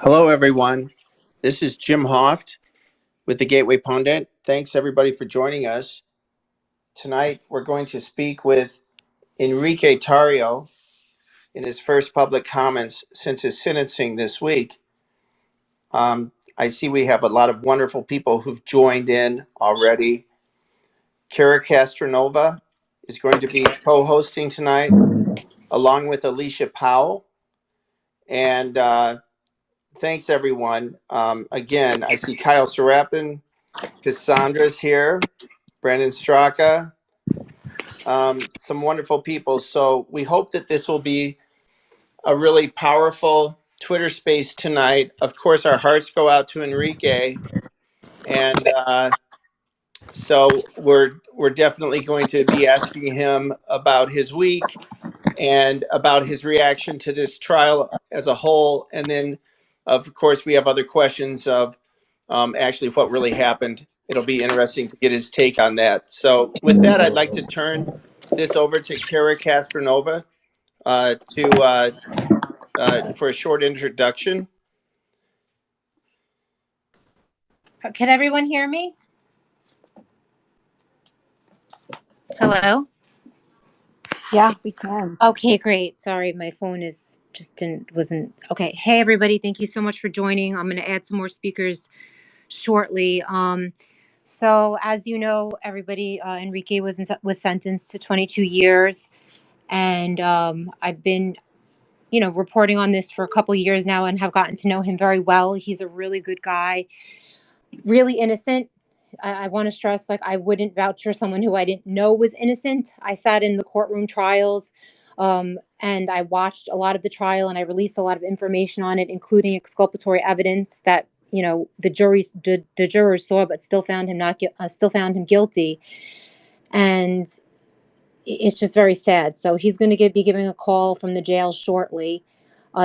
Hello, everyone. This is Jim Hoft with the Gateway Pundit. Thanks, everybody, for joining us. Tonight, we're going to speak with Enrique Tarrio in his first public comments since his sentencing this week. I see we have a lot of wonderful people who've joined in already. Kara Castronova is going to be co-hosting tonight, along with Alicia Powell. And thanks, everyone. Again, I see Kyle Serapin, Cassandra's here, Brandon Straka, some wonderful people. So we hope that this will be a really powerful Twitter space tonight. Of course, our hearts go out to Enrique, and so we're definitely going to be asking him about his week and about his reaction to this trial as a whole, and then, of course, we have other questions of actually what really happened. It'll be interesting to get his take on that. So with that, I'd like to turn this over to Kara Castronova for a short introduction. Can everyone hear me? Hello? Yeah, we can. Okay, great. Sorry, my phone is wasn't okay. Hey everybody, thank you so much for joining. I'm going to add some more speakers shortly. So as you know, everybody, Enrique was sentenced to 22 years, and I've been, reporting on this for a couple years now and have gotten to know him very well. He's a really good guy, really innocent. I want to stress, like, I wouldn't vouch for someone who I didn't know was innocent. I sat in the courtroom trials, and I watched a lot of the trial, and I released a lot of information on it, including exculpatory evidence that the jurors saw, but still found him guilty. And it's just very sad. So he's going to be giving a call from the jail shortly.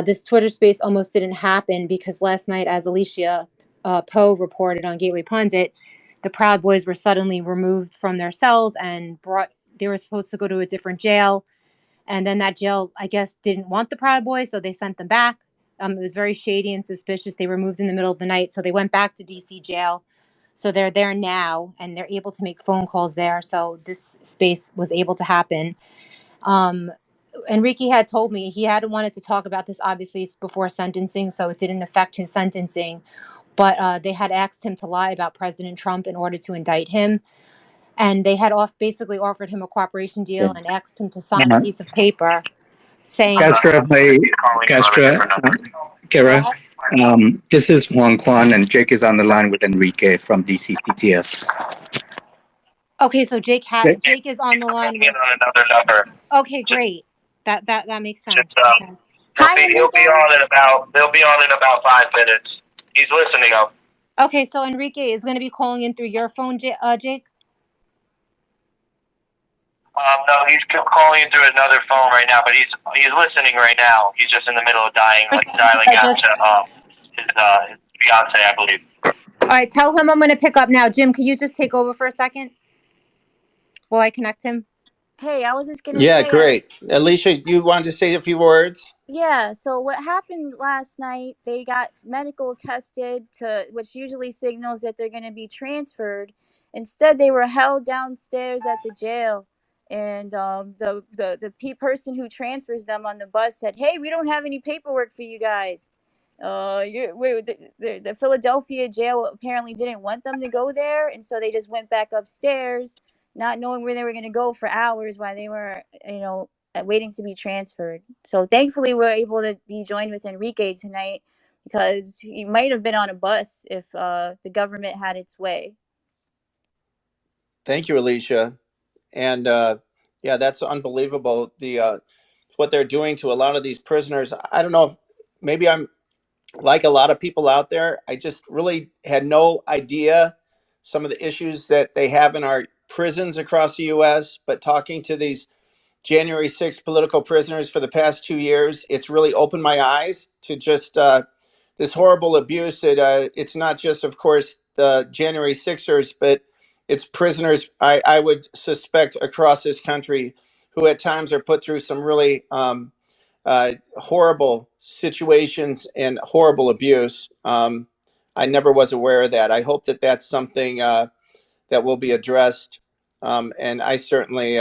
This Twitter space almost didn't happen because last night, as Alicia Poe reported on Gateway Pundit, the Proud Boys were suddenly removed from their cells and they were supposed to go to a different jail. And then that jail, I guess, didn't want the Proud Boys, so they sent them back. It was very shady and suspicious. They were moved in the middle of the night, so they went back to DC jail. So they're there now, and they're able to make phone calls there. So this space was able to happen. Enrique had told me he hadn't wanted to talk about this, obviously, before sentencing, so it didn't affect his sentencing. But they had asked him to lie about President Trump in order to indict him. And they had basically offered him a cooperation deal and asked him to sign a piece of paper saying... Kara, this is Juan Kwan, and Jake is on the line with Enrique from DCCTF. Okay, so Jake is on the line with another number. Okay, great. That makes sense. Okay. He'll be on in about 5 minutes. He's listening up. Okay, so Enrique is going to be calling in through your phone, Jake? No, he's calling in through another phone right now, but he's listening right now. He's just in the middle of dialing out to his fiance, I believe. All right, tell him I'm going to pick up now. Jim, can you just take over for a second? Will I connect him? Hey, I was just going to say... Yeah, great. Alicia, you wanted to say a few words? Yeah, so what happened last night, they got medical tested, which usually signals that they're going to be transferred. Instead, they were held downstairs at the jail. And the person who transfers them on the bus said, "Hey, we don't have any paperwork for you guys. The Philadelphia jail apparently didn't want them to go there, and so they just went back upstairs, not knowing where they were going to go for hours while they were, waiting to be transferred." So thankfully, we're able to be joined with Enrique tonight because he might have been on a bus if the government had its way. Thank you, Alicia. And yeah, that's unbelievable. What they're doing to a lot of these prisoners. I don't know if maybe I'm like a lot of people out there. I just really had no idea some of the issues that they have in our prisons across the U.S. But talking to these January 6th political prisoners for the past 2 years, it's really opened my eyes to just this horrible abuse. It's not just, of course, the January 6ers, but it's prisoners, I would suspect, across this country who at times are put through some really horrible situations and horrible abuse. I never was aware of that. I hope that that's something that will be addressed. And I certainly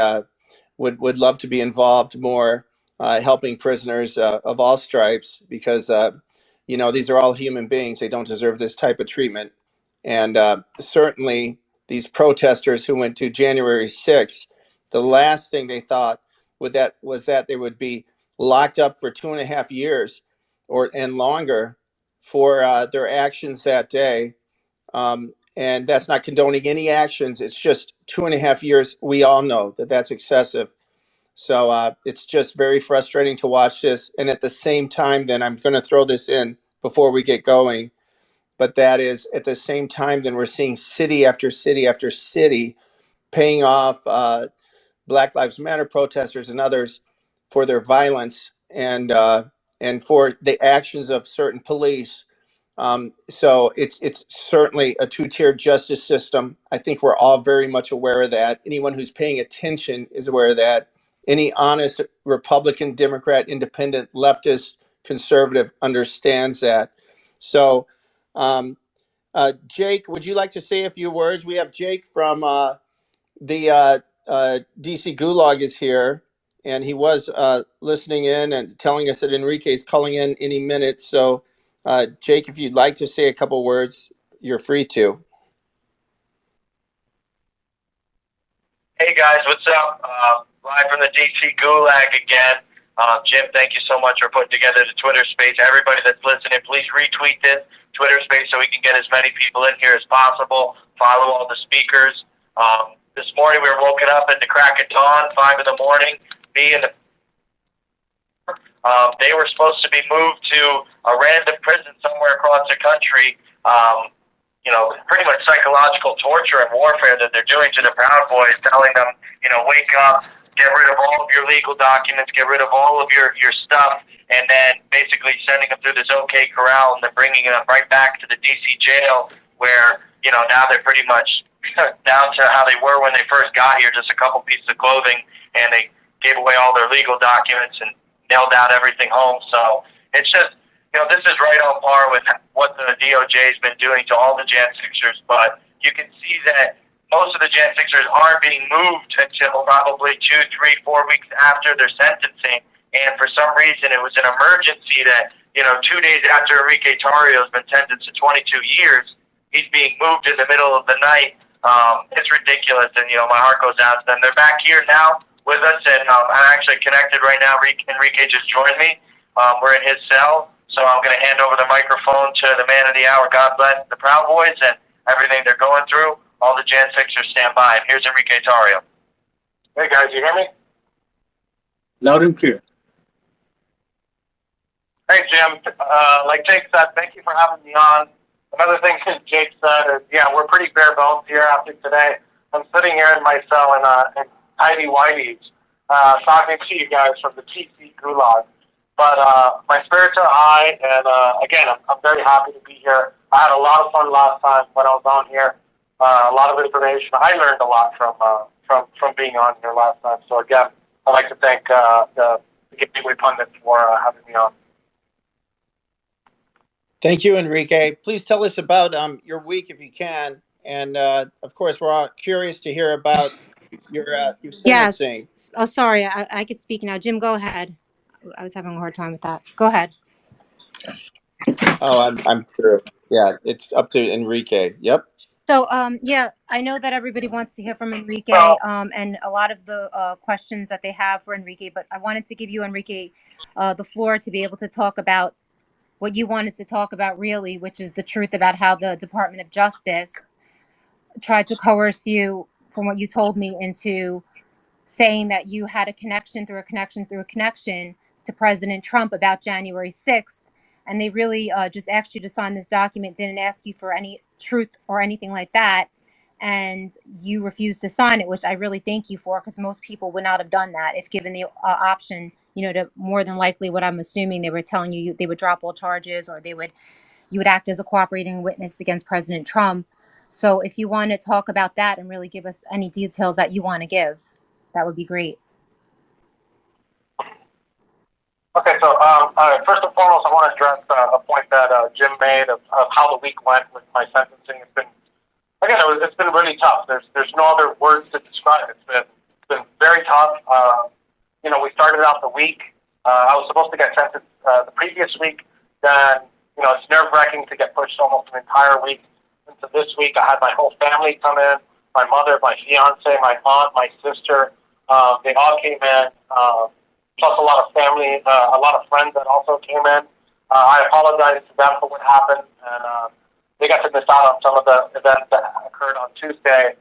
would love to be involved more, helping prisoners of all stripes, because these are all human beings. They don't deserve this type of treatment. And certainly these protesters who went to January 6th, the last thing they thought was that they would be locked up for 2.5 years and longer for their actions that day. And that's not condoning any actions. It's just 2.5 years. We all know that that's excessive. So it's just very frustrating to watch this. And at the same time, then I'm going to throw this in before we get going. But that is at the same time, then we're seeing city after city after city paying off Black Lives Matter protesters and others for their violence and for the actions of certain police. So it's certainly a two-tiered justice system. I think we're all very much aware of that. Anyone who's paying attention is aware of that. Any honest Republican, Democrat, Independent, leftist, conservative understands that. So, Jake, would you like to say a few words? We have Jake from the DC Gulag is here, and he was listening in and telling us that Enrique is calling in any minute. So, Jake, if you'd like to say a couple words, you're free to. Hey guys, what's up? Live from the DC Gulag again. Jim, thank you so much for putting together the Twitter space. Everybody that's listening, please retweet this Twitter space so we can get as many people in here as possible. Follow all the speakers. This morning we were woken up at the crack of dawn, 5 in the morning. Me and they were supposed to be moved to a random prison somewhere across the country. Pretty much psychological torture and warfare that they're doing to the Proud Boys, telling them, wake up, get rid of all of your legal documents, get rid of all of your stuff, and then basically sending them through this OK Corral and then bringing them right back to the DC jail where, now they're pretty much down to how they were when they first got here, just a couple pieces of clothing, and they gave away all their legal documents and nailed down everything home. So it's just, this is right on par with what the DOJ has been doing to all the Jan 6ers, but you can see that most of the Jan 6ers aren't being moved until probably 2, 3, 4 weeks after their sentencing, and for some reason it was an emergency that, 2 days after Enrique Tarrio has been sentenced to 22 years, he's being moved in the middle of the night. It's ridiculous, and, my heart goes out to them. They're back here now with us, and I'm actually connected right now. Enrique just joined me. We're in his cell. So I'm going to hand over the microphone to the man of the hour. God bless the Proud Boys and everything they're going through. All the Jan 6ers stand by. And here's Enrique Tarrio. Hey, guys, you hear me? Loud and clear. Hey, Jim. Like Jake said, thank you for having me on. Another thing Jake said is, we're pretty bare bones here after today. I'm sitting here in my cell in tidy whities talking to you guys from the TC Gulag. But my spirits are high, and again, I'm very happy to be here. I had a lot of fun last time when I was on here. A lot of information. I learned a lot from being on here last time. So again, I'd like to thank the Gateway Pundit for having me on. Thank you, Enrique. Please tell us about your week if you can, and of course, we're all curious to hear about your sentencing. Yes. Oh, sorry. I could speak now. Jim, go ahead. I was having a hard time with that. Go ahead. Oh, I'm sure. Yeah, it's up to Enrique. Yep. So, I know that everybody wants to hear from Enrique, and a lot of the questions that they have for Enrique, but I wanted to give you, Enrique, the floor to be able to talk about what you wanted to talk about, really, which is the truth about how the Department of Justice tried to coerce you, from what you told me, into saying that you had a connection through a connection through a connection to President Trump about January 6th. And they really just asked you to sign this document, didn't ask you for any truth or anything like that. And you refused to sign it, which I really thank you for, because most people would not have done that if given the option, to more than likely what I'm assuming they were telling you, they would drop all charges, or you would act as a cooperating witness against President Trump. So if you want to talk about that and really give us any details that you want to give, that would be great. Okay, so first and foremost, I want to address a point that Jim made of how the week went with my sentencing. It's been, again, it's been really tough. There's no other words to describe it. It's been very tough. We started out the week. I was supposed to get sentenced the previous week. Then, it's nerve-wracking to get pushed almost an entire week into this week. I had my whole family come in, my mother, my fiance, my aunt, my sister. They all came in, plus a lot of family, a lot of friends that also came in. I apologize to them for what happened, and they got to miss out on some of the events that occurred on Tuesday.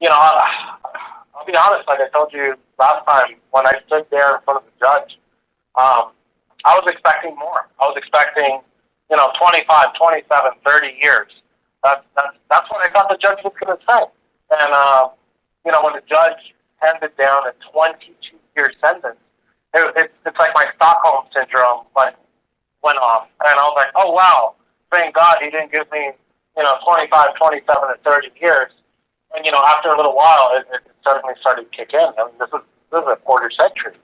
I'll be honest, like I told you last time, when I stood there in front of the judge, I was expecting more. I was expecting, 25, 27, 30 years. That's what I thought the judge was going to say. And, when the judge handed down a 22-year sentence, it's like my Stockholm syndrome went off. And I was like, oh, wow, thank God he didn't give me, 25, 27, or 30 years. And, after a little while, it suddenly started to kick in. I mean, this is a quarter century.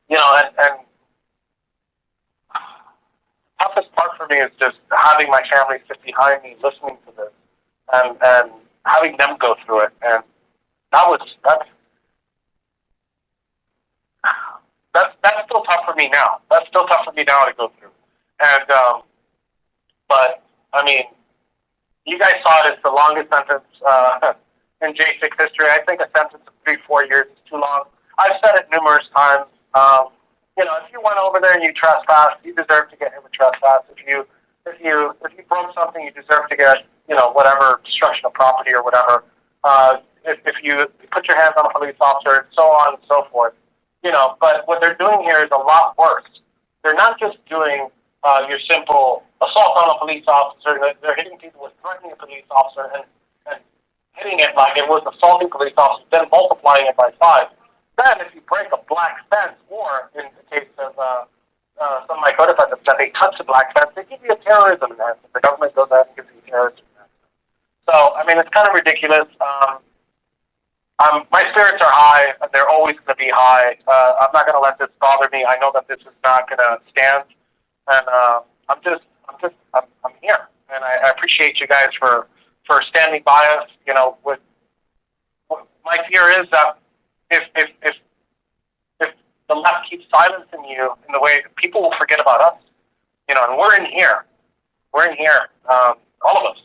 And toughest part for me is just having my family sit behind me, listening to this, and having them go through it. And that's still tough for me now. That's still tough for me now to go through. And but I mean, you guys saw it. It's the longest sentence in J6 history. I think a sentence of 3-4 years is too long. I've said it numerous times. If you went over there and you trespassed, you deserve to get hit with trespass. If you broke something, you deserve to get whatever, destruction of property or whatever. If you put your hands on a police officer, and so on and so forth. But what they're doing here is a lot worse. They're not just doing your simple assault on a police officer. They're hitting people with threatening a police officer and hitting it like it was assaulting police officers, then multiplying it by 5. Then if you break a black fence, or in the case of some of my co-defendants, that they touch the black fence, they give you a terrorism enhancement. The government goes out and gives you a terrorism enhancement. So, I mean, it's kind of ridiculous. My spirits are high, and they're always going to be high. I'm not going to let this bother me. I know that this is not going to stand, and I'm here, and I appreciate you guys for standing by us. With my fear is that if the left keeps silencing you in the way, people will forget about us. And we're in here. We're in here. All of us.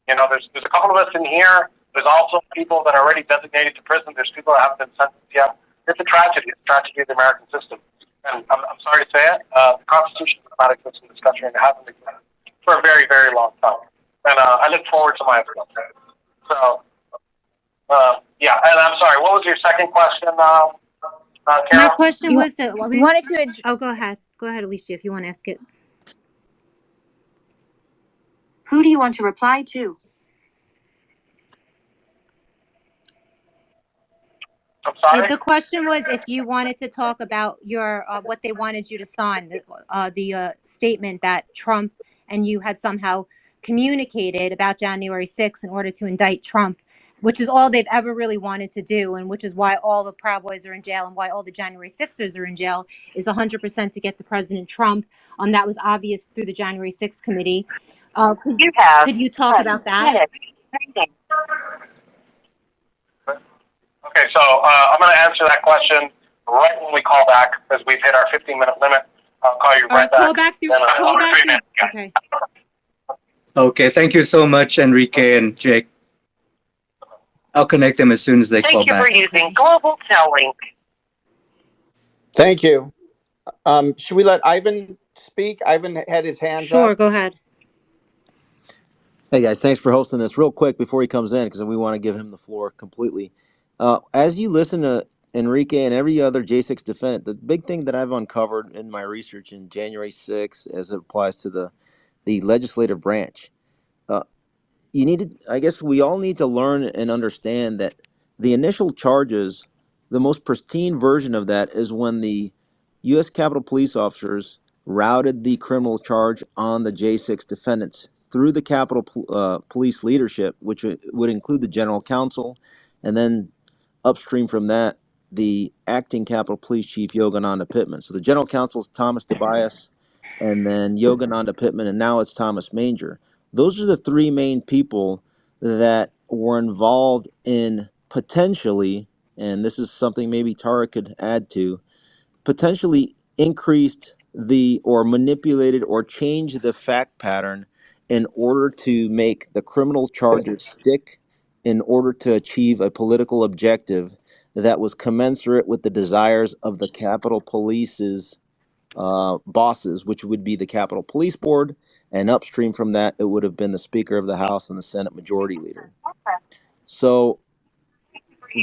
There's a couple of us in here. There's also people that are already designated to prison. There's people that haven't been sentenced yet. It's a tragedy. It's a tragedy of the American system. And I'm sorry to say it. The Constitution does not exist in this country, and it hasn't existed for a very, very long time. And I look forward to my appeal. So, yeah. And I'm sorry. What was your second question, Carol? My question was that we wanted to. Oh, go ahead. Go ahead, Alicia, if you want to ask it. Who do you want to reply to? I'm sorry? The question was if you wanted to talk about your what they wanted you to sign, the statement that Trump and you had somehow communicated about January 6th in order to indict Trump, which is all they've ever really wanted to do, and which is why all the Proud Boys are in jail and why all the January 6ers are in jail, is 100% to get to President Trump. That was obvious through the January 6th committee. Could you talk about that? Okay, so I'm going to answer that question right when we call back, because we've hit our 15-minute limit. I'll call you right back. Call back through. Okay. Okay, thank you so much, Enrique and Jake. I'll connect them as soon as they call back. Thank you for using Global Tel Link. Thank you. Should we let Ivan speak? Ivan had his hands up. Sure, go ahead. Hey guys, thanks for hosting this. Real quick before he comes in, because we want to give him the floor completely. As you listen to Enrique and every other J6 defendant, the big thing that I've uncovered in my research in January 6th, as it applies to the legislative branch, I guess we all need to learn and understand that the initial charges, the most pristine version of that is when the U.S. Capitol Police officers routed the criminal charge on the J6 defendants through the Capitol Police leadership, which would include the general counsel, and then upstream from that, the acting Capitol Police Chief Yogananda Pittman. So the general counsel is Thomas Tobias, and then Yogananda Pittman, and now it's Thomas Manger. Those are the three main people that were involved in potentially, and this is something maybe Tara could add to, potentially increased the or manipulated or changed the fact pattern in order to make the criminal charges stick, in order to achieve a political objective that was commensurate with the desires of the Capitol Police's bosses, which would be the Capitol Police Board, and upstream from that, it would have been the Speaker of the House and the Senate Majority Leader. So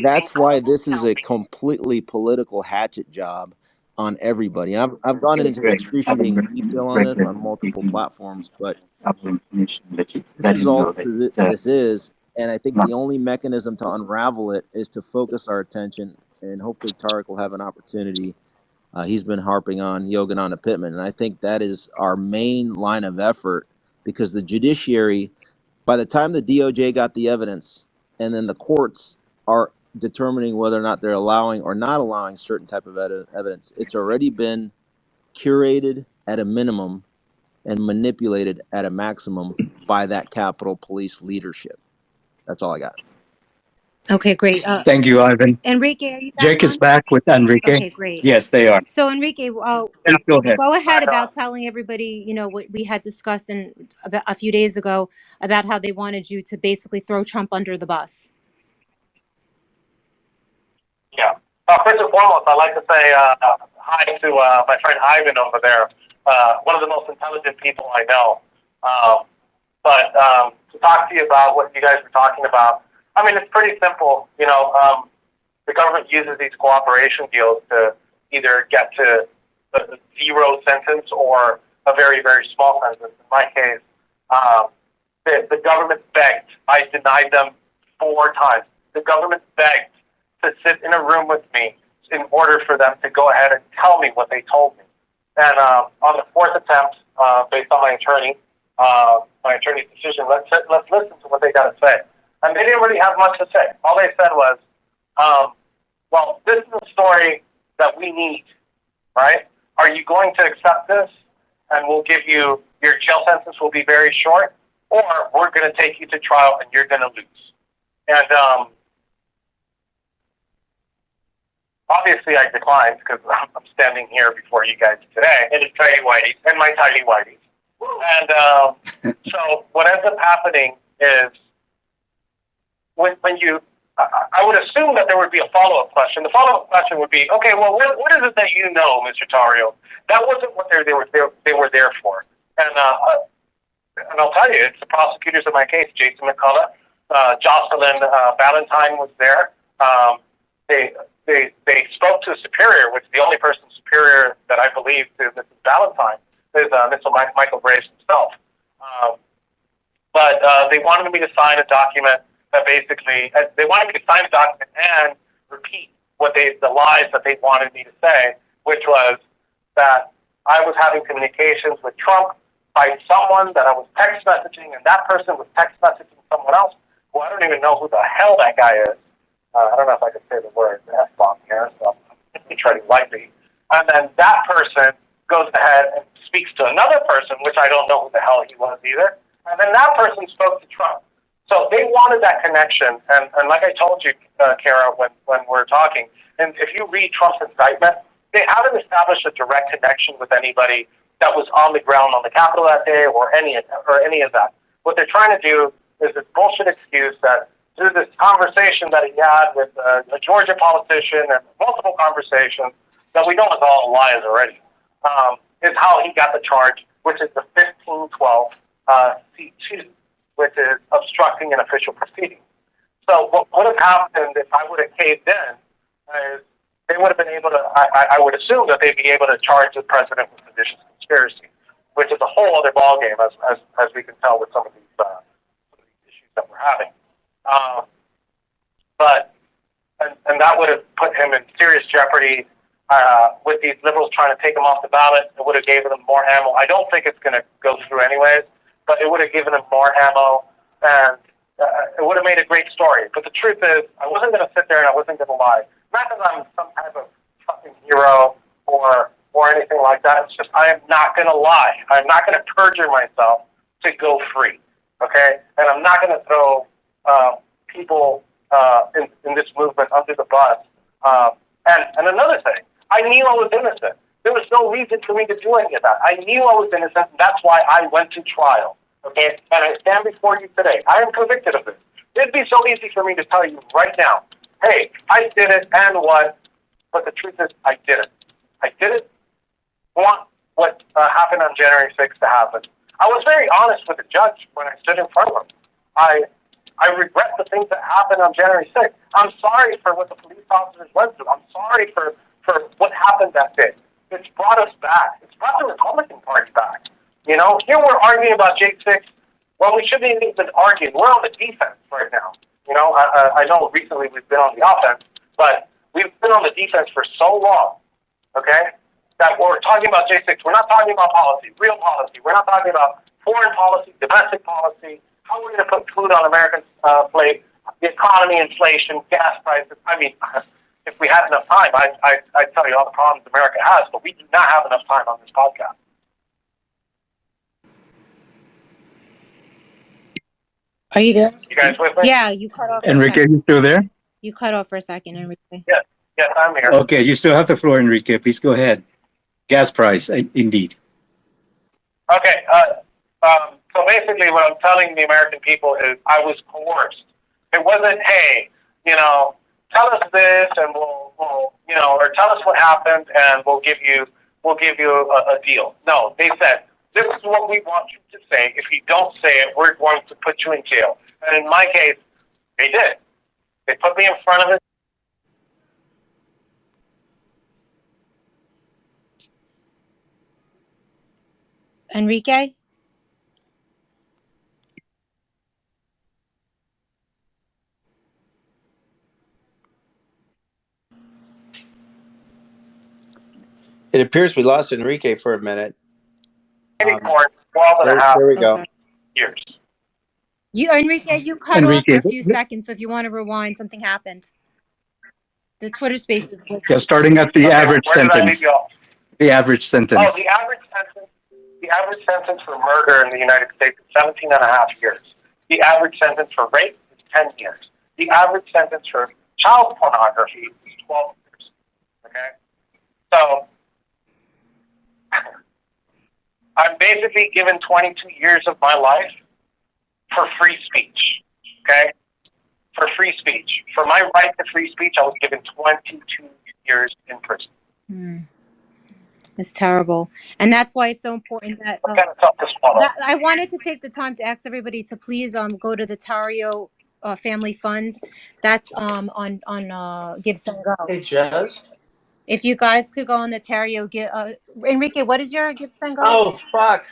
that's why this is a completely political hatchet job on everybody. I've gone into Great. I will excruciating detail on this on multiple taking platforms, but information that you this let is him all know that this is. And I think not the only mechanism to unravel it is to focus our attention, and hopefully Tariq will have an opportunity. He's been harping on Yogananda Pittman, and I think that is our main line of effort, because the judiciary, by the time the DOJ got the evidence, and then the courts are determining whether or not they're allowing or not allowing certain type of evidence, it's already been curated at a minimum and manipulated at a maximum by that Capitol Police leadership. That's all I got. Okay, great. Thank you, Ivan. Enrique, are you back Jake is on? back with Enrique. Okay, great. Yes, they are. So Enrique, Please go ahead. go ahead about telling everybody, what we had discussed about a few days ago about how they wanted you to basically throw Trump under the bus. Yeah. First and foremost, I'd like to say hi to my friend Ivan over there, one of the most intelligent people I know. But to talk to you about what you guys were talking about, I mean, it's pretty simple. The government uses these cooperation deals to either get to a zero sentence or a very, very small sentence. In my case, the government begged. I denied them 4 times. The government begged to sit in a room with me in order for them to go ahead and tell me what they told me. And on the 4th attempt, based on my attorney's decision, let's listen to what they got to say. And they didn't really have much to say. All they said was, well, this is a story that we need, right? Are you going to accept this? And we'll give you, your jail sentence will be very short, or we're going to take you to trial and you're going to lose. And obviously I declined because I'm standing here before you guys today in my tidy whities. And so what ends up happening is when you, I would assume that there would be a follow-up question. The follow-up question would be, okay, well, what is it that you know, Mr. Tarrio? That wasn't what they were there for. And I'll tell you, it's the prosecutors in my case, Jason McCullough, Jocelyn Valentine was there. They spoke to a superior, which the only person superior that I believe to Mrs. Valentine is Mr. Michael Graves himself. But they wanted me to sign a document that basically, they wanted me to sign a document and repeat the lies that they wanted me to say, which was that I was having communications with Trump by someone that I was text messaging, and that person was text messaging someone else who I don't even know who the hell that guy is. I don't know if I can say the word F-bomb here, so I'm treading lightly. And then that person goes ahead and speaks to another person, which I don't know who the hell he was either. And then that person spoke to Trump. So they wanted that connection. And like I told you, Kara, when we're talking, and if you read Trump's indictment, they haven't established a direct connection with anybody that was on the ground on the Capitol that day or any of that. What they're trying to do is this bullshit excuse that through this conversation that he had with a Georgia politician and multiple conversations that we know is all lies already, is how he got the charge, which is the 1512 C2, which is obstructing an official proceeding. So what would have happened if I would have caved in is they would have been able to, I would assume that they'd be able to charge the president with seditious conspiracy, which is a whole other ballgame, as we can tell with some of these issues that we're having. And that would have put him in serious jeopardy with these liberals trying to take him off the ballot. It would have given him more ammo. I don't think it's going to go through anyways, but it would have given him more ammo, and it would have made a great story. But the truth is, I wasn't going to sit there and I wasn't going to lie. Not that I'm some type of fucking hero or anything like that. It's just I am not going to lie. I'm not going to perjure myself to go free. Okay, and I'm not going to throw people in this movement under the bus. And another thing, I knew I was innocent. There was no reason for me to do any of that. I knew I was innocent, and that's why I went to trial. Okay, and I stand before you today. I am convicted of this. It'd be so easy for me to tell you right now, hey, I did it and what? But the truth is, I didn't. I didn't want what happened on January 6th to happen. I was very honest with the judge when I stood in front of him. I regret the things that happened on January 6th. I'm sorry for what the police officers went through. I'm sorry for what happened that day. It's brought us back. It's brought the Republican Party back. You know, here we're arguing about J6. Well, we shouldn't even been arguing. We're on the defense right now. You know, I know recently we've been on the offense, but we've been on the defense for so long, okay, that we're talking about J6. We're not talking about policy, real policy. We're not talking about foreign policy, domestic policy, how we're going to put food on Americans' plate, the economy, inflation, gas prices. I mean, if we had enough time, I'd tell you all the problems America has, but we do not have enough time on this podcast. Are you there? You guys with me? Yeah, you cut off for a Enrique, second. you still there? You cut off for a second, Enrique. Yes, yes, I'm here. Okay, you still have the floor, Enrique. Please go ahead. Gas price, indeed. Okay, so basically what I'm telling the American people is I was coerced. It wasn't, hey, you know, tell us this and we'll you know, or tell us what happened and we'll give you a deal. No, they said, this is what we want you to say. If you don't say it, we're going to put you in jail. And in my case, they did. They put me in front of it. Enrique? It appears we lost Enrique for a minute. Court 12 and a half There we go. Okay. years. Enrique, you cut off for a few seconds, so if you want to rewind, something happened. The Twitter space is good. Yeah, starting at the average Where did I leave sentence. you off? The average sentence. Oh, the average sentence for murder in the United States is 17 and a half years. The average sentence for rape is 10 years. The average sentence for child pornography is 12 years. Okay? So, I'm basically given 22 years of my life for free speech. Okay? For free speech. For my right to free speech, I was given 22 years in prison. It's terrible. And that's why it's so important that, I wanted to take the time to ask everybody to please go to the Tarrio Family Fund. That's on Give Send Go. Hey, Jazz. If you guys could go on the Tarrio Enrique, what is your Give Send Go? Oh, fuck.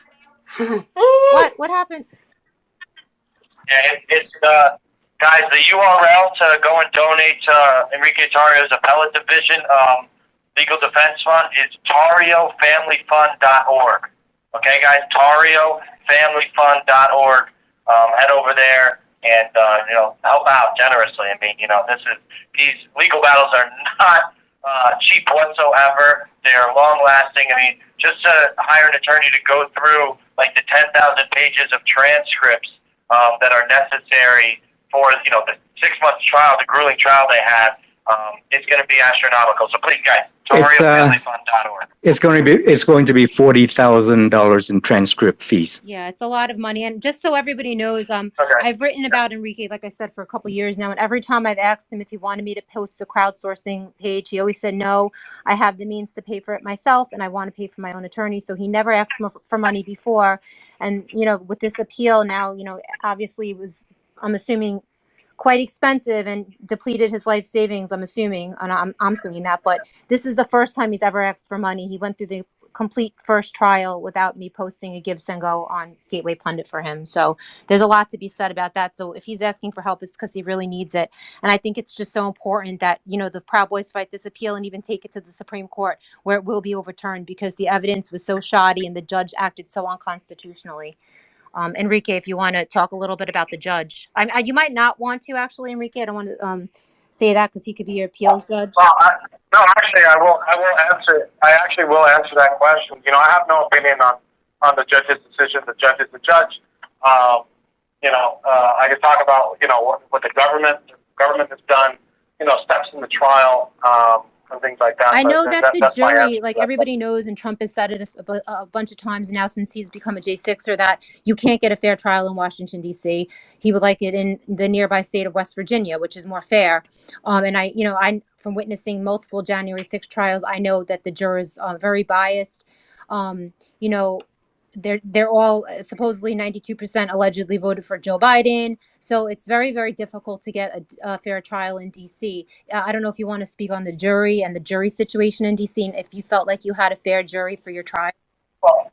What happened? Yeah, it's guys, the URL to go and donate to Enrique Tarrio's appellate division legal defense fund is TarrioFamilyFund.org. Okay, guys, TarrioFamilyFund.org. Head over there and you know, help out generously. I mean, you know, these legal battles are not cheap whatsoever. They are long lasting. I mean, just to hire an attorney to go through like the 10,000 pages of transcripts that are necessary for, you know, the 6-month trial, the grueling trial they had, it's going to be astronomical. So please, guys, TarrioFamilyFund.org. It's going to be $40,000 in transcript fees. Yeah, it's a lot of money. And just so everybody knows, Okay. I've written about Enrique, like I said, for a couple of years now. And every time I've asked him if he wanted me to post a crowdsourcing page, he always said, no, I have the means to pay for it myself and I want to pay for my own attorney. So he never asked for money before. And, you know, with this appeal now, you know, obviously it was, I'm assuming, quite expensive and depleted his life savings, I'm assuming, and I'm saying that, but this is the first time he's ever asked for money. He went through the complete first trial without me posting a Give Send Go on Gateway Pundit for him. So there's a lot to be said about that. So if he's asking for help, it's because he really needs it. And I think it's just so important that, you know, the Proud Boys fight this appeal and even take it to the Supreme Court where it will be overturned because the evidence was so shoddy and the judge acted so unconstitutionally. Enrique, if you want to talk a little bit about the judge, you might not want to actually, Enrique. I don't want to say that because he could be your appeals judge? Well, no, actually, I will. I will answer. I actually will answer that question. I have no opinion on the judge's decision. The judge is the judge. I can talk about what the government has done. Steps in the trial and things like that. I But know that the that's my jury, answer to like that everybody question. knows, and Trump has said it a bunch of times now since he's become a J6er, that you can't get a fair trial in Washington, D.C. He would like it in the nearby state of West Virginia, which is more fair. And I from witnessing multiple January 6th trials, I know that the jurors are very biased. Um, you know, they're all supposedly 92% allegedly voted for Joe Biden. So it's very, very difficult to get a fair trial in D.C. I don't know if you want to speak on the jury and the jury situation in DC, and if you felt like you had a fair jury for your trial. Well,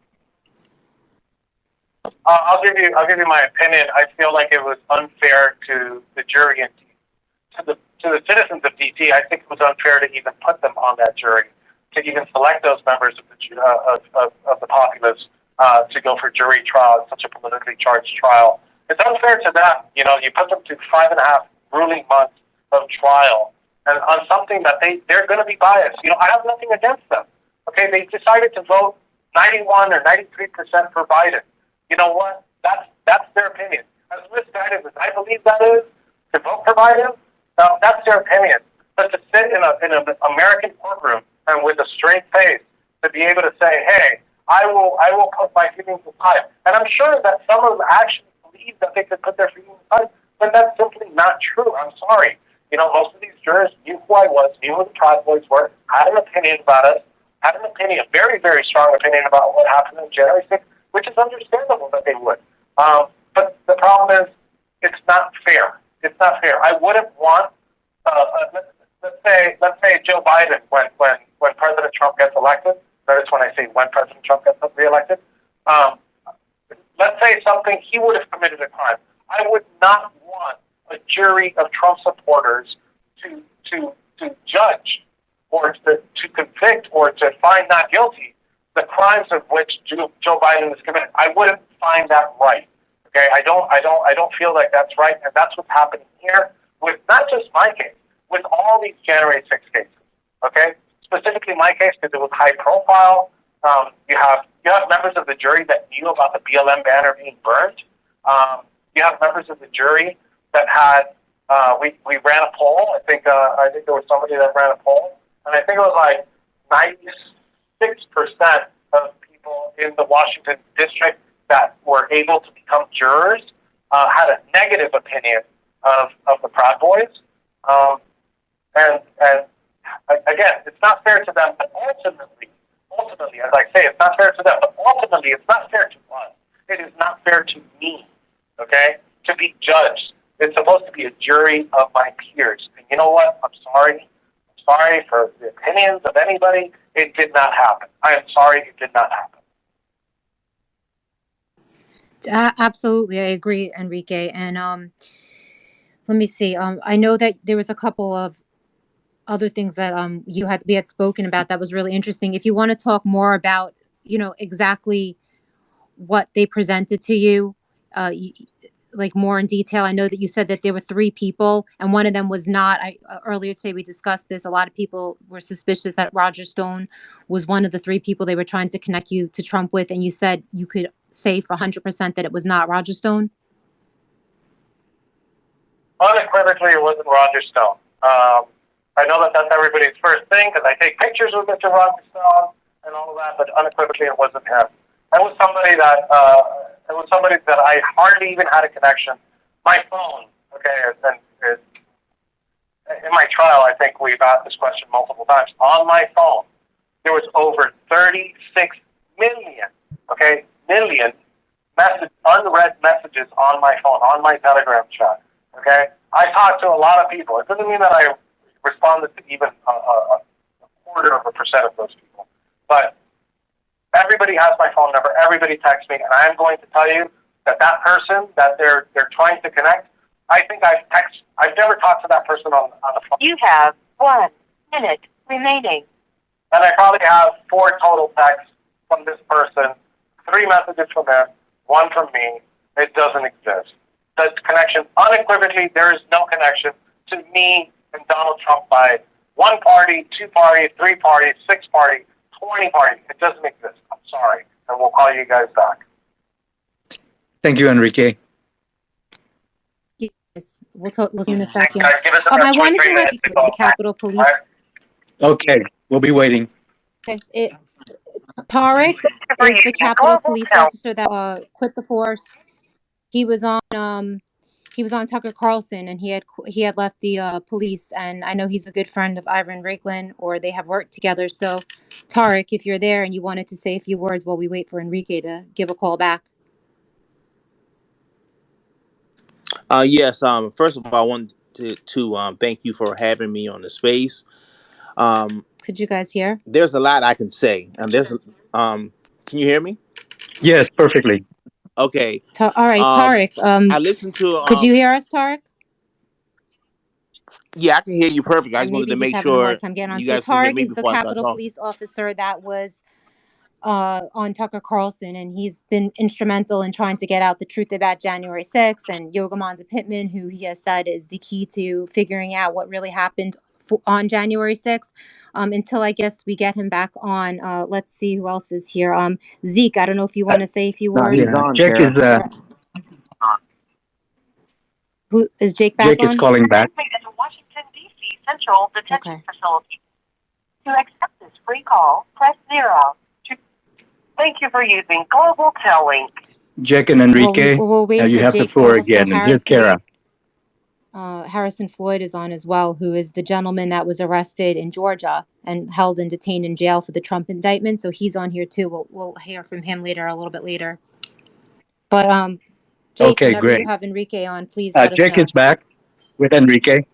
I'll give you my opinion. I feel like it was unfair to the jury and to the citizens of DC. I think it was unfair to even put them on that jury, to even select those members of the populace to go for jury trial in such a politically charged trial. It's unfair to them. You put them to 5.5 grueling months of trial, and on something that they're going to be biased. I have nothing against them. Okay, they decided to vote 91 or 93% for Biden. You know what? That's their opinion. As misguided as I believe that is, to vote for Biden, that's their opinion. But to sit in an American courtroom and with a straight face to be able to say, "Hey, I will put my feelings aside," and I'm sure that some of them actually believe that they could put their feelings aside, but that's simply not true. I'm sorry. Most of these jurors knew who I was, knew who the Proud Boys were, had an opinion about us, had an opinion, a very, very strong opinion about what happened on January 6th, which is understandable that they would. But the problem is, it's not fair. It's not fair. I wouldn't want, let's say Joe Biden, when President Trump gets elected, notice when I say when President Trump gets reelected, let's say something, he would have committed a crime. I would not want a jury of Trump supporters to judge or to convict or to find not guilty the crimes of which Joe Biden has committed. I wouldn't find that right. Okay, I don't feel like that's right, and that's what's happening here with not just my case, with all these January 6 cases. Okay, specifically my case because it was high profile. You have members of the jury that knew about the BLM banner being burned. You have members of the jury that had we ran a poll. I think there was somebody that ran a poll, and I think it was like 96% of people in the Washington district that were able to become jurors had a negative opinion of the Proud Boys. And again, it's not fair to them, but ultimately, as I say, it's not fair to them, but ultimately, it's not fair to us. It is not fair to me, okay, to be judged. It's supposed to be a jury of my peers. And you know what? I'm sorry. I'm sorry for the opinions of anybody. It did not happen. I am sorry it did not happen. Absolutely, I agree, Enrique. And let me see. I know that there was a couple of other things that we had spoken about that was really interesting. If you want to talk more about exactly what they presented to you, like more in detail. I know that you said that there were 3 people, and one of them was not. Earlier today we discussed this. A lot of people were suspicious that Roger Stone was one of the 3 people they were trying to connect you to Trump with, and you said you could say for 100% that it was not Roger Stone. Unequivocally, it wasn't Roger Stone. I know that that's everybody's first thing because I take pictures with Mr. Roger Stone and all of that, but unequivocally, it wasn't him. It was somebody that I hardly even had a connection. My phone, okay, and in my trial, I think we've asked this question multiple times. On my phone, there was over 36 million, unread messages on my phone, on my Telegram chat. Okay, I talked to a lot of people. It doesn't mean that I responded to even a quarter of a percent of those people, but everybody has my phone number. Everybody texts me, and I'm going to tell you that person that they're trying to connect. I think I've never talked to that person on the phone. You have 1 minute remaining. And I probably have 4 total texts from this person, 3 messages from him, 1 from me. It doesn't exist. The connection, unequivocally, there is no connection to me and Donald Trump by 1 party, 2 parties, 3 parties, 6 parties, 20 parties. It doesn't exist. I'm sorry. And we'll call you guys back. Thank you, Enrique. Yes, we'll talk. We'll see you in a Thanks, second. guys. Give us about I 2 or wanted 3 to let minutes you to know the call back. Capitol All Police. right? Okay, we'll be waiting. Tariq is the Capitol Police officer that quit the force. He was on Tucker Carlson, and he had left the police. And I know he's a good friend of Ivan Raiklin, or they have worked together. So, Tariq, if you're there and you wanted to say a few words while we wait for Enrique to give a call back. Yes. First of all, I wanted to thank you for having me on the space. Could you guys hear? There's a lot I can say, and can you hear me? Yes, perfectly. Okay. All right, Um, Tariq. I listened to Could you hear us, Tariq? Yeah, I can hear you perfect. I just wanted Maybe to he's make having a hard sure time getting on. you So guys can hear Tariq me is the before I start Capitol talking. Police officer that was on Tucker Carlson, and he's been instrumental in trying to get out the truth about January 6th, and Yogamonza Pittman, who he has said is the key to figuring out what really happened on January 6th. Until I guess we get him back on. Let's see who else is here. Zeke, I don't know if you want to say a few No, words. he's Yeah, on, Jake is Kara. Who is Jake back on? calling back. At a Washington, D.C. Central Detention Okay. Facility. To accept this free call, press 0. Thank you for using Global Tel Link. Jake and Enrique, We're waiting you for have the Jake, floor but also again. And here's Harrison Floyd is on as well, who is the gentleman that was arrested in Georgia and held and detained in jail for the Trump indictment. So he's on here too. We'll hear from him later, a little bit later. But Jake, Okay, whenever great. you have Enrique on, please let us Jake know. is back with Enrique.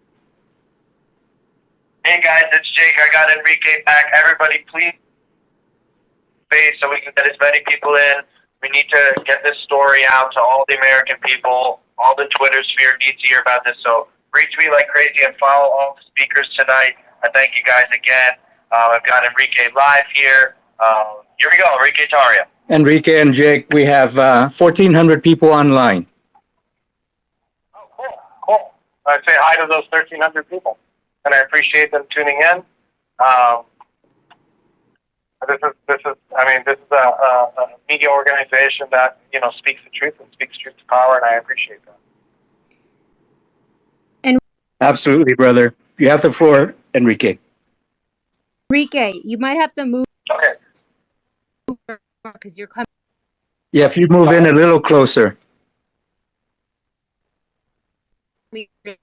Hey, guys, it's Jake. I got Enrique back. Everybody, please space so we can get as many people in. We need to get this story out to all the American people. All the Twitter sphere needs to hear about this. So retweet like crazy and follow all the speakers tonight. I thank you guys again. I've got Enrique live here. Here we go, Enrique Tarrio. Enrique and Jake, we have 1,400 people online. Oh, cool, cool. I say hi to those 1,300 people, and I appreciate them tuning in. This is a media organization that speaks the truth and speaks truth to power, and I appreciate that. Absolutely, brother. You have the floor, Enrique. Enrique, you might have to move. Okay. Because you're coming. Yeah, if you move in a little closer.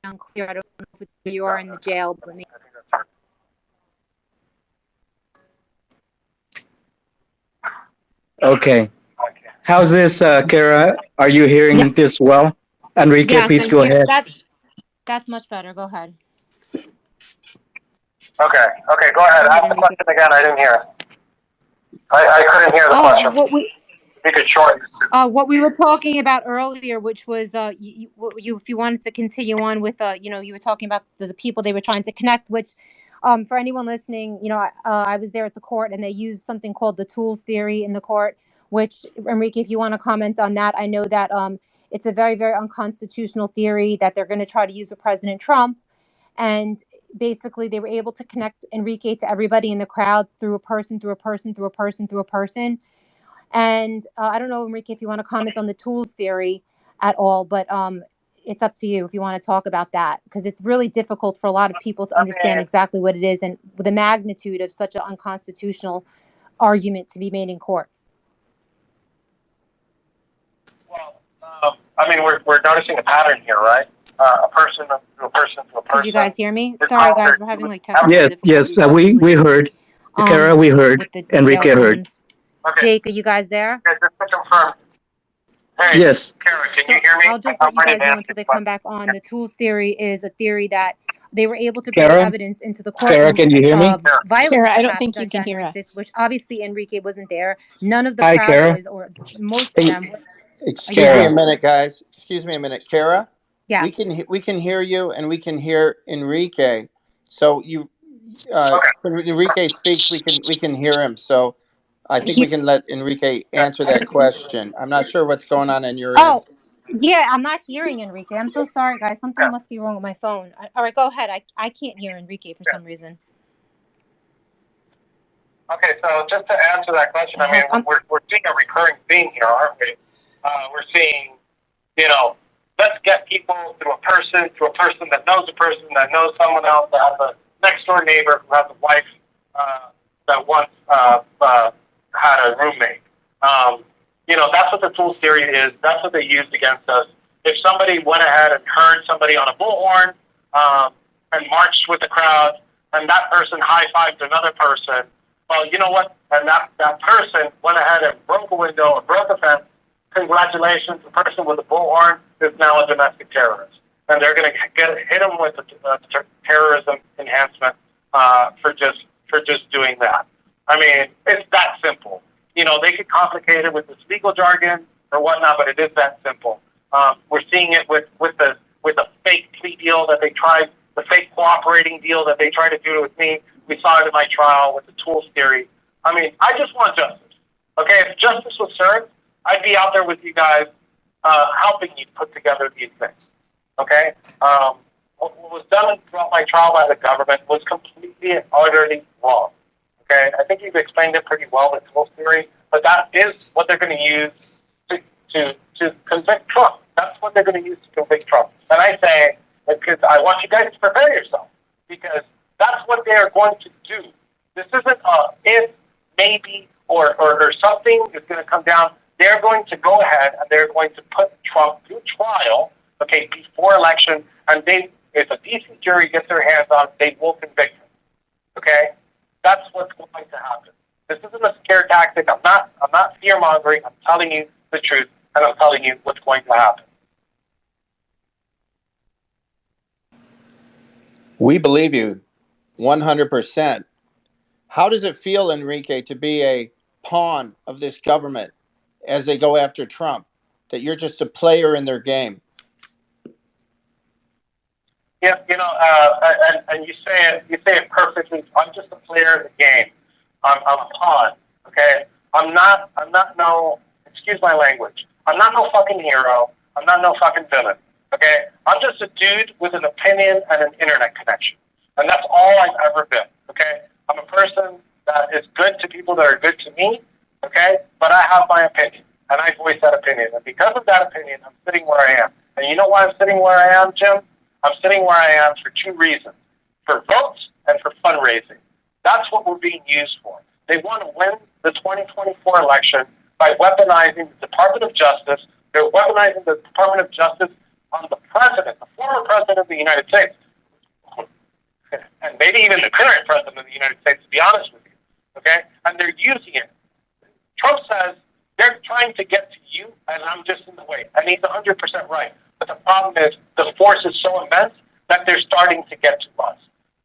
Unclear. I don't know if you are in the jail, but maybe. Okay. How's this, Kara? Are you hearing this well? Enrique, Yes, please go ahead. That's much better. Go ahead. Okay, go ahead. Ask the question again. I didn't hear it. I couldn't hear the question. You could shorten it. What we were talking about earlier, which was you if you wanted to continue on with you were talking about the people they were trying to connect. Which, for anyone listening, I was there at the court, and they used something called the tools theory in the court. Which, Enrique, if you want to comment on that, I know that it's a very, very unconstitutional theory that they're going to try to use with President Trump. And basically, they were able to connect Enrique to everybody in the crowd through a person, through a person, through a person, through a person. And I don't know, Enrique, if you want to comment on the tools theory at all, but it's up to you if you want to talk about that, because it's really difficult for a lot of people to understand exactly what it is and the magnitude of such an unconstitutional argument to be made in court. Well, we're noticing a pattern here, right? A person to a person to a person. Could you guys hear me? Sorry, guys, we're having like technical Yes, difficulties. we heard. Kara, we heard. With the Enrique heard. Okay. Jake, are you guys there? Okay, just to confirm. Hey, yes. Kara, can you hear me? I'll just let you guys know until they come back on. The tools theory is a theory that they were able to bring evidence into the courtroom. Kara, can you hear me? Violence Kara, I that don't think you happened can on hear January us. 6th, which obviously Enrique wasn't there. None of the Hi, Proud Kara. Boys, or most of them. Excuse me a minute, guys. Excuse me a minute, Kara. Yes. We can hear you, and we can hear Enrique. So when Enrique speaks, we can hear him. So I think we can let Enrique answer that question. I'm not sure what's going on in your end. Yeah, I'm not hearing Enrique. I'm so sorry, guys. Something must be wrong with my phone. All right, go ahead. I can't hear Enrique for some reason. Okay, so just to answer that question, The I mean, heck? we're seeing a recurring theme here, aren't we? We're seeing, you know, let's get people through a person that knows someone else, that has a next door neighbor who has a wife that once had a roommate. You know, that's what the tool theory is. That's what they used against us. If somebody went ahead and heard somebody on a bullhorn and marched with the crowd, and that person high-fived another person, well, you know what? And that person went ahead and broke a window or broke a fence. Congratulations, the person with the bullhorn is now a domestic terrorist. And they're going to hit them with the terrorism enhancement for just doing that. I mean, it's that simple. You know, they could complicate it with this legal jargon or whatnot, but it is that simple. We're seeing it with the fake plea deal that they tried, the fake cooperating deal that they tried to do with me. We saw it in my trial with the tools theory. I mean, I just want justice. Okay, if justice was served, I'd be out there with you guys helping you put together these things. Okay? What was done throughout my trial by the government was completely and utterly wrong. Okay? I think you've explained it pretty well with tools theory, but that is what they're going to use to convict Trump. That's what they're going to use to convict Trump. And I say, because I want you guys to prepare yourself, because that's what they are going to do. This isn't if, maybe, or something is going to come down. They're going to go ahead and they're going to put Trump through trial, okay, before election, and if a decent jury gets their hands on it, they will convict him. Okay? That's what's going to happen. This isn't a scare tactic. I'm not fear mongering. I'm telling you the truth, and I'm telling you what's going to happen. We believe you 100%. How does it feel, Enrique, to be a pawn of this government as they go after Trump? That you're just a player in their game? Yeah, you know, and you say it perfectly. I'm just a player in the game. I'm a pawn. Okay, I'm not no. Excuse my language. I'm not no fucking hero. I'm not no fucking villain. Okay, I'm just a dude with an opinion and an internet connection, and that's all I've ever been. Okay, I'm a person that is good to people that are good to me. Okay, but I have my opinion, and I voice that opinion, and because of that opinion, I'm sitting where I am. And you know why I'm sitting where I am, Jim? I'm sitting where I am for two reasons: for votes and for fundraising. That's what we're being used for. They want to win the 2024 election by weaponizing the Department of Justice. They're weaponizing the Department of Justice on the president, the former president of the United States, and maybe even the current president of the United States, to be honest with you. Okay? And they're using it. Trump says they're trying to get to you, and I'm just in the way. And he's 100% right. But the problem is the force is so immense that they're starting to get to us.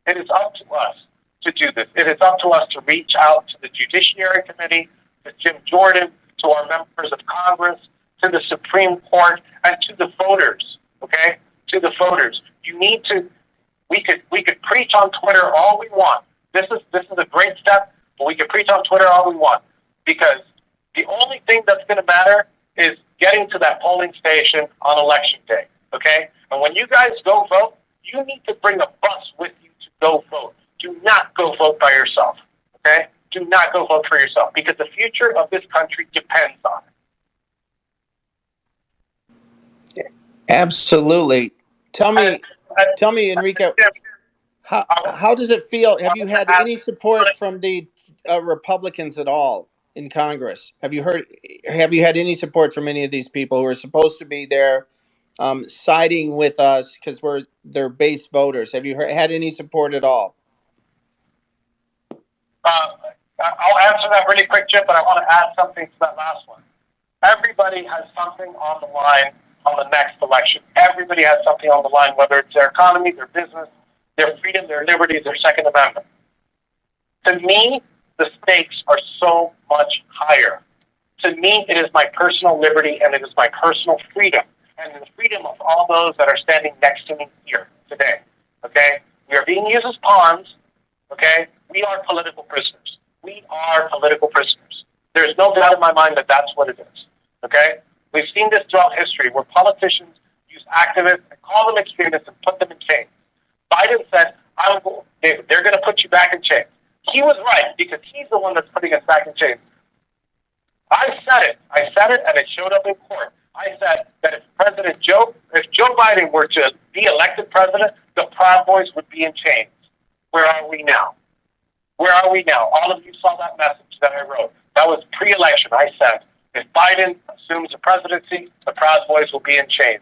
It is up to us to do this. It is up to us to reach out to the Judiciary Committee, to Jim Jordan, to our members of Congress, to the Supreme Court, and to the voters. Okay? To the voters. You need to. We could preach on Twitter all we want. This is a great step, but we could preach on Twitter all we want, because the only thing that's going to matter is getting to that polling station on election day. Okay? And when you guys go vote, you need to bring a bus with you to go vote. Do not go vote by yourself. Okay? Do not go vote for yourself, because the future of this country depends on it. Absolutely. Tell me, Enrique, how does it feel? Have you had any support from the Republicans at all in Congress? Have you had any support from any of these people who are supposed to be there siding with us because we're their base voters? Have you had any support at all? I'll answer that really quick, Chip, but I want to add something to that last one. Everybody has something on the line on the next election. Everybody has something on the line, whether it's their economy, their business, their freedom, their liberties, their Second Amendment. To me, the stakes are so much higher. To me, it is my personal liberty and it is my personal freedom, and the freedom of all those that are standing next to me here today. Okay? We are being used as pawns. Okay? We are political prisoners. We are political prisoners. There's no doubt in my mind that that's what it is. Okay? We've seen this throughout history where politicians use activists and call them extremists and put them in chains. Biden said, they're going to put you back in chains. He was right because he's the one that's putting us back in chains. I said it, and it showed up in court. I said that if Joe Biden were to be elected president, the Proud Boys would be in chains. Where are we now? Where are we now? All of you saw that message that I wrote. That was pre-election. I said, if Biden assumes the presidency, the Proud Boys will be in chains.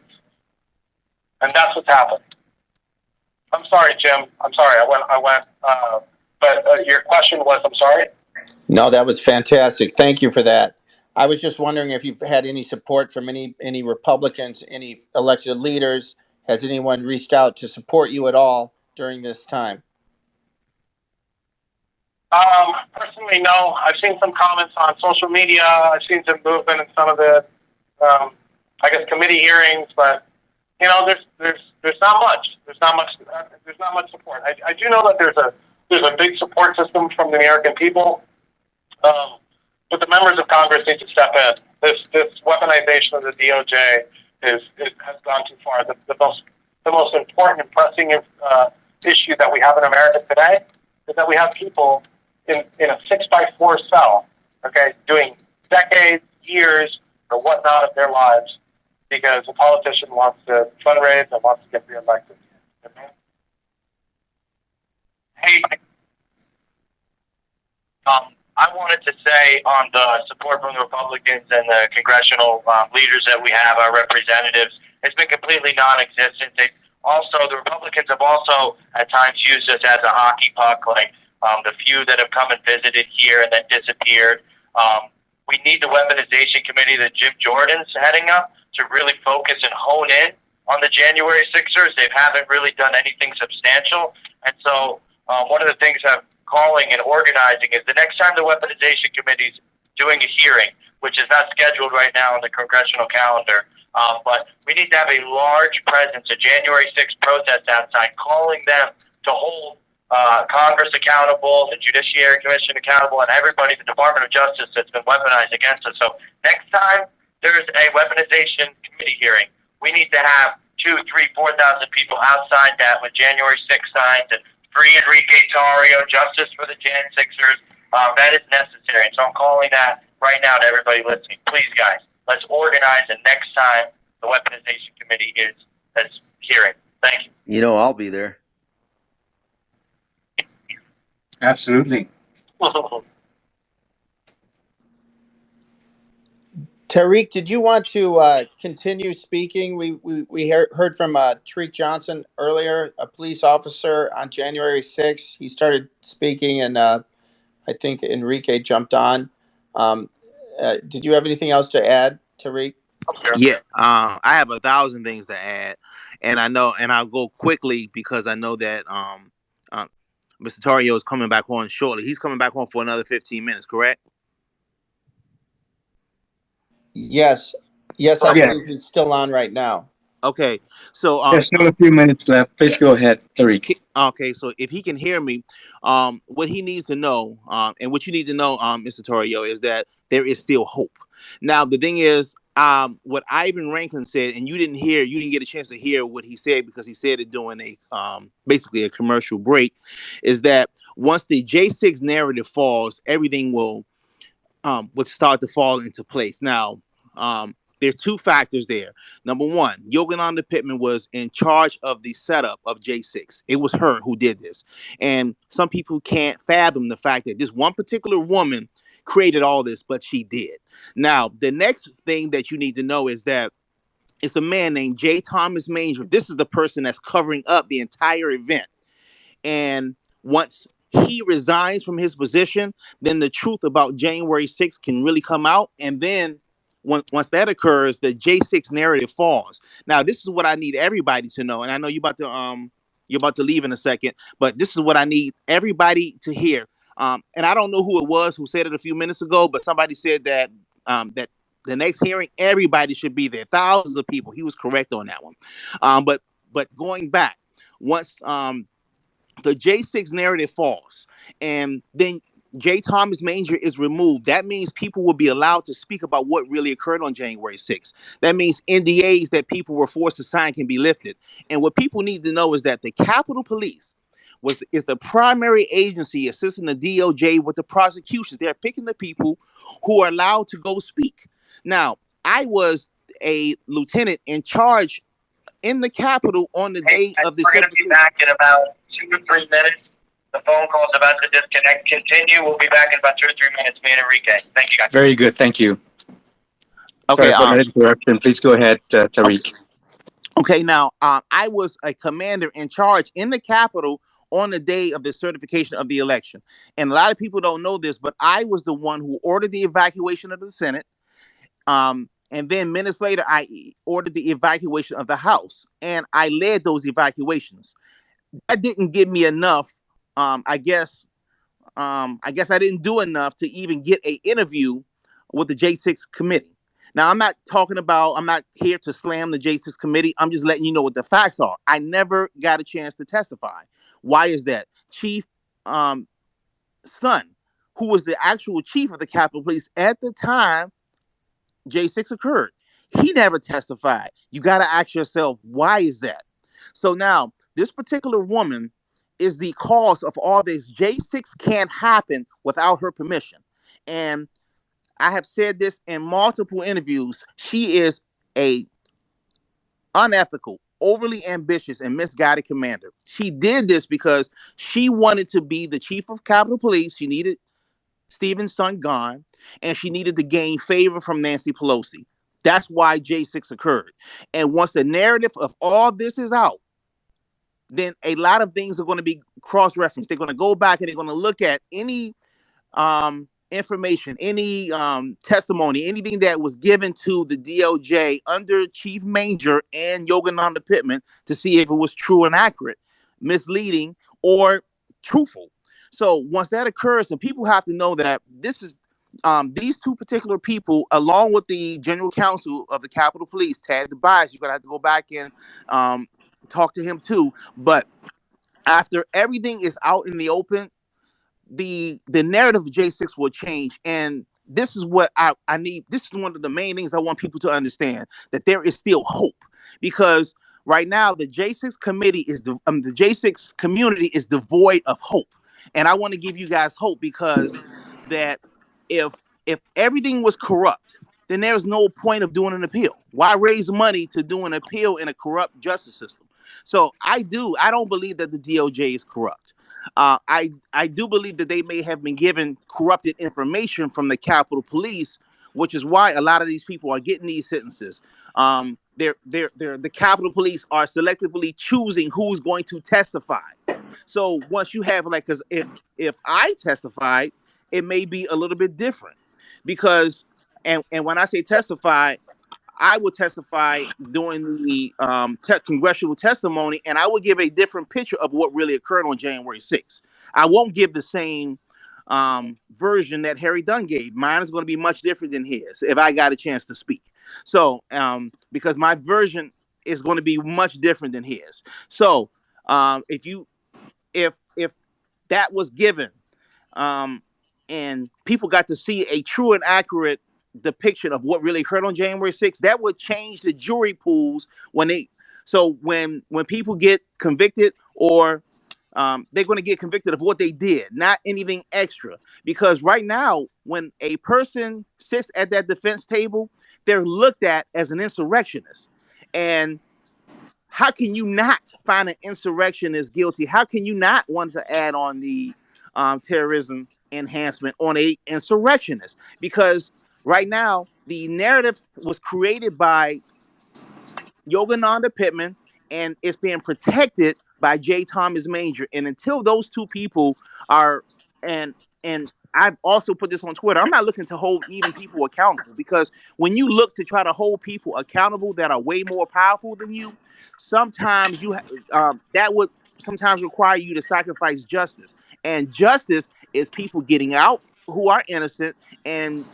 And that's what's happening. I'm sorry, Jim. I'm sorry. I went. But your question was, I'm sorry? No, that was fantastic. Thank you for that. I was just wondering if you've had any support from any Republicans, any elected leaders. Has anyone reached out to support you at all during this time? Personally, no. I've seen some comments on social media. I've seen some movement in some of the, I guess, committee hearings. But you know, there's not much. There's not much support. I do know that there's a big support system from the American people. But the members of Congress need to step in. This weaponization of the DOJ has gone too far. The most important and pressing issue that we have in America today is that we have people in a 6x4 cell, okay, doing decades, years, or whatnot of their lives because a politician wants to fundraise and wants to get reelected. Okay? Hey, I wanted to say on the support from the Republicans and the congressional leaders that we have, our representatives, it's been completely non-existent. The Republicans have also at times used us as a hockey puck, like the few that have come and visited here and then disappeared. We need the weaponization committee that Jim Jordan's heading up to really focus and hone in on the January 6ers. They haven't really done anything substantial. And so one of the things I'm calling and organizing is the next time the weaponization committee is doing a hearing, which is not scheduled right now on the congressional calendar, but we need to have a large presence, a January 6th protest outside, calling them to hold Congress accountable, the Judiciary Commission accountable, and everybody, the Department of Justice that's been weaponized against us. So next time there's a weaponization committee hearing, we need to have 2,000, 3,000, 4,000 people outside that with January 6th signs and free Enrique Tarrio, justice for the Jan Sixers. That is necessary. And so I'm calling that right now to everybody listening. Please, guys, let's organize the next time the weaponization committee is hearing. Thank you. You know, I'll be there. Absolutely. Tariq, did you want to continue speaking? We heard from Tariq Johnson earlier, a police officer on January 6th. He started speaking, and I think Enrique jumped on. Did you have anything else to add, Tariq? Yeah, I have 1,000 things to add, and I'll go quickly because I know that Mr. Tarrio is coming back on shortly. He's coming back on for another 15 minutes, correct? Yes, I believe he's still on right now. Okay, so there's still a few minutes left. Please go ahead, Tariq. Okay, so if he can hear me, what he needs to know, and what you need to know, Mr. Tarrio, is that there is still hope. Now, the thing is, what Ivan Rankin said, and you didn't get a chance to hear what he said because he said it during basically a commercial break, is that once the J6 narrative falls, everything will start to fall into place. Now, there's two factors there. Number one, Yogananda Pittman was in charge of the setup of J6. It was her who did this. And some people can't fathom the fact that this one particular woman created all this, but she did. Now, the next thing that you need to know is that it's a man named J. Thomas Manger. This is the person that's covering up the entire event. And once he resigns from his position, then the truth about January 6th can really come out. And then once that occurs, the J6 narrative falls. Now, this is what I need everybody to know. And I know you're about to leave in a second, but this is what I need everybody to hear. And I don't know who it was who said it a few minutes ago, but somebody said that that the next hearing, everybody should be there. Thousands of people. He was correct on that one. But going back, once the J6 narrative falls, and then J. Thomas Manger is removed, that means people will be allowed to speak about what really occurred on January 6th. That means NDAs that people were forced to sign can be lifted. And what people need to know is that the Capitol Police is the primary agency assisting the DOJ with the prosecutions. They're picking the people who are allowed to go speak. Now, I was a lieutenant in charge in the Capitol on the Hey, day of the we're going to be certification. back in about 2 to 3 minutes. The phone call is about to disconnect. Continue. We'll be back in about 2 to 3 minutes. Me and Enrique. Thank you, guys. Very good. Thank you. Okay, Sorry for that interruption. Please go ahead, okay. Tariq. Okay, now I was a commander in charge in the Capitol on the day of the certification of the election. And a lot of people don't know this, but I was the one who ordered the evacuation of the Senate. And then minutes later, ordered the evacuation of the House. And I led those evacuations. That didn't give me enough. I guess I didn't do enough to even get an interview with the J6 committee. Now, I'm not here to slam the J6 committee. I'm just letting you know what the facts are. I never got a chance to testify. Why is that? Chief Son, who was the actual chief of the Capitol Police at the time J6 occurred, he never testified. You got to ask yourself, why is that? So now, this particular woman is the cause of all this. J6 can't happen without her permission. And I have said this in multiple interviews. She is a unethical, overly ambitious, and misguided commander. She did this because she wanted to be the chief of Capitol Police. She needed Stephen's son gone, and she needed to gain favor from Nancy Pelosi. That's why J6 occurred. And once the narrative of all this is out, then a lot of things are going to be cross-referenced. They're going to go back and they're going to look at any information, any testimony, anything that was given to the DOJ under Chief Manger and Yogananda Pittman to see if it was true and accurate, misleading, or truthful. So once that occurs, and people have to know that this is these two particular people, along with the general counsel of the Capitol Police, Tad DeBias, you're gonna have to go back and talk to him too. But after everything is out in the open, the narrative of J6 will change. And this is what I need. This is one of the main things I want people to understand, that there is still hope. Because right now the J6 committee is the J6 community is devoid of hope. And I want to give you guys hope, because that if everything was corrupt, then there's no point of doing an appeal. Why raise money to do an appeal in a corrupt justice system? So I don't believe that the DOJ is corrupt. I do believe that they may have been given corrupted information from the Capitol Police, which is why a lot of these people are getting these sentences. The Capitol Police are selectively choosing who's going to testify. So once you have, like, because if I testified, it may be a little bit different, because and when I say testify, I would testify during the congressional testimony, and I would give a different picture of what really occurred on January 6th. I won't give the same version that Harry Dunn gave. Mine is going to be much different than his if I got a chance to speak. So, because my version is going to be much different than his. So, if that was given, um, and people got to see a true and accurate depiction of what really occurred on January 6th, that would change the jury pools when people get convicted, or they're going to get convicted of what they did, not anything extra. Because right now, when a person sits at that defense table, they're looked at as an insurrectionist. And how can you not find an insurrectionist guilty? How can you not want to add on the terrorism enhancement on a insurrectionist? Because right now, the narrative was created by Yogananda Pittman, and it's being protected by J. Thomas Manger. And until those two people are, and I've also put this on Twitter, I'm not looking to hold even people accountable, because when you look to try to hold people accountable that are way more powerful than you, sometimes that would sometimes require you to sacrifice justice. And justice is people getting out who are innocent, and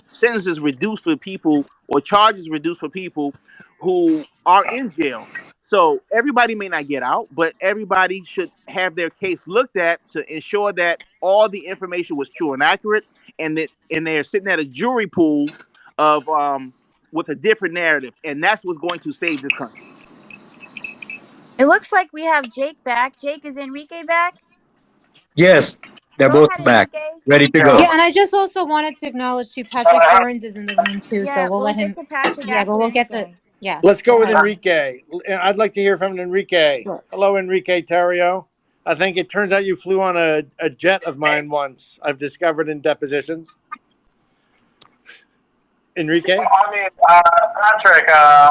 sentences reduced for people, or charges reduced for people who are in jail. So everybody may not get out, but everybody should have their case looked at to ensure that all the information was true and accurate, and they're sitting at a jury pool of with a different narrative, and that's what's going to save this country. It looks like we have Jake back. Jake, is Enrique back? Yes, they're Go both ahead, back, Enrique. ready to Yeah, go. and I just also wanted to acknowledge too, Patrick Burns is in the room too, so Yeah, we'll we'll let get him. to Patrick Yeah, but after we'll get to. Enrique. Yes, Let's go go with ahead. Enrique. I'd like to hear from Enrique. Sure. Hello, Enrique Tarrio. I think it turns out you flew on a jet of mine once. I've discovered in depositions. Enrique? I mean, Patrick, I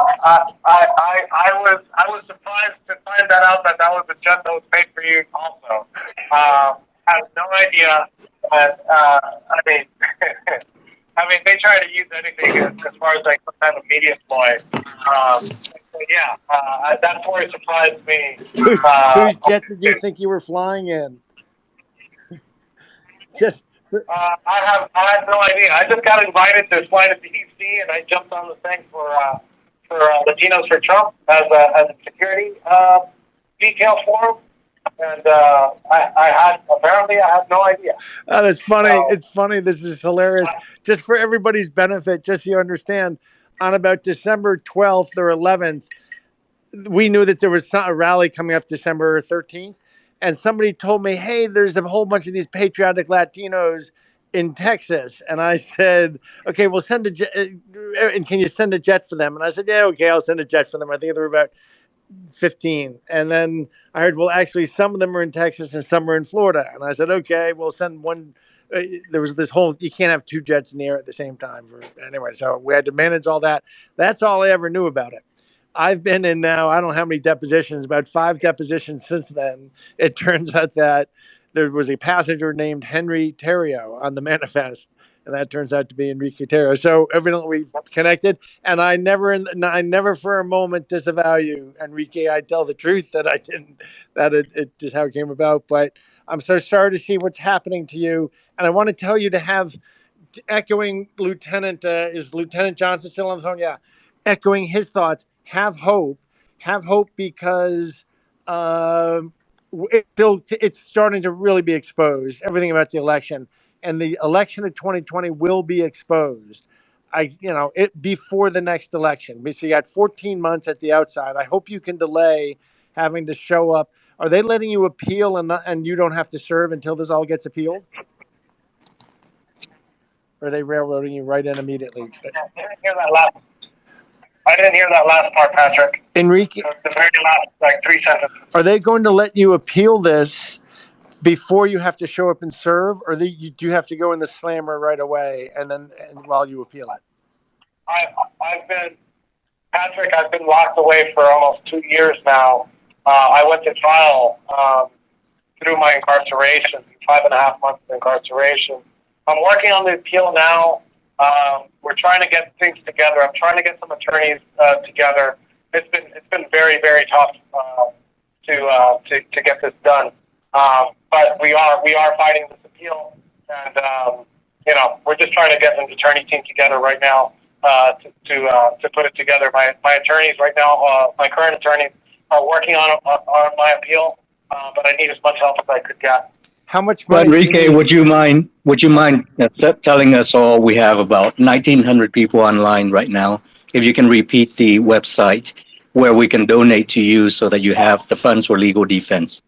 was surprised to find that out that was a jet that was paid for you also. I had no idea. But, I mean, they try to use anything as far as like some kind of media ploy. That's where it surprised me. Whose jet did you think you were flying in? Just. I have no idea. I just got invited to fly to DC, and I jumped on the thing for Latinos for Trump as a security detail for him, and I had no idea. Oh, that's funny. So, It's funny. This is hilarious. Just for everybody's benefit, just so you understand, on about December 12th or 11th, we knew that there was a rally coming up December 13th. And somebody told me, hey, there's a whole bunch of these patriotic Latinos in Texas. And I said, okay, we'll send a jet. And can you send a jet for them? And I said, yeah, okay, I'll send a jet for them. I think there were about 15. And then I heard, well, actually, some of them are in Texas and some are in Florida. And I said, okay, we'll send one. There was this whole, you can't have two jets in the air at the same time. Anyway, so we had to manage all that. That's all I ever knew about it. I've been in now, I don't know how many depositions, about 5 depositions since then. It turns out that there was a passenger named Henry Tarrio on the manifest, and that turns out to be Enrique Tarrio. So evidently we've connected, and I never for a moment disavow you, Enrique. I tell the truth that I didn't, that it just how it came about. But I'm so sorry to see what's happening to you, and I want to tell you to have, echoing Lieutenant, is Lieutenant Johnson still on the phone? Yeah. Echoing his thoughts, have hope because it's starting to really be exposed, everything about the election, and the election of 2020 will be exposed. Before the next election. So you got 14 months at the outside. I hope you can delay having to show up. Are they letting you appeal and you don't have to serve until this all gets appealed? Or are they railroading you right in immediately? I didn't hear that last part, Patrick. Enrique, the very last 3 sentences. Are they going to let you appeal this before you have to show up and serve, or do you have to go in the slammer right away and while you appeal it? I've been locked away for almost 2 years now. I went to trial through my incarceration, 5.5 months of incarceration. I'm working on the appeal now. We're trying to get things together. I'm trying to get some attorneys together. It's been very, very tough to get this done. But we are fighting this appeal, and we're just trying to get an attorney team together right now to put it together. My attorneys right now, my current attorneys, are working on my appeal, but I need as much help as I could get. How much Well, money? Enrique, would you mind telling us all? We have about 1,900 people online right now. If you can repeat the website where we can donate to you so that you have the funds for legal defense.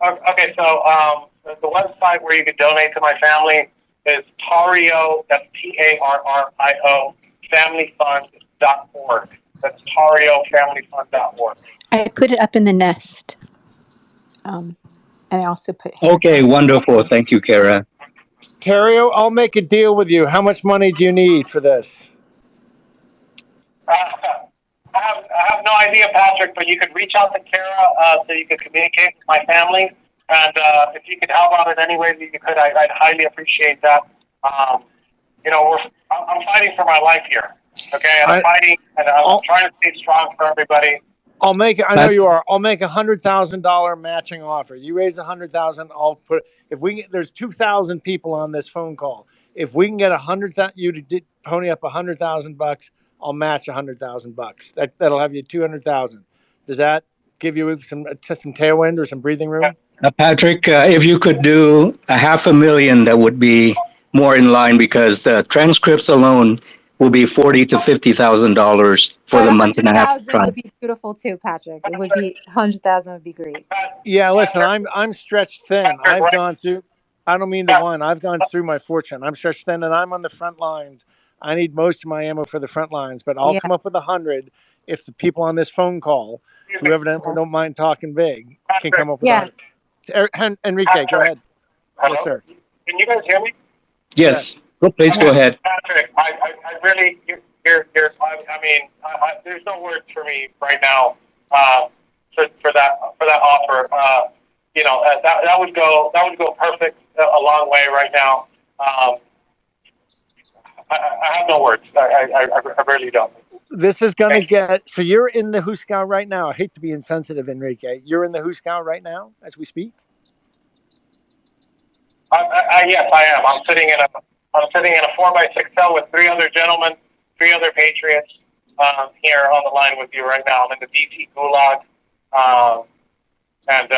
Okay, so the website where you can donate to my family is Tarrio, that's Tarrio, familyfund.org. That's TarrioFamilyFund.org. I put it up in the nest. And I also put... Okay, wonderful. Thank you, Kara. Tarrio, I'll make a deal with you. How much money do you need for this? I have no idea, Patrick, but you could reach out to Kara so you could communicate with my family. And if you could help out in any way that you could, I'd highly appreciate that. I'm fighting for my life here. Okay, I'm fighting, and I'm trying to stay strong for everybody. I know you are. I'll make $100,000 matching offer. You raise $100,000. I'll put. If we get, there's 2,000 people on this phone call. If we can get you to pony up $100,000, I'll match $100,000. That'll have you 200,000. Does that give you some tailwind or some breathing room? Patrick, if you could do a 500,000, that would be more in line because the transcripts alone will be $40,000 to $50,000 for But the a month and hundred a half thousand trial. would be beautiful too, Patrick. It would be 100,000 would be great. Yeah, listen, I'm stretched thin. I've gone through. I don't mean to whine. I've gone through my fortune. I'm stretched thin, and I'm on the front lines. I need most of my ammo for the front lines, but I'll Yeah. come up with 100 if the people on this phone call, who evidently don't mind talking big, can come up with 100. Yes. Enrique, go ahead. Yes, Hello? sir. Can you guys hear me? Yes, Yes. please go Yes. ahead. Patrick, I really, I mean, there's no words for me right now for that offer. That would go perfect a long way right now. I have no words. I really don't. This is going to get. So you're in the Huskow right now. I hate to be insensitive, Enrique. You're in the Huskow right now as we speak? Yes, I am. I'm sitting in a 4x6 cell with three other gentlemen, three other patriots here on the line with you right now. I'm in the DC Gulag, and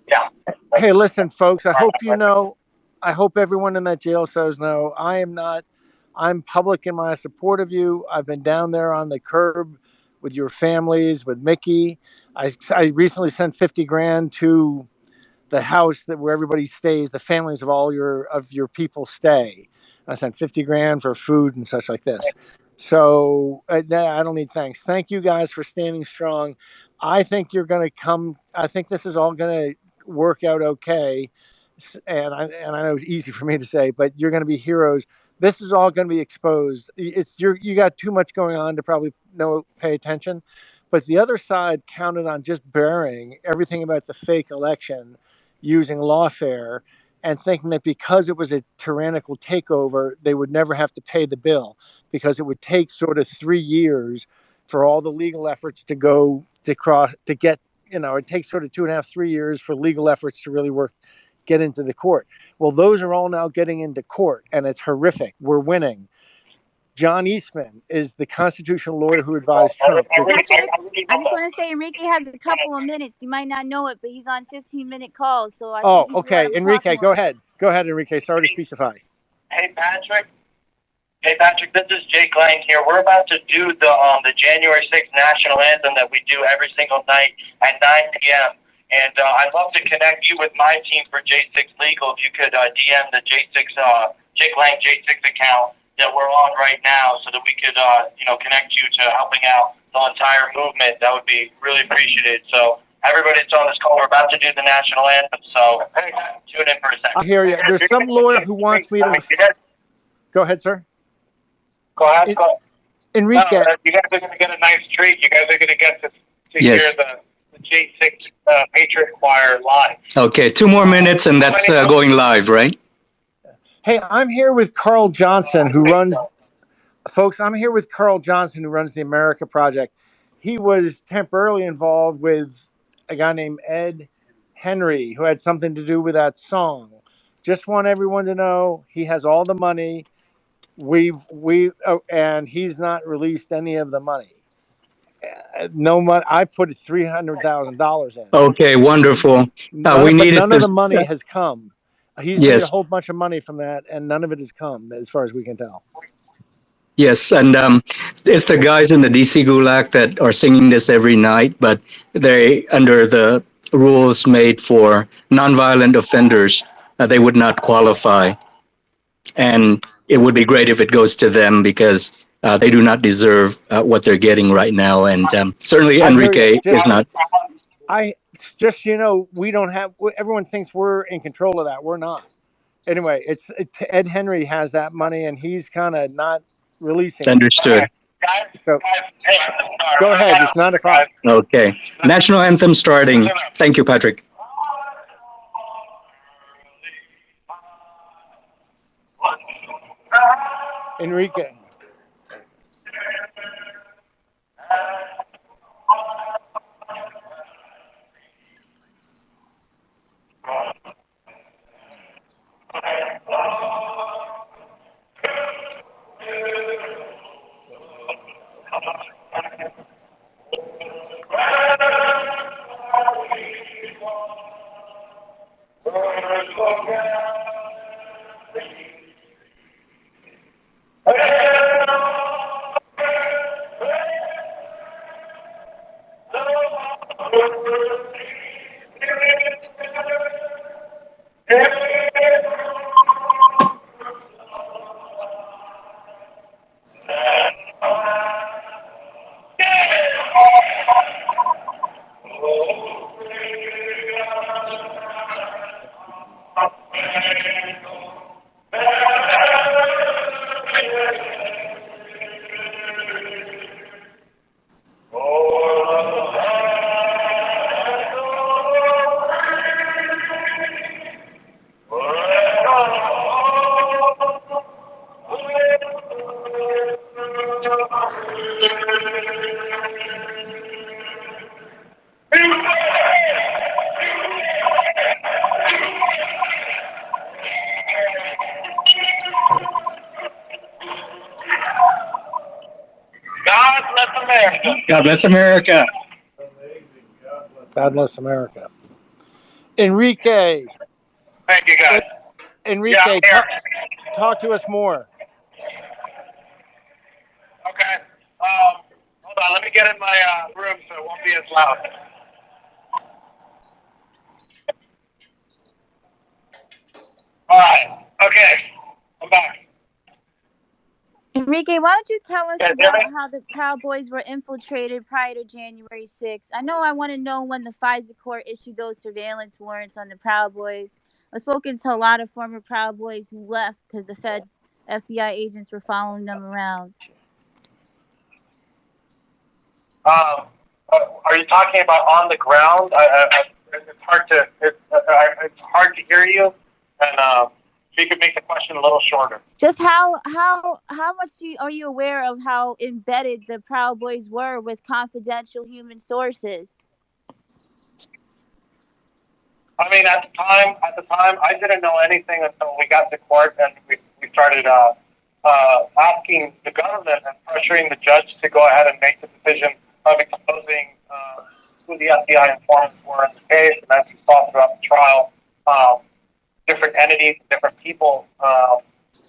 yeah. Hey, listen, folks. I hope you know. I hope everyone in that jail cells know. I am not. I'm public in my support of you. I've been down there on the curb with your families, with Mickey. I recently sent 50 grand to the house that where everybody stays, the families of all your people stay. I sent 50 grand for food and such like this. So I don't need thanks. Thank you guys for standing strong. I think you're going to come. I think this is all going to work out okay. And I know it's easy for me to say, but you're going to be heroes. This is all going to be exposed. You got too much going on to probably pay attention. But the other side counted on just burying everything about the fake election using lawfare and thinking that because it was a tyrannical takeover, they would never have to pay the bill because it would take sort of 3 years for all the legal efforts to go to get, it takes sort of 2.5, 3 years for legal efforts to really get into the court. Well, those are all now getting into court and it's horrific. We're winning. John Eastman is the constitutional lawyer who advised Trump. Patrick, I just want to say Enrique has a couple of minutes. You might not know it, but he's on 15-minute calls, so I think Oh, you should let okay. him talk Enrique, go more. ahead. Go ahead, Enrique. Sorry to speechify. Hey, Patrick. This is Jake Lang here. We're about to do the January 6th national anthem that we do every single night at 9 p.m. And I'd love to connect you with my team for J6 Legal. If you could DM the J6 Jake Lang J6 account that we're on right now, so that we could connect you to helping out the entire movement. That would be really appreciated. So everybody that's on this call, we're about to do the national anthem. So tune in for a second. I hear you. There's some lawyer who wants me to. Go ahead, sir. Go ahead. Enrique. No, you guys are going to get a nice treat. You guys are going to get to Yes. hear the J6 Patriot Choir live. Okay, 2 more minutes and that's going live, right? Hey, I'm here with Carl Johnson, who runs. Folks, I'm here with Carl Johnson, who runs the America Project. He was temporarily involved with a guy named Ed Henry, who had something to do with that song. Just want everyone to know he has all the money. And he's not released any of the money. No money. I put $300,000 in. Okay, wonderful. But We needed none of the money has come. He's made a yes, whole bunch of money from that, and none of it has come, as far as we can tell. yes, and it's the guys in the DC Gulag that are singing this every night, but they under the rules made for nonviolent offenders, they would not qualify, and it would be great if it goes to them because they do not deserve what they're getting right now, and certainly I hear you. Enrique is not. We don't have. Everyone thinks we're in control of that. We're not. Anyway, Ed Henry has that money, and he's kind of not releasing it. Understood. So, go ahead. It's 9 o'clock. Okay. National anthem starting. Thank you, Patrick. Enrique. God bless America. God bless America. God bless America. Enrique, Thank you, guys. Yeah, I'm Enrique, here. talk to us more. Okay. Hold on. Let me get in my room so it won't be as loud. All right. Okay. I'm back. Enrique, why don't you tell us You guys hear about me? how the Proud Boys were infiltrated prior to January 6th? I know I want to know when the FISA court issued those surveillance warrants on the Proud Boys. I've spoken to a lot of former Proud Boys who left because the Feds, FBI agents were following them around. Are you talking about on the ground? It's hard to hear you, and if you could make the question a little shorter. Just how much are you aware of how embedded the Proud Boys were with confidential human sources? I mean, at the time, I didn't know anything until we got to court and we started asking the government and pressuring the judge to go ahead and make the decision of exposing who the FBI informants were in the case. And as you saw throughout the trial, different entities, different people.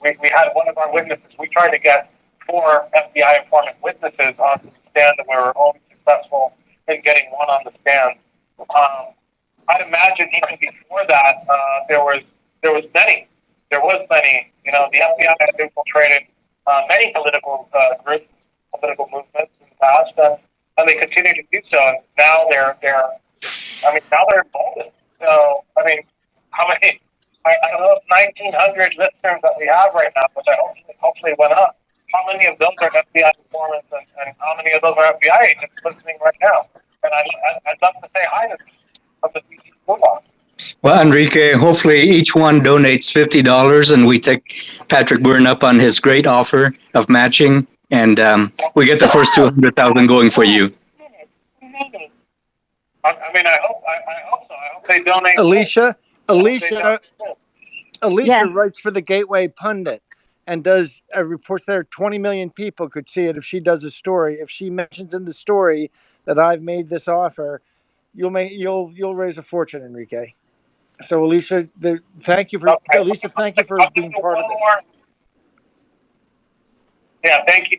We had one of our witnesses. We tried to get 4 FBI informant witnesses on the stand, and we were only successful in getting one on the stand. I'd imagine even before that, there was many. There was many. You know, the FBI has infiltrated many political groups, political movements in the past, and they continue to do so. And now they're emboldened. So, I mean, how many? I don't know, 1,900 listeners that we have right now, which I hopefully went up. How many of those are FBI informants, and how many of those are FBI agents listening right now? And I'd love to say hi to them. Well, Enrique, hopefully each one donates $50, and we take Patrick Byrne up on his great offer of matching, and we get the first 200,000 going for you. I mean, I hope so. I hope they donate. Alicia Yes. writes for the Gateway Pundit and does reports there 20 million people could see it if she does a story. If she mentions in the story that I've made this offer, you'll raise a fortune, Enrique. So Alicia, thank you for being part of this. Yeah, thank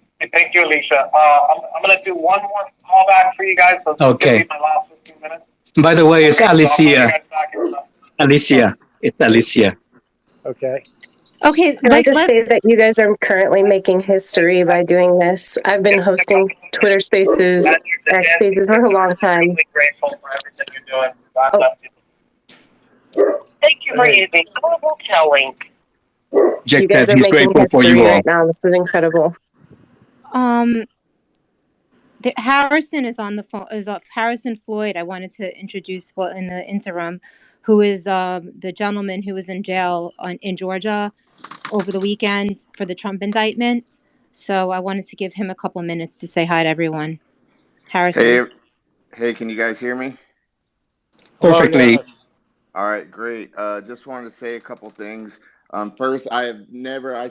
you, Alicia. I'm going to do one more callback for you guys. So Okay. Give me my last 15 minutes. By the way, it's Okay, Alicia. It's Alicia. Okay. Okay, Can I just say that you guys are currently making history by doing this? I've been hosting Twitter Spaces, X Spaces for a long time. I'm grateful for everything you're doing. God bless you. Thank you for using Global Link. Jack You guys said are he's making grateful for you history all. right now. This is incredible. Harrison is on the phone. Harrison Floyd? I wanted to introduce in the interim, who is the gentleman who was in jail in Georgia over the weekend for the Trump indictment. So I wanted to give him a couple minutes to say hi to everyone. Harrison. Hey, can you guys hear me? Hello, Perfectly. yes. All right, great. Just wanted to say a couple things. First, I have never,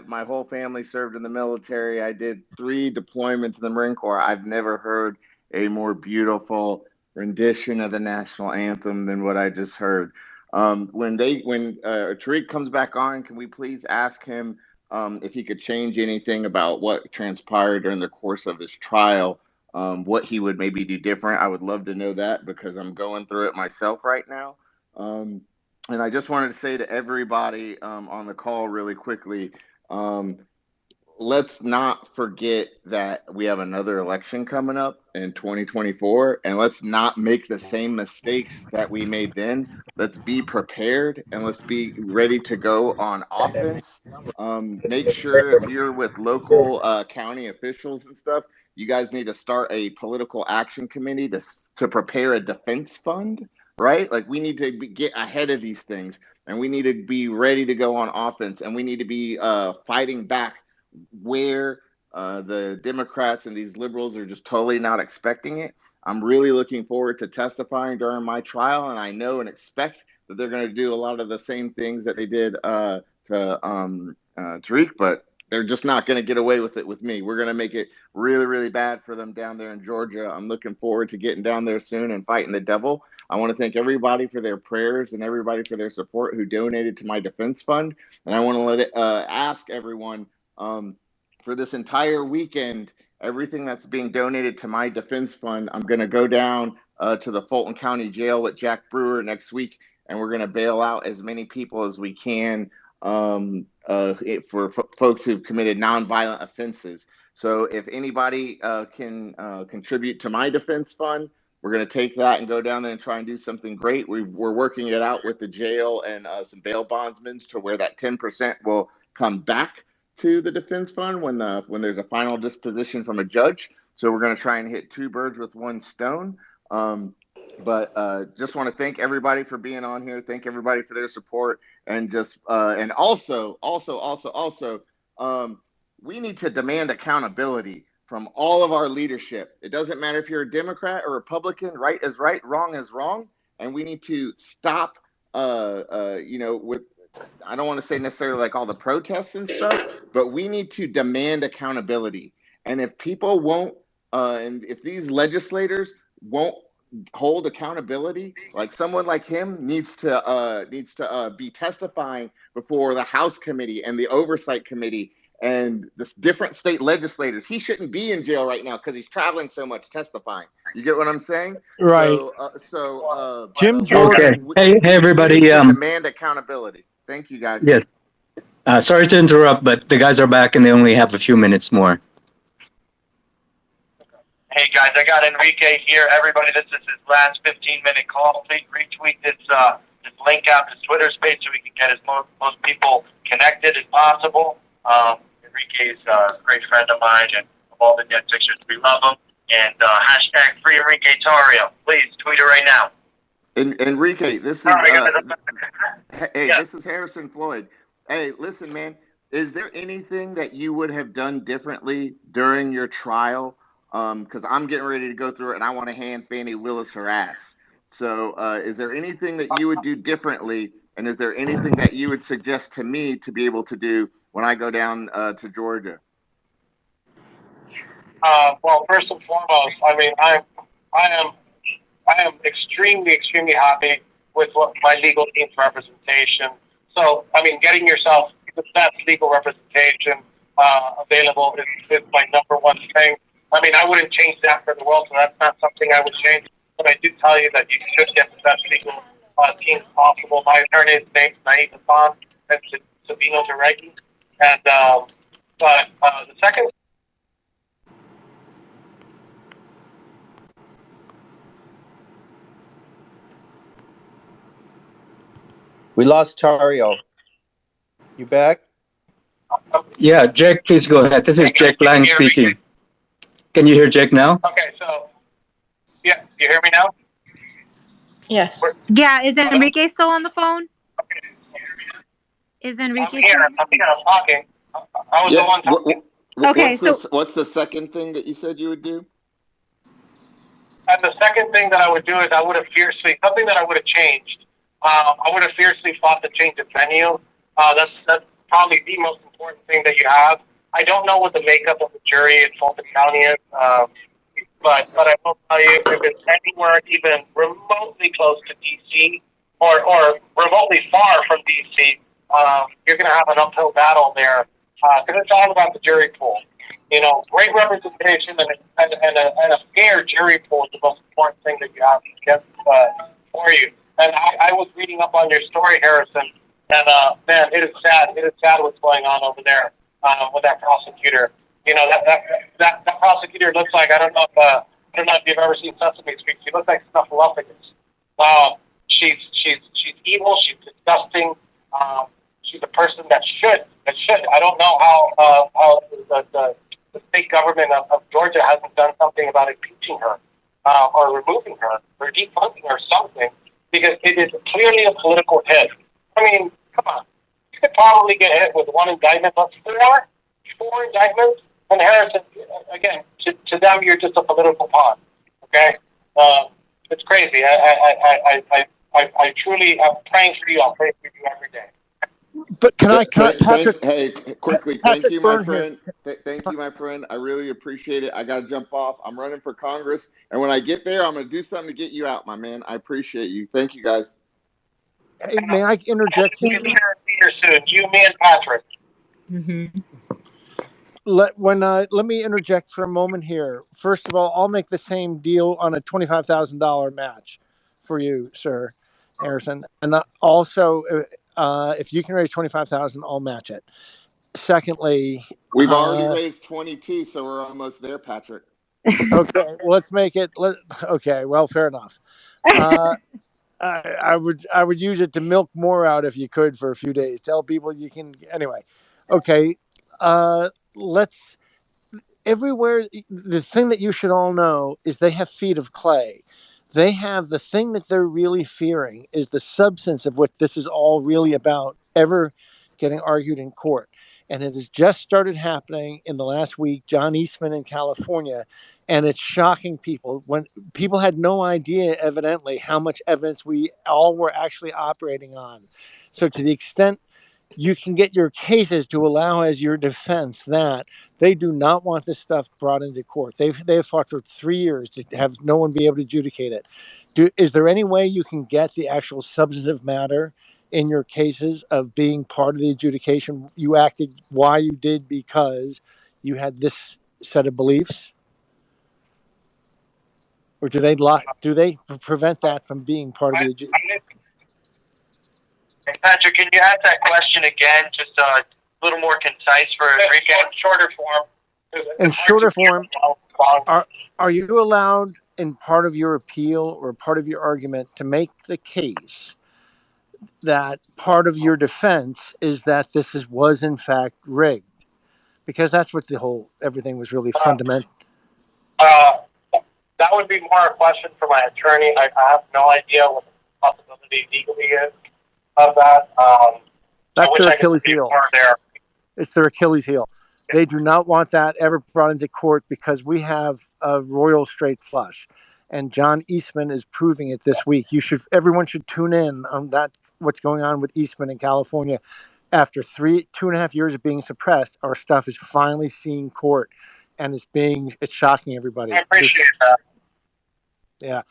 my whole family served in the military. I did 3 deployments in the Marine Corps. I've never heard a more beautiful rendition of the national anthem than what I just heard. When Tariq comes back on, can we please ask him if he could change anything about what transpired during the course of his trial? What he would maybe do different. I would love to know that because I'm going through it myself right now. And I just wanted to say to everybody on the call really quickly, let's not forget that we have another election coming up in 2024, and let's not make the same mistakes that we made then. Let's be prepared and let's be ready to go on offense. Make sure if you're with local county officials and stuff, you guys need to start a political action committee to prepare a defense fund, right? Like we need to get ahead of these things, and we need to be ready to go on offense, and we need to be fighting back where the Democrats and these liberals are just totally not expecting it. I'm really looking forward to testifying during my trial, and I know and expect that they're going to do a lot of the same things that they did to Tariq, but they're just not going to get away with it with me. We're going to make it really, really bad for them down there in Georgia. I'm looking forward to getting down there soon and fighting the devil. I want to thank everybody for their prayers and everybody for their support who donated to my defense fund. And I want to ask everyone for this entire weekend, everything that's being donated to my defense fund, I'm going to go down to the Fulton County Jail with Jack Brewer next week, and we're going to bail out as many people as we can for folks who've committed nonviolent offenses. So if anybody can contribute to my defense fund, we're going to take that and go down there and try and do something great. We're working it out with the jail and some bail bondsmen to where that 10% will come back to the defense fund when there's a final disposition from a judge. So we're going to try and hit two birds with one stone. But just want to thank everybody for being on here. Thank everybody for their support, and just and also, we need to demand accountability from all of our leadership. It doesn't matter if you're a Democrat or Republican. Right is right, wrong is wrong, and we need to stop. With I don't want to say necessarily like all the protests and stuff, but we need to demand accountability. And if people won't, and if these legislators won't hold accountability, like someone like him needs to be testifying before the House committee and the Oversight Committee and the different state legislators. He shouldn't be in jail right now because he's traveling so much testifying. You get what I'm saying? Right. Jim Okay. Jordan. Hey, we everybody. need to demand accountability. Thank you, guys. Yes. Sorry to interrupt, but the guys are back and they only have a few minutes more. Hey guys, I got Enrique here. Everybody, this is his last 15-minute call. Please retweet this link out to Twitter space so we can get as most people connected as possible. Enrique is a great friend of mine and of all the Net Fixers. We love him. And hashtag free Enrique Tarrio. Please tweet it right now. Enrique, this is this is Harrison Floyd. Hey, listen, man. Is there anything that you would have done differently during your trial? Because I'm getting ready to go through it, and I want to hand Fannie Willis her ass. So, is there anything that you would do differently, and is there anything that you would suggest to me to be able to do when I go down to Georgia? Well, first and foremost, I mean, I am extremely happy with what my legal team's representation. So, I mean, getting yourself the best legal representation available is my number one thing. I mean, I wouldn't change that for the world, so that's not something I would change. But I do tell you that you should get the best legal team possible. My attorney's name's Naeem Hassan and Sabino Deregi. And the second. We lost Tarrio. You back? Yeah, Jack, please go ahead. This is Jack Lang speaking. Can you hear Jack now? Okay, so, yeah, you hear me now? Yes. Yeah, is Enrique still on the phone? Is Enrique I'm here. I'm talking. I was the one talking. Okay, what's the second thing that you said you would do? And the second thing that I would do is I would have something that I would have changed. I would have fiercely fought to change the venue. That's probably the most important thing that you have. I don't know what the makeup of the jury in Fulton County is, but I will tell you, if it's anywhere even remotely close to D.C. or remotely far from D.C., you're going to have an uphill battle there because it's all about the jury pool. You know, great representation and a fair jury pool is the most important thing that you have to get for you. And I was reading up on your story, Harrison, and man, it is sad. It is sad what's going on over there. with that prosecutor. You know, that prosecutor looks like, I don't know if you've ever seen Sesame Street. She looks like Snuffleupagus. She's evil. She's disgusting. She's a person that should. I don't know how the state government of Georgia hasn't done something about impeaching her, or removing her, or defunding her, something, because it is clearly a political hit. I mean, come on. You could probably get hit with one indictment, but four indictments. And Harrison, again, to them, you're just a political pawn. Okay, it's crazy. I truly am praying for you. I'll pray for you every day. But can I, Patrick? Hey, quickly, Patrick thank you, my Byrne friend. Thank you, my friend. I really appreciate it. I got to jump off. I'm running for Congress, and when I get there, I'm going to do something to get you out, my man. I appreciate you. Thank you, guys. Hey, may I interject here? Be here soon. You, me, and Patrick. Mm-hmm. Let me interject for a moment here. First of all, I'll make the same deal on a $25,000 match for you, sir, Harrison. And also, if you can raise $25,000, I'll match it. Secondly, we've already raised 22, so we're almost there, Patrick. Okay, let's make it. Okay, well, fair enough. I would use it to milk more out if you could for a few days. Tell people you can. Anyway, okay. Let's. Everywhere, the thing that you should all know is they have feet of clay. They have the thing that they're really fearing is the substance of what this is all really about ever getting argued in court. And it has just started happening in the last week. John Eastman in California, and it's shocking people when people had no idea, evidently, how much evidence we all were actually operating on. So to the extent you can get your cases to allow as your defense that they do not want this stuff brought into court. They've fought for 3 years to have no one be able to adjudicate it. Is there any way you can get the actual substantive matter in your cases of being part of the adjudication? You acted why you did because you had this set of beliefs, or do they prevent that from being part of the adjudication? Patrick, can you ask that question again, just a little more concise for Enrique? Shorter form. In shorter form, are you allowed in part of your appeal or part of your argument to make the case that part of your defense is that this was in fact rigged? Because that's what everything was really fundamental. That would be more a question for my attorney. I have no idea what the possibility legally is of that. That's their Achilles heel. It's their Achilles heel. They do not want that ever brought into court because we have a royal straight flush, and John Eastman is proving it this week. Everyone should tune in on that. What's going on with Eastman in California? After 2.5 years of being suppressed, our stuff is finally seeing court, and it's shocking everybody. I appreciate that. Yeah,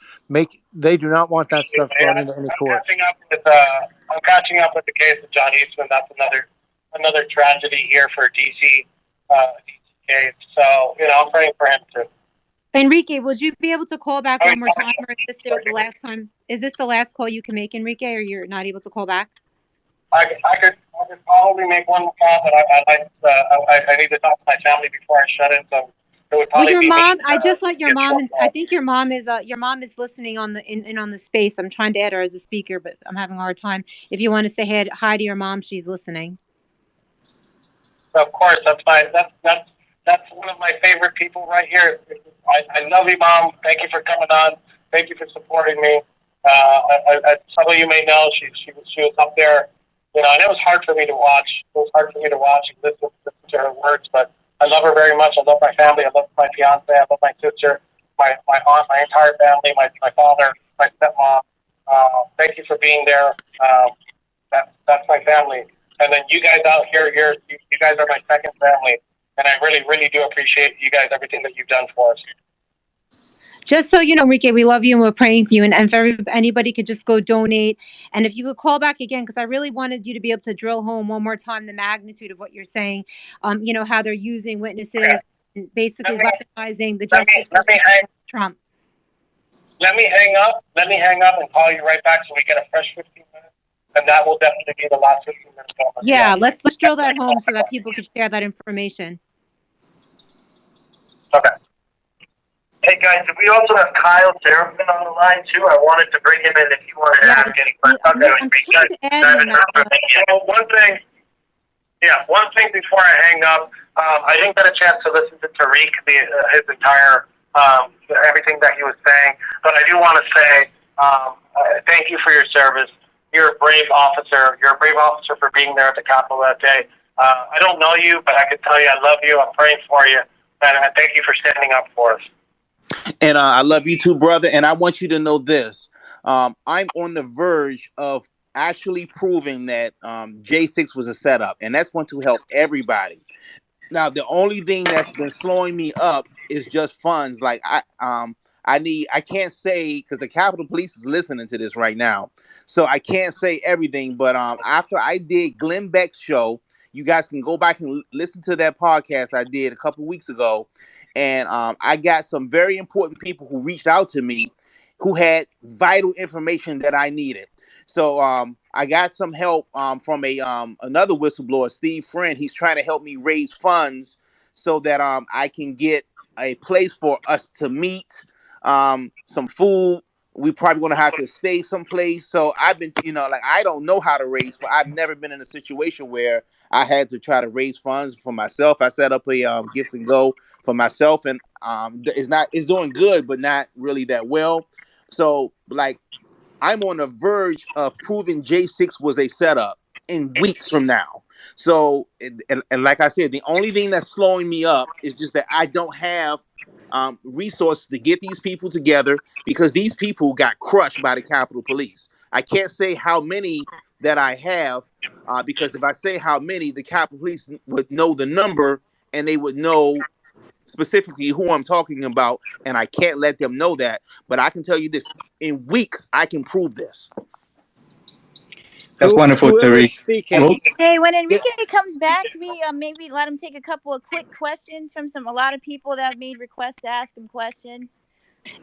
they do not want that stuff brought into any court. I'm catching up with the case of John Eastman. That's another tragedy here for DC case. So I'm praying for him too. Enrique, would you be able to call back one more time, or is this the last time? Is this the last call you can make, Enrique, or you're not able to call back? I could probably make one more call, but I need to talk to my family before I shut in. So it would probably your be mom. me, I just let your mom. I think your mom is listening on the space. I'm trying to add her as a speaker, but I'm having a hard time. If you want to say hi to your mom, she's listening. Of course, that's one of my favorite people right here. I love you, Mom. Thank you for coming on. Thank you for supporting me. Some of you may know she was up there, and it was hard for me to watch. It was hard for me to watch and listen to her words, but I love her very much. I love my family. I love my fiance. I love my sister, my aunt, my entire family, my father, my stepmom. Thank you for being there. That's my family. And then you guys out here, you guys are my second family. And I really, really do appreciate you guys, everything that you've done for us. Just so you know, Enrique, we love you and we're praying for you. And if anybody could just go donate. And if you could call back again, because I really wanted you to be able to drill home one more time the magnitude of what you're saying, how they're using witnesses and basically weaponizing the justice system. Trump. Let me hang up and call you right back so we get a fresh 15 minutes. and that will definitely be the last 15 minutes of the Yeah, auction. let's drill that home so that people could share that information. Okay. Hey guys, we also have Kyle Seraphin on the line too. I wanted to bring him in if you wanted to Yeah, ask any questions. I'm trying to add him. So one thing before I hang up, I didn't get a chance to listen to Tariq, his entire, everything that he was saying, but I do want to say thank you for your service. You're a brave officer. You're a brave officer for being there at the Capitol that day. I don't know you, but I can tell you I love you. I'm praying for you, and I thank you for standing up for us. And I love you too, brother. And I want you to know this. I'm on the verge of actually proving that J6 was a setup, and that's going to help everybody. Now, the only thing that's been slowing me up is just funds. Like I can't say because the Capitol Police is listening to this right now, so I can't say everything. But after I did Glenn Beck's show, you guys can go back and listen to that podcast I did a couple weeks ago, and I got some very important people who reached out to me, who had vital information that I needed. So I got some help from a another whistleblower, Steve Friend. He's trying to help me raise funds so that I can get a place for us to meet, some food. We probably gonna have to stay someplace. So I've been, like I don't know how to raise. I've never been in a situation where I had to try to raise funds for myself. I set up a gifts and go for myself, and it's doing good, but not really that well. So like I'm on the verge of proving J6 was a setup in weeks from now. So, and like I said, the only thing that's slowing me up is just that I don't have resources to get these people together because these people got crushed by the Capitol Police. I can't say how many that I have because if I say how many, the Capitol Police would know the number and they would know specifically who I'm talking about, and I can't let them know that. But I can tell you this: in weeks, I can prove this. That's wonderful, Whoever's Tariq. speaking, Well, Hey, when get, Enrique comes back, we maybe let him take a couple of quick questions from a lot of people that have made requests to ask him questions.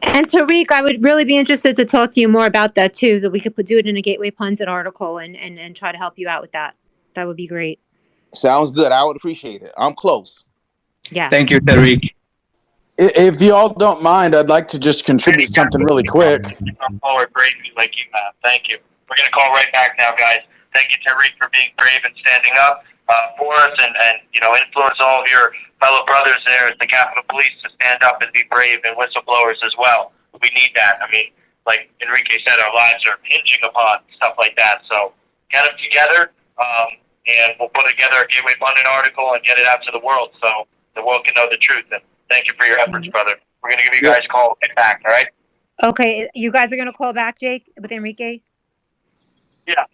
And Tariq, I would really be interested to talk to you more about that too, that we could do it in a Gateway Pundit article and try to help you out with that. That would be great. Sounds good. I would appreciate it. I'm close. thank Yes. you, Tariq. If you all don't mind, I'd like to just contribute something really quick. Forward bravely like you have. Thank you. We're going to call right back now, guys. Thank you, Tariq, for being brave and standing up for us and influence all of your fellow brothers there at the Capitol Police to stand up and be brave and whistleblowers as well. We need that. I mean, like Enrique said, our lives are hinging upon stuff like that. So get them together, and we'll put together a Gateway Pundit article and get it out to the world so the world can know the truth. And thank you for your efforts, brother. We're going to give you guys a call and get back, all right? Okay, you guys are going to call back, Jake, with Enrique? Yeah.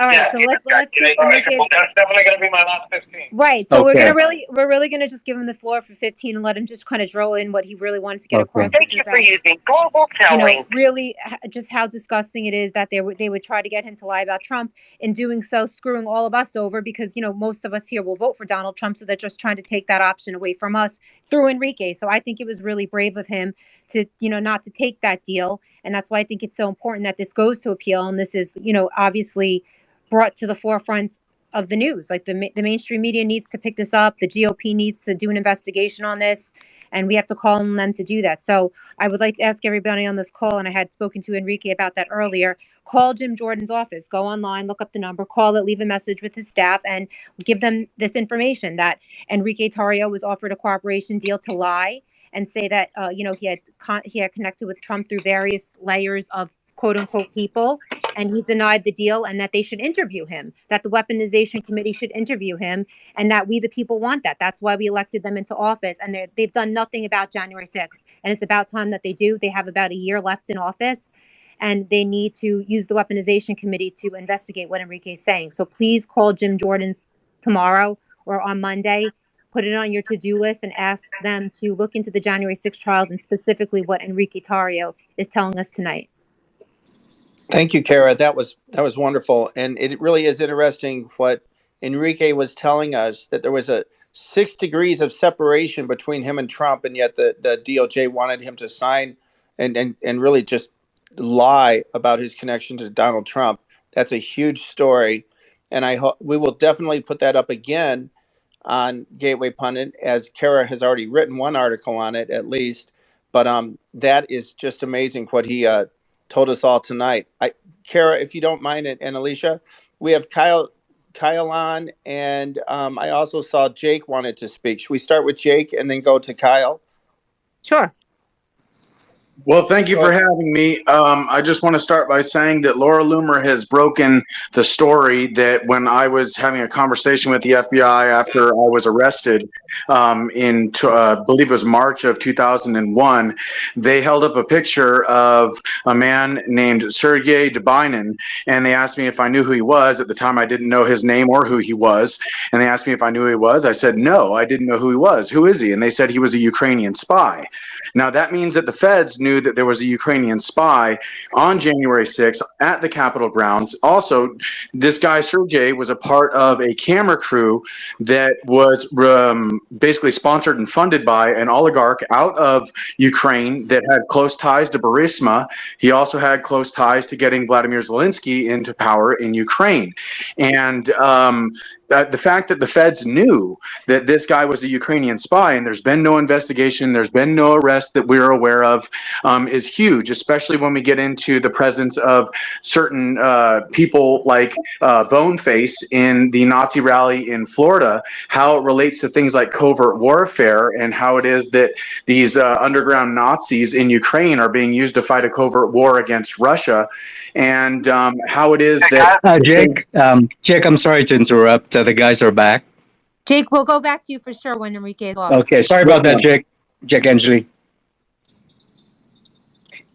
All right, Yeah, so let's see All right, Enrique. that's definitely going to be my last 15. Right, so Okay. we're really gonna just give him the floor for 15 and let him just kind of drill in what he really wanted to get Okay. across. Thank you for using Global Selling. Really just how disgusting it is that they would try to get him to lie about Trump, in doing so screwing all of us over, because most of us here will vote for Donald Trump, so they're just trying to take that option away from us through Enrique. So I think it was really brave of him to not to take that deal, and that's why I think it's so important that this goes to appeal, and this is obviously brought to the forefront of the news. Like the mainstream media needs to pick this up. The GOP needs to do an investigation on this, and we have to call on them to do that. So I would like to ask everybody on this call, and I had spoken to Enrique about that earlier, call Jim Jordan's office, go online, look up the number, call it, leave a message with his staff, and give them this information that Enrique Tarrio was offered a cooperation deal to lie and say that he had connected with Trump through various layers of quote unquote people, and he denied the deal, and that they should interview him, that the weaponization committee should interview him, and that we the people want that. That's why we elected them into office, and they've done nothing about January 6th, and it's about time that they do. They have about a year left in office, and they need to use the weaponization committee to investigate what Enrique is saying. So please call Jim Jordan's tomorrow or on Monday, put it on your to-do list, and ask them to look into the January 6th trials, and specifically what Enrique Tarrio is telling us tonight. Thank you, Kara. That was wonderful, and it really is interesting what Enrique was telling us, that there was a 6 degrees of separation between him and Trump, and yet the DOJ wanted him to sign and really just lie about his connection to Donald Trump. That's a huge story, and I hope we will definitely put that up again on Gateway Pundit, as Kara has already written one article on it at least. But that is just amazing what he told us all tonight. Kara, if you don't mind, and Alicia, we have Kyle on, and I also saw Jake wanted to speak. Should we start with Jake and then go to Kyle? Sure. Well, thank you for having me. I just want to start by saying that Laura Loomer has broken the story that when I was having a conversation with the FBI after I was arrested I believe it was March of 2001, they held up a picture of a man named Sergei Dubinin, and they asked me if I knew who he was. At the time, I didn't know his name or who he was, and they asked me if I knew who he was. I said, no, I didn't know who he was. Who is he? And they said he was a Ukrainian spy. Now, that means that the feds knew that there was a Ukrainian spy on January 6th at the Capitol grounds. Also, this guy, Sergei, was a part of a camera crew that was basically sponsored and funded by an oligarch out of Ukraine that had close ties to Burisma. He also had close ties to getting Vladimir Zelensky into power in Ukraine. And the fact that the feds knew that this guy was a Ukrainian spy and there's been no investigation, there's been no arrest that we're aware of, is huge, especially when we get into the presence of certain people like Boneface in the Nazi rally in Florida, how it relates to things like covert warfare and how it is that these underground Nazis in Ukraine are being used to fight a covert war against Russia, and how it is that... Jake, I'm sorry to interrupt. The guys are back. Jake, we'll go back to you for sure when Enrique is off. Okay, sorry Yes, about that, ma'am. Jake Angeli.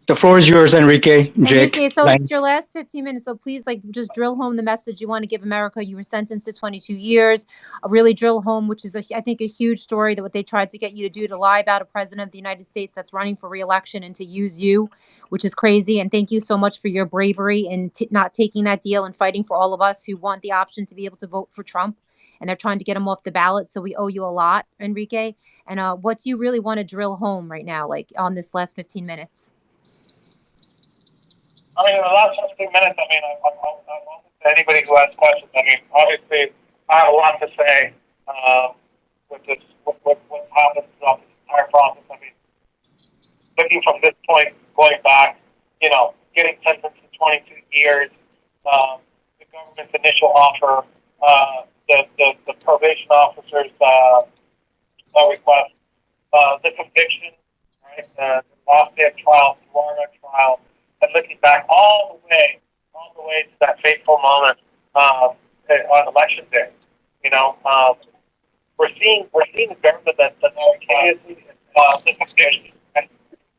The floor is yours, Enrique. Jake. Enrique, so it's your last 15 minutes, so please, just drill home the message you want to give America. You were sentenced to 22 years. Really drill home, which is, I think, a huge story, that what they tried to get you to do, to lie about a president of the United States that's running for re-election and to use you, which is crazy. And thank you so much for your bravery in not taking that deal and fighting for all of us who want the option to be able to vote for Trump. And they're trying to get him off the ballot. So we owe you a lot, Enrique. And what do you really want to drill home right now, on this last 15 minutes? I mean, in the last 15 minutes, I mean, I'm open to anybody who has questions. I mean, obviously, I have a lot to say with this, what's happened throughout this entire process. I mean, looking from this point, going back, getting sentenced to 22 years, the government's initial offer, the probation officer's request, the conviction, right, the last day of trial, Florida trial, and looking back all the way to that fateful moment on election day, we're seeing a government that's simultaneously the conviction and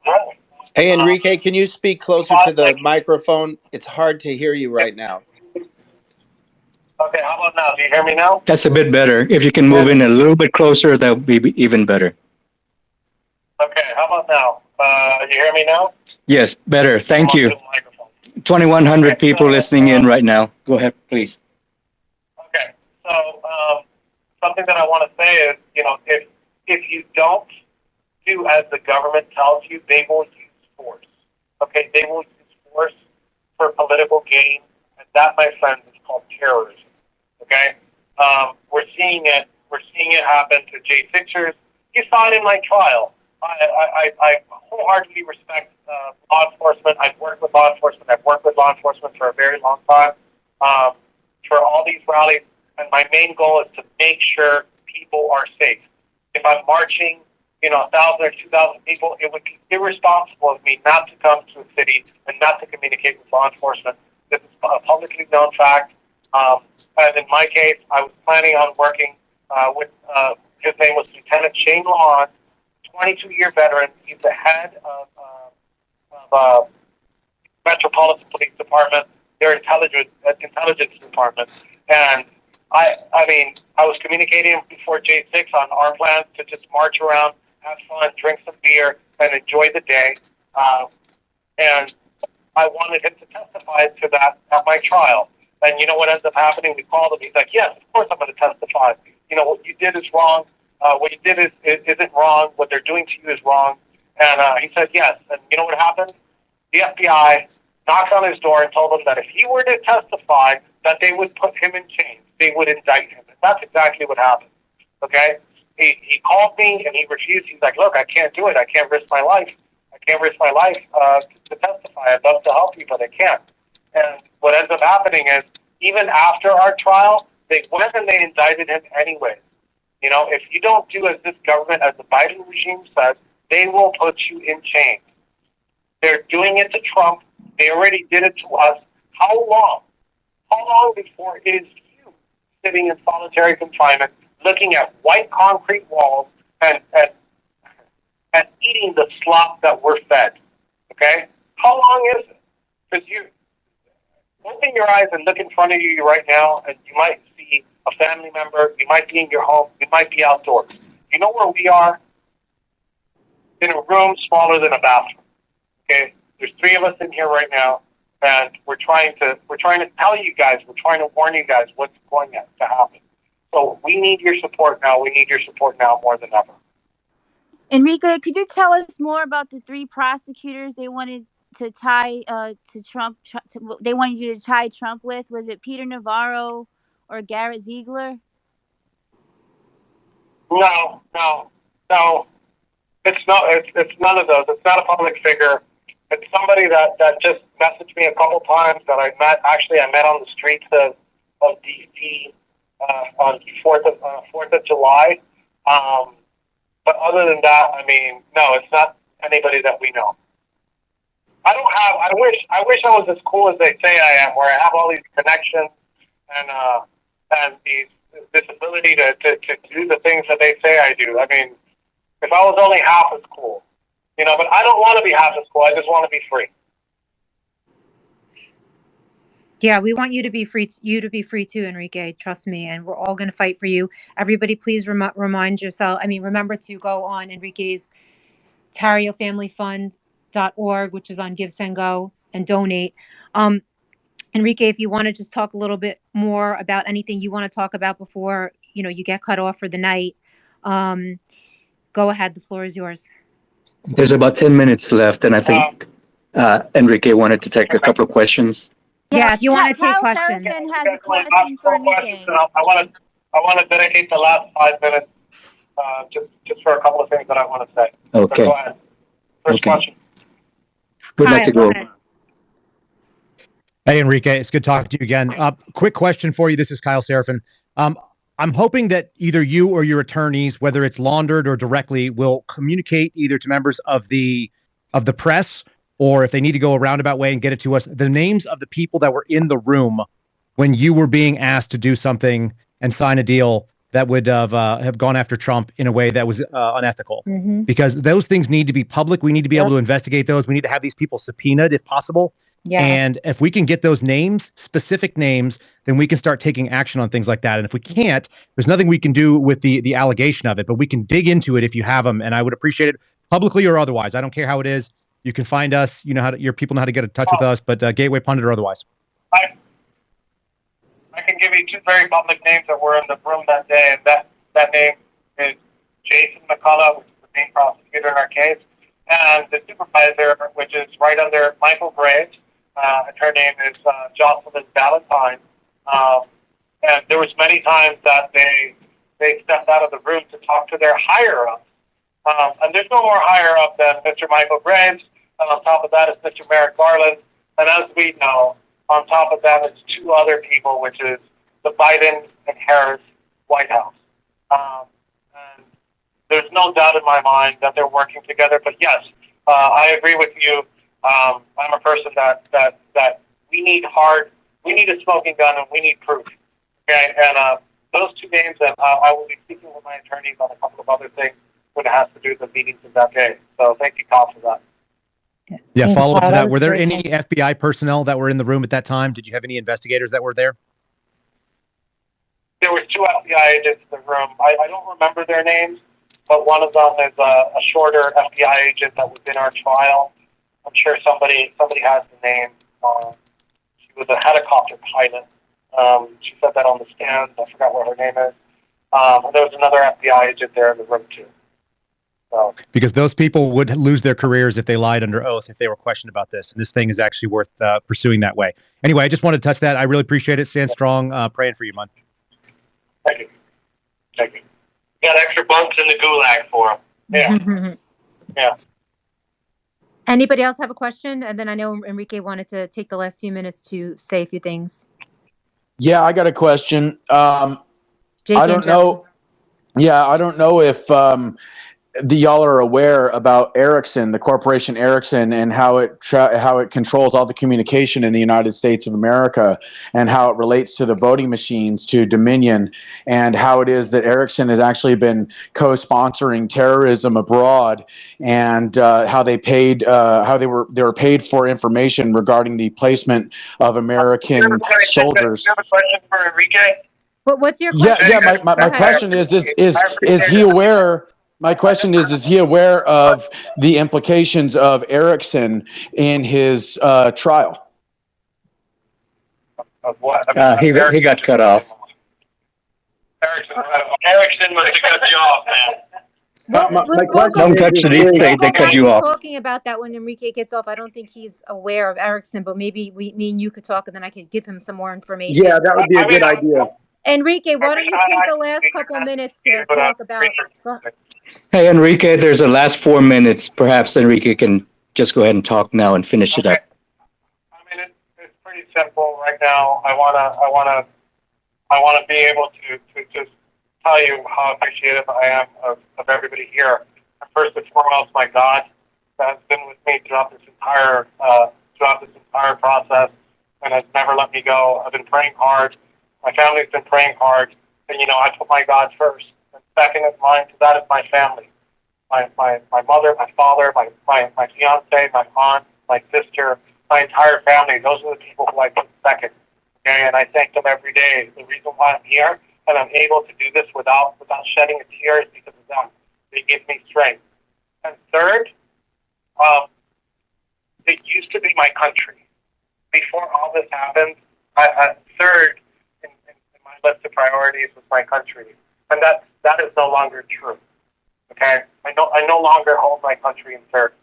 growing. Hey, Enrique, can you speak closer to the microphone? It's hard to hear you right now. Okay, how about now? Do you hear me now? That's a bit better. If you can move in a little bit closer, that would be even better. Okay, how about now? You hear me now? Yes, better. Thank you. 2,100 people listening in right now. Go ahead, please. Okay, so something that I want to say is, if you don't do as the government tells you, they will use force. Okay, they will use force for political gain, and that, my friends, is called terrorism. Okay, we're seeing it. We're seeing it happen to Jay Sixers. You saw it in my trial. I wholeheartedly respect law enforcement. I've worked with law enforcement. I've worked with law enforcement for a very long time for all these rallies. And my main goal is to make sure people are safe. If I'm marching, 1,000 or 2,000 people, it would be irresponsible of me not to come to a city and not to communicate with law enforcement. This is a publicly known fact. And in my case, I was planning on working with, his name was Lieutenant Shane Lawn, 22-year veteran. He's the head of Metropolitan Police Department, their intelligence department. And I was communicating before J6 on our plans to just march around, have fun, drink some beer, and enjoy the day. And I wanted him to testify to that at my trial. And you know what ends up happening? We called him. He's like, yes, of course I'm going to testify. What you did is wrong. What you did isn't wrong. What they're doing to you is wrong. And he said yes. And you know what happened? The FBI knocked on his door and told him that if he were to testify, that they would put him in chains. They would indict him. And that's exactly what happened. Okay? He called me and he refused. He's like, look, I can't do it. I can't risk my life. I can't risk my life to testify. I'd love to help you, but I can't. And what ends up happening is, even after our trial, they went and they indicted him anyway. You know, if you don't do as this government, as the Biden regime says, they will put you in chains. They're doing it to Trump. They already did it to us. How long? How long before it is you sitting in solitary confinement, looking at white concrete walls and eating the slop that we're fed? Okay? How long is it? Because you open your eyes and look in front of you right now, and you might see a family member. You might be in your home. You might be outdoors. You know where we are? In a room smaller than a bathroom. Okay? There's 3 of us in here right now, and we're trying to tell you guys, we're trying to warn you guys what's going to happen. So we need your support now. We need your support now more than ever. Enrique, could you tell us more about the 3 prosecutors they wanted to tie to Trump? They wanted you to tie Trump with? Was it Peter Navarro or Garrett Ziegler? No. It's not. It's none of those. It's not a public figure. It's somebody that just messaged me a couple times that I met. Actually, I met on the streets of DC on 4th of July. But other than that, I mean, no, it's not anybody that we know. I wish I was as cool as they say I am, where I have all these connections and this ability to do the things that they say I do. I mean, if I was only half as cool, you know, but I don't want to be half as cool. I just want to be free. Yeah, we want you to be free. You to be free too, Enrique. Trust me, and we're all going to fight for you. Everybody, please remind yourself. I mean, remember to go on Enrique's TarrioFamilyFund.org, which is on Give, Send, Go, and donate. Enrique, if you want to just talk a little bit more about anything you want to talk about before you get cut off for the night, go ahead. The floor is yours. There's about 10 minutes left, and I think Enrique wanted to take a couple of questions. Yeah, if you want to take Kyle questions. Sarafin has a question for Enrique. I want to dedicate the last 5 minutes just for a couple of things that I want to say. Okay. So go ahead. First question. We'd like to go. Hey, Enrique, it's good talking to you again. Quick question for you. This is Kyle Serafin. I'm hoping that either you or your attorneys, whether it's laundered or directly, will communicate either to members of the press, or if they need to go a roundabout way and get it to us, the names of the people that were in the room when you were being asked to do something and sign a deal that would have gone after Trump in a way that was unethical. Mm-hmm. Because those things need to be public. We need to be able to investigate those. We need to have these people subpoenaed if possible. Yeah. And if we can get those names, specific names, then we can start taking action on things like that. And if we can't, there's nothing we can do with the allegation of it, but we can dig into it if you have them. And I would appreciate it publicly or otherwise. I don't care how it is. You can find us. You know how your people know how to get in touch with us, but Gateway Pundit or otherwise. I can give you 2 very public names that were in the room that day, and that name is Jason McCullough, which is the main prosecutor in our case, and the supervisor, which is right under Michael Graves, and her name is Jocelyn Valentine. And there was many times that they stepped out of the room to talk to their higher ups. And there's no more higher up than Mr. Michael Graves, and on top of that is Mr. Merrick Garland, and as we know, on top of that, it's 2 other people, which is the Biden and Harris White House. And there's no doubt in my mind that they're working together. But yes, I agree with you. I'm a person that we need a smoking gun, and we need proof. Okay, and those 2 names, and I will be speaking with my attorneys on a couple of other things when it has to do with the meetings of that day. So thank you, Kyle, for that. Yeah, follow up to that. Were there great. any FBI personnel that were in the room at that time? Did you have any investigators that were there? There were 2 FBI agents in the room. I don't remember their names, but one of them is a shorter FBI agent that was in our trial. I'm sure somebody has the name. She was a helicopter pilot. She said that on the stand. I forgot what her name is. And there was another FBI agent there in the room too. So because those people would lose their careers if they lied under oath if they were questioned about this. And this thing is actually worth pursuing that way. Anyway, I just wanted to touch that. I really appreciate it. Stand strong. Praying for you, man. thank you. Thank you. Got extra bunks in the gulag for him. Yeah. Yeah. Anybody else have a question? And then I know Enrique wanted to take the last few minutes to say a few things. Yeah, I got a question. Jake I and don't Joey. know. Yeah, I don't know if y'all are aware about Ericsson, the corporation Ericsson, and how it controls all the communication in the United States of America, and how it relates to the voting machines, to Dominion, and how it is that Ericsson has actually been co-sponsoring terrorism abroad, and how they were paid for information regarding the placement of American soldiers. Do you have a question for Enrique? What's your question? Yeah. My question is he aware? My question is he aware of the implications of Ericsson in his trial? Of what? He got cut off. Ericsson must have cut you off, man. My question Don't touch the deep state. They cut you off. Talking about that when Enrique gets off. I don't think he's aware of Ericsson, but maybe me and you could talk, and then I could give him some more information. Yeah, that would be a good idea. Enrique, why don't you take the last couple of minutes to talk about? Hey, Enrique, there's the last 4 minutes. Perhaps Enrique can just go ahead and talk now and finish it up. I mean, it's pretty simple right now. I wanna be able to just tell you how appreciative I am of everybody here. First and foremost, my God, that has been with me throughout this entire process and has never let me go. I've been praying hard. My family's been praying hard, and I put my God first. And second in line to that is my family, my mother, my father, my fiance, my aunt, my sister, my entire family. Those are the people who I put second. Okay, and I thank them every day. The reason why I'm here and I'm able to do this without shedding a tear is because of them. They give me strength. And third, it used to be my country. Before all this happened, third in my list of priorities was my country, and that is no longer true. Okay, I no longer hold my country in third.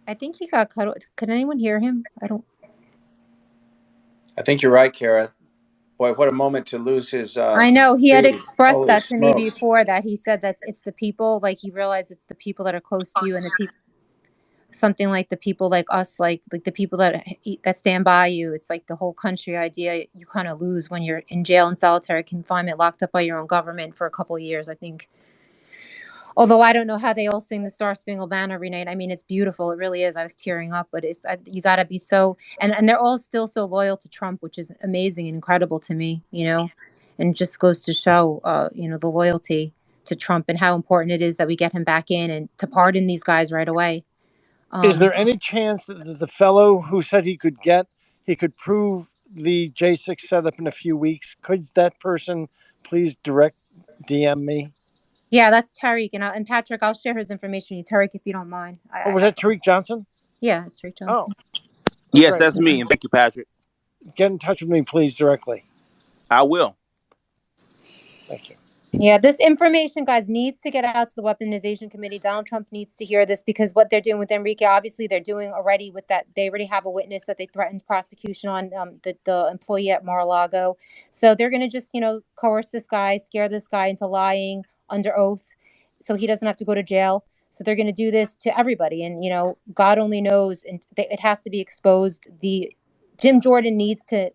I think he got cut off. Can anyone hear him? I think you're right, Kara. Boy, what a moment to lose his. I know he had dude. expressed Holy that to me smokes. before, that he said that it's the people, like he realized it's the people that are close to you, and the people, something like the people like us, like the people that stand by you. It's like the whole country idea you kind of lose when you're in jail in solitary confinement, locked up by your own government for a couple of years, I think. Although I don't know how they all sing the Star Spangled Banner every night. I mean, it's beautiful. It really is. I was tearing up, but you got to be so, and they're all still so loyal to Trump, which is amazing and incredible to me, and it just goes to show, the loyalty to Trump and how important it is that we get him back in and to pardon these guys right away. Is there any chance that the fellow who said he could prove the J6 setup in a few weeks? Could that person please direct DM me? Yeah, that's Tariq, and Patrick, I'll share his information with you, Tariq, if you don't mind. Was that Tariq Johnson? Yeah, it's Tariq Johnson. Oh, yes, that's me, and thank you, Patrick. Get in touch with me, please, directly. I will. Thank you. Yeah, this information, guys, needs to get out to the Weaponization Committee. Donald Trump needs to hear this, because what they're doing with Enrique, obviously they're doing already with that. They already have a witness that they threatened prosecution on, the employee at Mar-a-Lago. So they're going to just, coerce this guy, scare this guy into lying under oath so he doesn't have to go to jail. So they're going to do this to everybody. And, God only knows, and it has to be exposed. Jim Jordan needs to,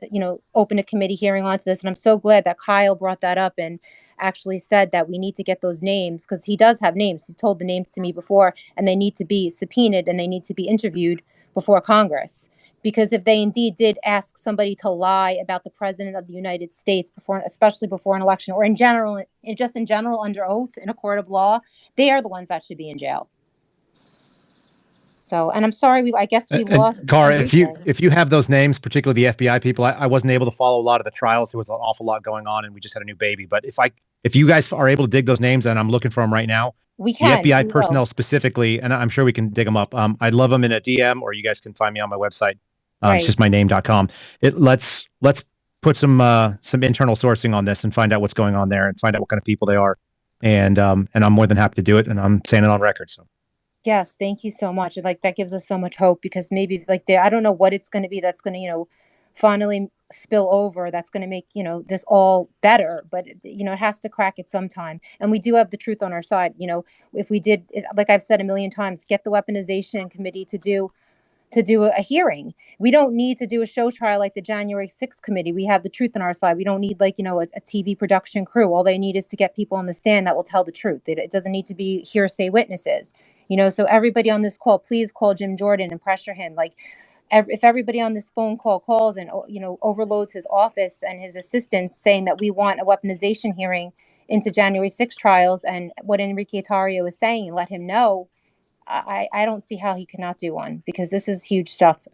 open a committee hearing onto this. And I'm so glad that Kyle brought that up and actually said that we need to get those names, because he does have names. He's told the names to me before, and they need to be subpoenaed and they need to be interviewed before Congress. Because if they indeed did ask somebody to lie about the president of the United States especially before an election, or in general under oath in a court of law, they are the ones that should be in jail. So, and I'm sorry, I guess we lost. Cara, if you have those names, particularly the FBI people, I wasn't able to follow a lot of the trials. There was an awful lot going on, and we just had a new baby. But if you guys are able to dig those names, and I'm looking for them right now, We the can. FBI We will. personnel specifically, and I'm sure we can dig them up. I'd love them in a DM, or you guys can find me on my website. It's Right. just my name.com. Let's put some internal sourcing on this and find out what's going on there and find out what kind of people they are. And I'm more than happy to do it, and I'm saying it on record. So Yes, thank you so much. Like that gives us so much hope because maybe like I don't know what it's going to be that's going to, finally spill over. That's going to make, this all better, but it has to crack at some time. And we do have the truth on our side. If we did, like I've said a million times, get the weaponization committee to do a hearing. We don't need to do a show trial like the January 6th committee. We have the truth on our side. We don't need like, a TV production crew. All they need is to get people on the stand that will tell the truth. It doesn't need to be hearsay witnesses. So everybody on this call, please call Jim Jordan and pressure him. Like if everybody on this phone call calls and, overloads his office and his assistants saying that we want a weaponization hearing into January 6th trials and what Enrique Tarrio is saying, let him know. I don't see how he cannot do one because this is huge stuff.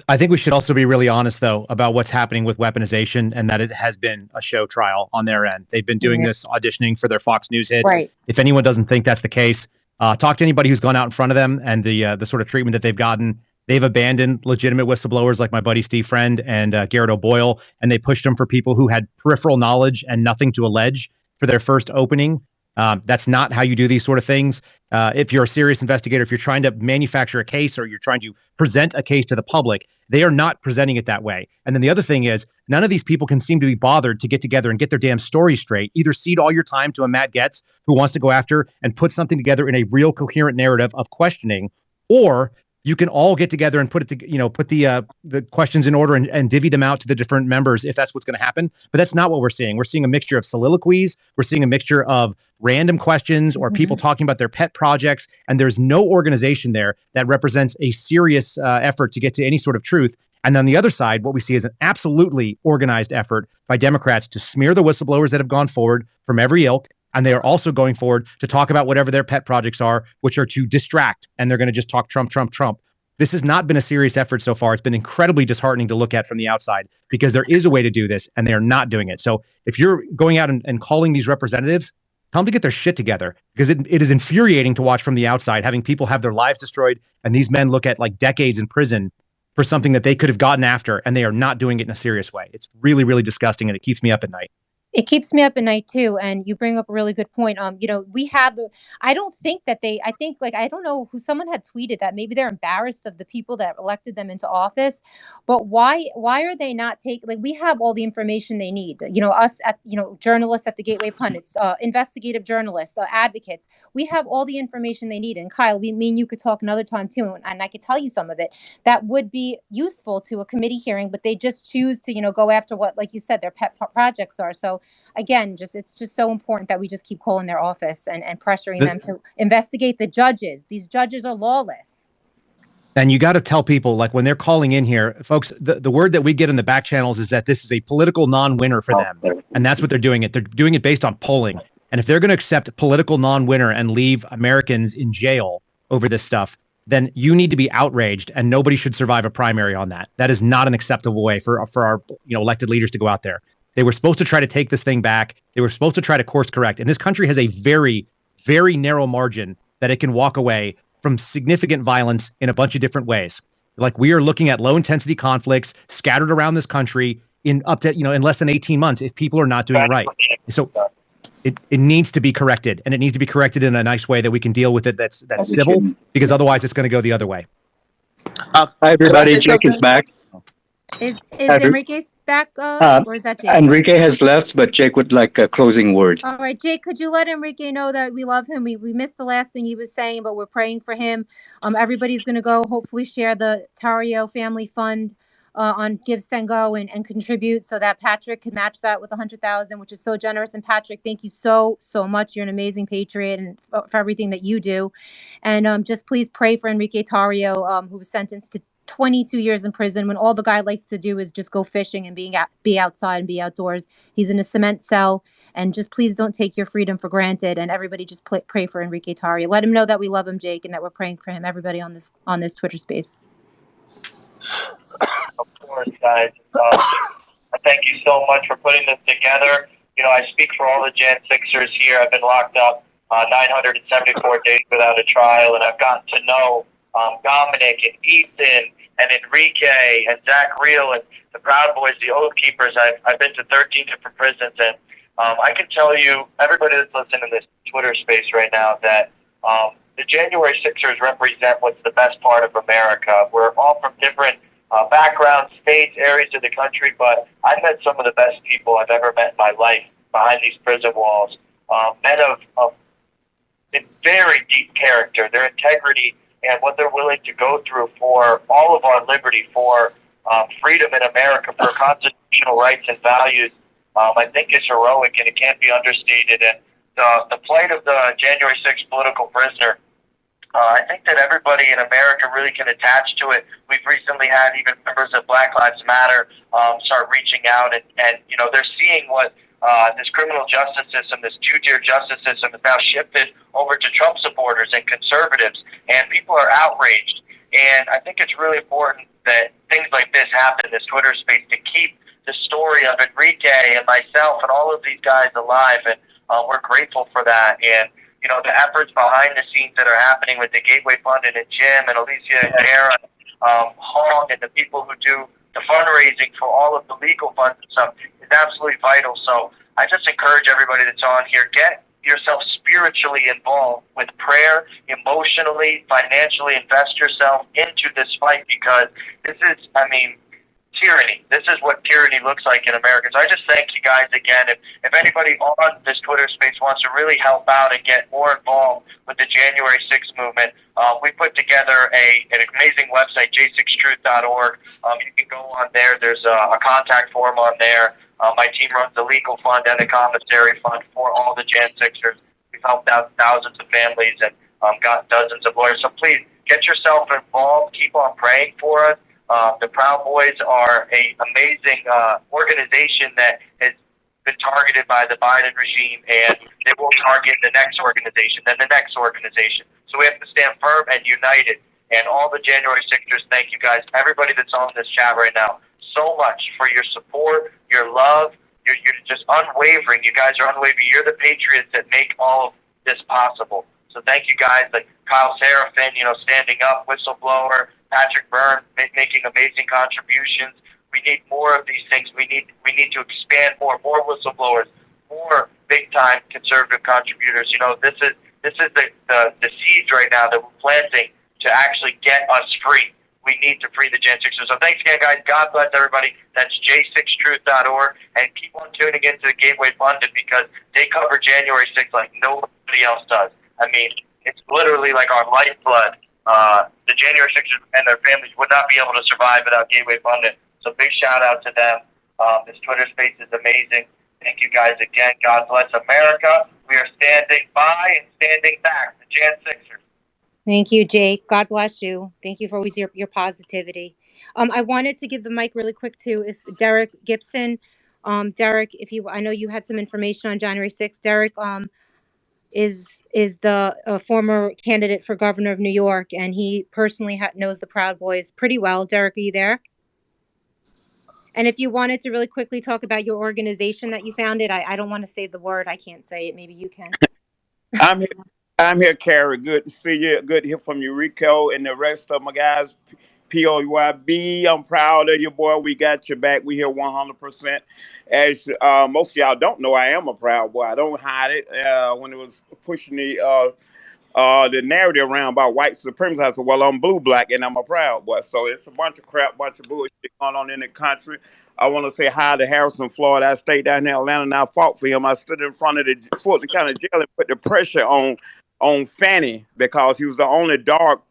I think we should also be really honest, though, about what's happening with weaponization and that it has been a show trial on their end. They've been doing this auditioning for their Fox News hits. Right. If anyone doesn't think that's the case, talk to anybody who's gone out in front of them and the sort of treatment that they've gotten. They've abandoned legitimate whistleblowers like my buddy Steve Friend and Garrett O'Boyle, and they pushed them for people who had peripheral knowledge and nothing to allege for their first opening. That's not how you do these sort of things. If you're a serious investigator, if you're trying to manufacture a case or you're trying to present a case to the public, they are not presenting it that way. And then the other thing is, none of these people can seem to be bothered to get together and get their damn story straight. Either cede all your time to a Matt Getz who wants to go after and put something together in a real coherent narrative of questioning, or you can all get together and put the questions in order and divvy them out to the different members if that's what's going to happen. But that's not what we're seeing. We're seeing a mixture of soliloquies. We're seeing a mixture of random questions or people talking about their pet projects. And there's no organization there that represents a serious effort to get to any sort of truth. And on the other side, what we see is an absolutely organized effort by Democrats to smear the whistleblowers that have gone forward from every ilk. And they are also going forward to talk about whatever their pet projects are, which are to distract. And they're going to just talk Trump, Trump, Trump. This has not been a serious effort so far. It's been incredibly disheartening to look at from the outside because there is a way to do this and they are not doing it. So if you're going out and calling these representatives, tell them to get their shit together because it is infuriating to watch from the outside, having people have their lives destroyed and these men look at like decades in prison for something that they could have gotten after, and they are not doing it in a serious way. It's really, really disgusting, and it keeps me up at night. It keeps me up at night too. And you bring up a really good point. We have I don't think that I think like, I don't know who, someone had tweeted that maybe they're embarrassed of the people that elected them into office, but why are they not taking, like, we have all the information they need, us at, journalists at the Gateway Pundits, investigative journalists, advocates, we have all the information they need. And Kyle, me and you could talk another time too. And I could tell you some of it that would be useful to a committee hearing, but they just choose to, go after what, like you said, their pet projects are. So again, it's just so important that we just keep calling their office and pressuring them to investigate the judges. These judges are lawless. And you got to tell people, like, when they're calling in here, folks, the word that we get in the back channels is that this is a political non-winner for them. And that's what they're doing it. They're doing it based on polling. And if they're going to accept political non-winner and leave Americans in jail over this stuff, then you need to be outraged, and nobody should survive a primary on that. That is not an acceptable way for our elected leaders to go out there. They were supposed to try to take this thing back. They were supposed to try to course correct. And this country has a very, very narrow margin that it can walk away from significant violence in a bunch of different ways. Like, we are looking at low intensity conflicts scattered around this country in up to, in less than 18 months if people are not doing it right. So it needs to be corrected, and it needs to be corrected in a nice way that we can deal with it that's civil, because otherwise it's going to go the other way. Hi, everybody. Jake is back. Is Enrique back, or is that Jake? Enrique has left, but Jake would like a closing word. All right, Jake, could you let Enrique know that we love him? We missed the last thing he was saying, but we're praying for him. Everybody's going to go hopefully share the Tarrio Family Fund on Give, Send, Go and contribute so that Patrick can match that with 100,000, which is so generous. And Patrick, thank you so much. You're an amazing patriot and for everything that you do. And just please pray for Enrique Tarrio, who was sentenced to 22 years in prison when all the guy likes to do is just go fishing and be outside and be outdoors. He's in a cement cell, and just please don't take your freedom for granted. And everybody just pray for Enrique Tarrio. Let him know that we love him, Jake, and that we're praying for him. Everybody on this Twitter space. Of course, guys. Thank you so much for putting this together. I speak for all the Jan 6ers here. I've been locked up 974 days without a trial, and I've gotten to know Dominic and Ethan and Enrique and Zach Reel and the Proud Boys, the Oath Keepers. I've been to 13 different prisons, and I can tell you, everybody that's listening to this Twitter space right now, that the January Sixers represent what's the best part of America. We're all from different backgrounds, states, areas of the country, but I've met some of the best people I've ever met in my life behind these prison walls. Men of very deep character, their integrity, and what they're willing to go through for all of our liberty, for freedom in America, for constitutional rights and values, I think is heroic, and it can't be understated. And the plight of the January 6th political prisoner, I think that everybody in America really can attach to it. We've recently had even members of Black Lives Matter start reaching out, and they're seeing what this criminal justice system, this two-tier justice system, is now shifted over to Trump supporters and conservatives, and people are outraged. And I think it's really important that things like this happen in this Twitter space to keep the story of Enrique and myself and all of these guys alive, and we're grateful for that. And the efforts behind the scenes that are happening with the Gateway Fund and Jim and Alicia and Darren, Hong, and the people who do the fundraising for all of the legal funds and stuff is absolutely vital. So I just encourage everybody that's on here, get yourself spiritually involved with prayer, emotionally, financially, invest yourself into this fight, because this is, tyranny. This is what tyranny looks like in America. So I just thank you guys again. If anybody on this Twitter space wants to really help out and get more involved with the January 6th movement, we put together an amazing website, j6truth.org. You can go on there. There's a contact form on there. My team runs the legal fund and the commissary fund for all the Jan Sixers. We've helped out thousands of families and got dozens of lawyers. So please get yourself involved. Keep on praying for us. The Proud Boys are an amazing organization that has been targeted by the Biden regime, and they will target the next organization, then the next organization. So we have to stand firm and united. And all the January 6ers, thank you guys, everybody that's on this chat right now, so much for your support, your love. You're just unwavering. You guys are unwavering. You're the patriots that make all of this possible. So thank you guys, like Kyle Seraphin, standing up, whistleblower, Patrick Byrne making amazing contributions. We need more of these things. We need to expand more whistleblowers, more big time conservative contributors. This is the seeds right now that we're planting to actually get us free. We need to free the Gen Sixers. So thanks again, guys. God bless everybody. That's j6truth.org, and keep on tuning into the Gateway Funded, because they cover January 6th like nobody else does. It's literally like our lifeblood. The January 6ers and their families would not be able to survive without Gateway Funded. So big shout out to them. This Twitter space is amazing. Thank you guys again. God bless America. We are standing by and standing back. The Jan Sixers. Thank you, Jake. God bless you. Thank you for always your positivity. I wanted to give the mic really quick to Derek Gibson. Derek, I know you had some information on January 6th. Derek is the former candidate for governor of New York, and he personally knows the Proud Boys pretty well. Derek, are you there? And if you wanted to really quickly talk about your organization that you founded, I don't want to say the word. I can't say it. Maybe you can. I'm here, Carrie. Good to see you. Good to hear from you, Rico, and the rest of my guys. POYB, I'm proud of you, boy. We got your back. We here 100%. As most of y'all don't know, I am a proud boy. I don't hide it. When it was pushing the narrative around about white supremacy, I said, well, I'm blue, black, and I'm a proud boy. So it's a bunch of crap, bunch of bullshit going on in the country. I want to say hi to Harrison, Florida. I stayed down in Atlanta, and I fought for him. I stood in front of the Fulton County Jail and put the pressure on Fanny, because he was the only dark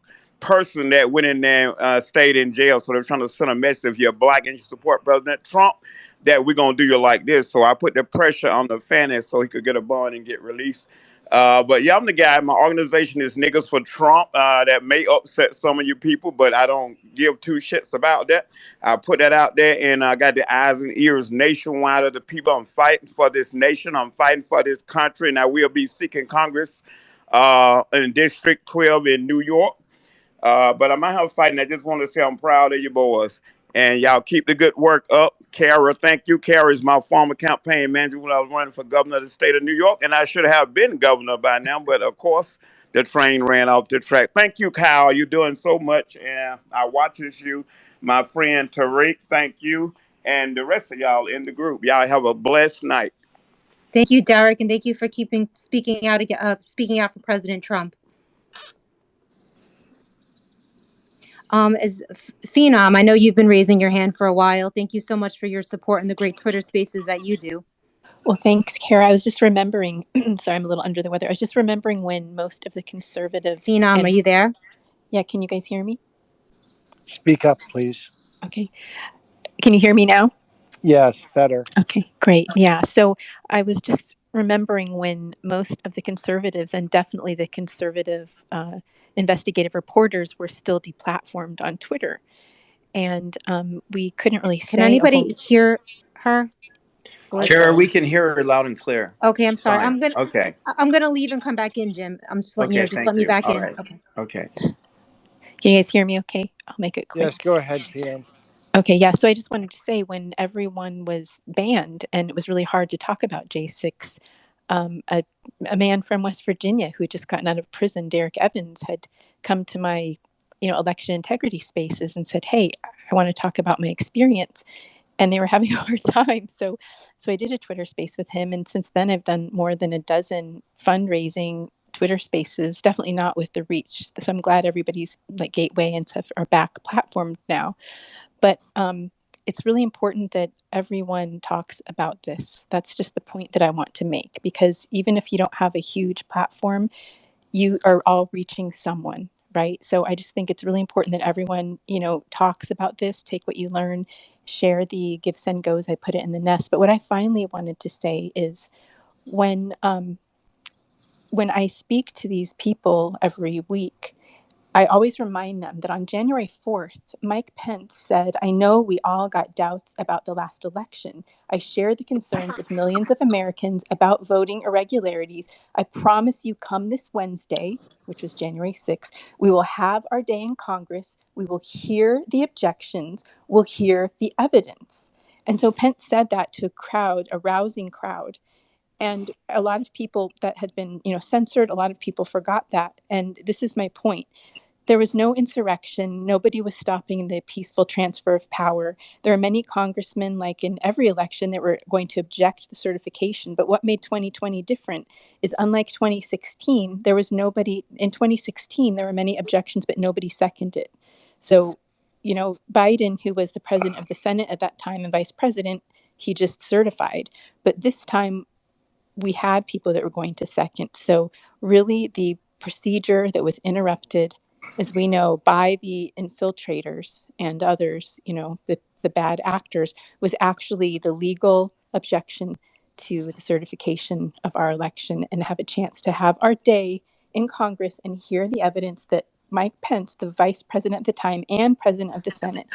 person that went in there and stayed in jail. So they're trying to send a message, if you're black and you support President Trump, that we're going to do you like this. So I put the pressure on the Fanny so he could get a bond and get released. But yeah, I'm the guy. My organization is Niggas for Trump. That may upset some of you people, but I don't give two shits about that. I put that out there, and I got the eyes and ears nationwide of the people. I'm fighting for this nation. I'm fighting for this country, and I will be seeking Congress in District 12 in New York. But I'm out here fighting. I just want to say I'm proud of you boys. And y'all keep the good work up. Kara, thank you. Kara is my former campaign manager when I was running for governor of the state of New York, and I should have been governor by now, but of course, the train ran off the track. Thank you, Kyle. You're doing so much, and I watches you. My friend Tariq, thank you, and the rest of y'all in the group. Y'all have a blessed night. Thank you, Derek, and thank you for speaking out for President Trump. As Phenom, I know you've been raising your hand for a while. Thank you so much for your support and the great Twitter spaces that you do. Well, thanks, Kara. I was just remembering, sorry, I'm a little under the weather. I was just remembering when most of the conservatives Phenom, are you there? Yeah, can you guys hear me? Speak up, please. Okay. Can you hear me now? Yes, better. Okay, great. Yeah. So I was just remembering when most of the conservatives and definitely the conservative investigative reporters were still deplatformed on Twitter. And we couldn't really Can say a whole. anybody hear her? I Kara, can. we can hear her loud and clear. Okay, I'm It's sorry. fine. Okay. I'm gonna leave and come back in, Jim. I'm just letting you know. Okay. Just let Thank me you. back All in. right. Okay. Okay. Can you guys hear me okay? I'll make it Yes, quick. go ahead, Phenom. Okay, yeah. So I just wanted to say when everyone was banned and it was really hard to talk about J6, um, a, a man from West Virginia who had just gotten out of prison, Derek Evans, had come to my, election integrity spaces and said, "Hey, I want to talk about my experience." And they were having a hard time. So I did a Twitter space with him, and since then I've done more than a dozen fundraising Twitter spaces. Definitely not with the reach. So I'm glad everybody's like Gateway and stuff are back platformed now. But it's really important that everyone talks about this. That's just the point that I want to make, because even if you don't have a huge platform, you are all reaching someone, right? So I just think it's really important that everyone, talks about this, take what you learn, share the give, send, goes. I put it in the nest. But what I finally wanted to say is when I speak to these people every week, I always remind them that on January 4th, Mike Pence said, "I know we all got doubts about the last election. I share the concerns of millions of Americans about voting irregularities. I promise you, come this Wednesday," which was January 6th, "we will have our day in Congress. We will hear the objections. We'll hear the evidence." And so Pence said that to a crowd, a rousing crowd. And a lot of people that had been, censored, a lot of people forgot that. And this is my point. There was no insurrection. Nobody was stopping the peaceful transfer of power. There are many congressmen, like in every election, that were going to object the certification. But what made 2020 different is, unlike 2016, there was nobody. In 2016, there were many objections, but nobody seconded. So, Biden, who was the president of the Senate at that time and vice president, he just certified. But this time, we had people that were going to second. So really the procedure that was interrupted, as we know, by the infiltrators and others, the bad actors, was actually the legal objection to the certification of our election, and have a chance to have our day in Congress and hear the evidence that Mike Pence, the vice president at the time and president of the Senate,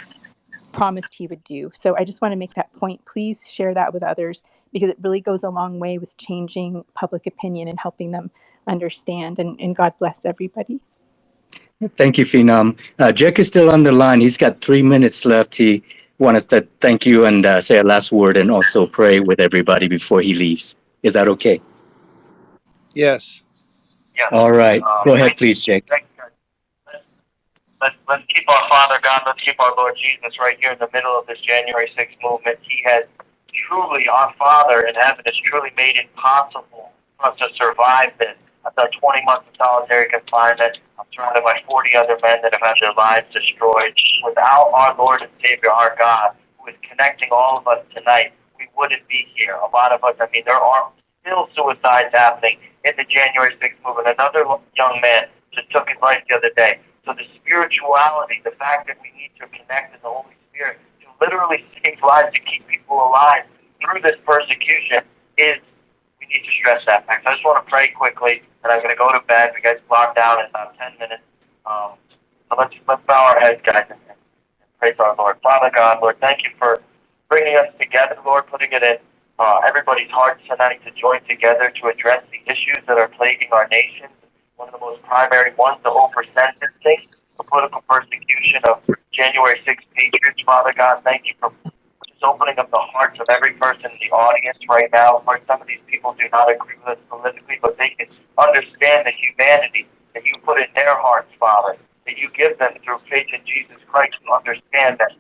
promised he would do. So I just want to make that point. Please share that with others, because it really goes a long way with changing public opinion and helping them understand. And God bless everybody. Thank you, Phenom. Jack is still on the line. He's got 3 minutes left. He wanted to thank you and say a last word and also pray with everybody before he leaves. Is that okay? Yes. Yes. All right. Go ahead, Thank you. please, Jack. Thank you. Let's keep our Father God, let's keep our Lord Jesus right here in the middle of this January 6th movement. He has truly, our Father in heaven has truly made it possible for us to survive this. I've done 20 months of solitary confinement. I'm surrounded by 40 other men that have had their lives destroyed. Without our Lord and Savior, our God, who is connecting all of us tonight, we wouldn't be here. A lot of us, there are still suicides happening in the January 6th movement. Another young man just took his life the other day. So the spirituality, the fact that we need to connect in the Holy Spirit to literally save lives, to keep people alive through this persecution, is, we need to stress that fact. So I just want to pray quickly, and I'm going to go to bed. We guys locked down in about 10 minutes. So let's bow our heads, guys, and praise our Lord. Father God, Lord, thank you for bringing us together, Lord, putting it in everybody's hearts tonight to join together to address the issues that are plaguing our nation. One of the most primary ones, the whole sentencing, the political persecution of January 6th patriots, Father God. Thank you for just opening up the hearts of every person in the audience right now. Lord, some of these people do not agree with us politically, but they can understand the humanity that you put in their hearts, Father, that you give them through faith in Jesus Christ to understand that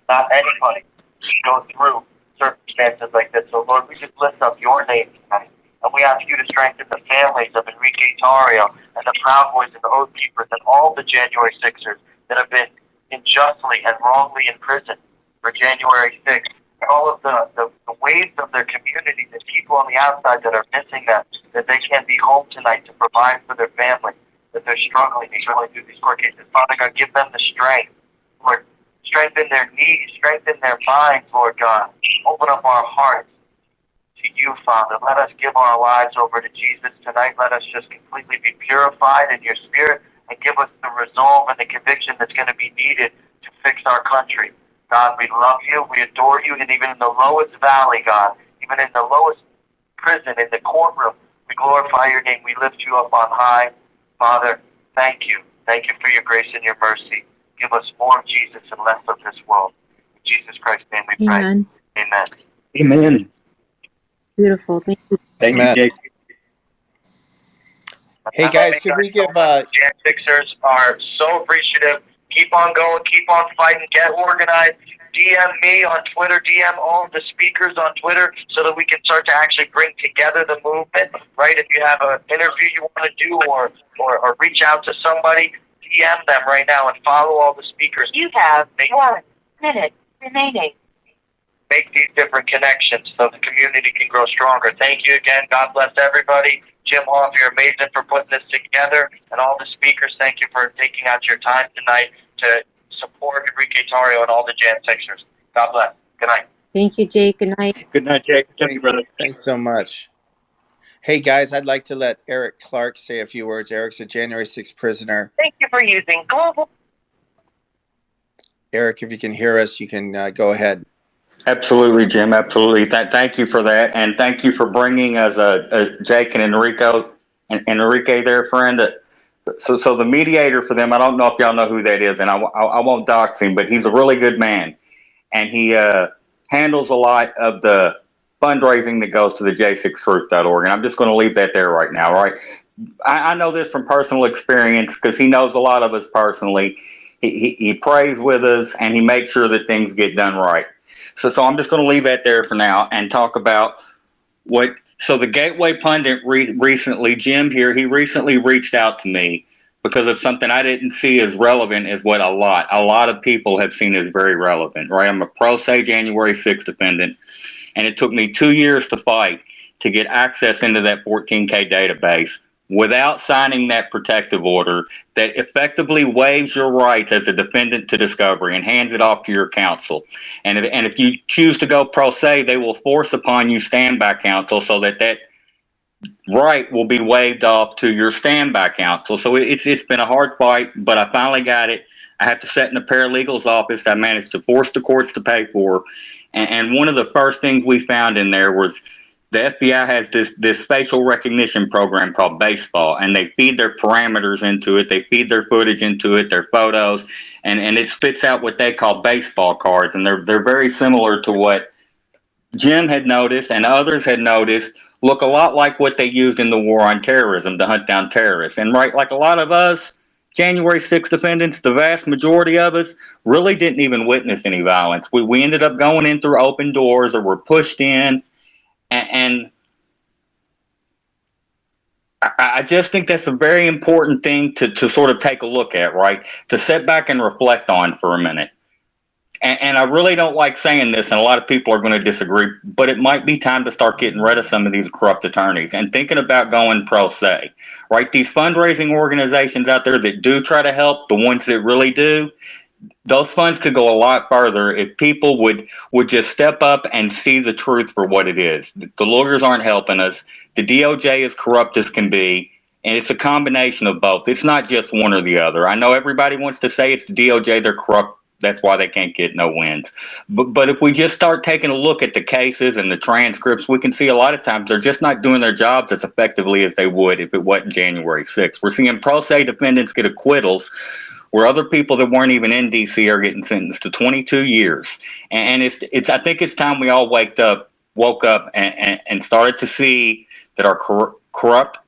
not anybody can go through circumstances like this. So, Lord, we just lift up your name tonight. And we ask you to strengthen the families of Enrique Tarrio and the Proud Boys and the Oath Keepers and all the January 6ers that have been unjustly and wrongly imprisoned for January 6th. And all of the waves of their communities and people on the outside that are missing them, that they can't be home tonight to provide for their family, that they're struggling through these court cases. Father God, give them the strength. Lord, strengthen their knees, strengthen their minds, Lord God. Open up our hearts to you, Father. Let us give our lives over to Jesus tonight. Let us just completely be purified in your spirit and give us the resolve and the conviction that's going to be needed to fix our country. God, we love you, we adore you, and even in the lowest valley, God, even in the lowest prison, in the courtroom, we glorify your name. We lift you up on high. Father, thank you. Thank you for your grace and your mercy. Give us more of Jesus and less of this world. In Jesus Christ's name we pray. Amen. Amen. Amen. Beautiful. Thank you. Thank you, Amen. Jake. Hey guys, could we give Jan Sixers are so appreciative. Keep on going, keep on fighting, get organized. DM me on Twitter, DM all of the speakers on Twitter so that we can start to actually bring together the movement, right? If you have an interview you want to do or reach out to somebody, DM them right now and follow all the speakers. You have 1 minute remaining. Make these different connections so the community can grow stronger. Thank you again. God bless everybody. Jim Hoff, you're amazing for putting this together. And all the speakers, thank you for taking out your time tonight to support Enrique Tarrio and all the Jan Sixers. God bless. Good night. Thank you, Jake. Good night. Good night, Jake. Thank you, brother. thanks so much. Hey guys, I'd like to let Eric Clark say a few words. Eric's a January 6th prisoner. Thank you for using Global. Eric, if you can hear us, you can go ahead. Absolutely, Jim. Absolutely. Thank you for that, and thank you for bringing us Jake and Enrique, their friend. So the mediator for them. I don't know if y'all know who that is, and I won't dox him, but he's a really good man, and he handles a lot of the fundraising that goes to the j6truth.org. And I'm just going to leave that there right now. Right? I know this from personal experience because he knows a lot of us personally. He prays with us, and he makes sure that things get done right. So I'm just going to leave that there for now and talk about what. So the Gateway Pundit recently, Jim here, he recently reached out to me because of something I didn't see as relevant as what a lot of people have seen as very relevant. Right? I'm a pro se January 6th defendant, and it took me 2 years to fight to get access into that 14K database without signing that protective order that effectively waives your rights as a defendant to discovery and hands it off to your counsel. And if you choose to go pro se, they will force upon you standby counsel so that right will be waived off to your standby counsel. So it's been a hard fight, but I finally got it. I have to sit in the paralegal's office. I managed to force the courts to pay for. And one of the first things we found in there was the FBI has this facial recognition program called Baseball, and they feed their parameters into it. They feed their footage into it, their photos, and it spits out what they call baseball cards. And they're very similar to what Jim had noticed and others had noticed look a lot like what they used in the war on terrorism to hunt down terrorists. And right, like a lot of us, January 6th defendants, the vast majority of us really didn't even witness any violence. We ended up going in through open doors or were pushed in. And I just think that's a very important thing to sort of take a look at, right? To sit back and reflect on for a minute. And I really don't like saying this, and a lot of people are going to disagree, but it might be time to start getting rid of some of these corrupt attorneys and thinking about going pro se, right? These fundraising organizations out there that do try to help, the ones that really do, those funds could go a lot further if people would just step up and see the truth for what it is. The lawyers aren't helping us. The DOJ is corrupt as can be, and it's a combination of both. It's not just one or the other. I know everybody wants to say it's the DOJ, they're corrupt. That's why they can't get no wins. But if we just start taking a look at the cases and the transcripts, we can see a lot of times they're just not doing their jobs as effectively as they would if it wasn't January 6th. We're seeing pro se defendants get acquittals where other people that weren't even in DC are getting sentenced to 22 years. And it's I think it's time we all woke up and started to see that our corrupt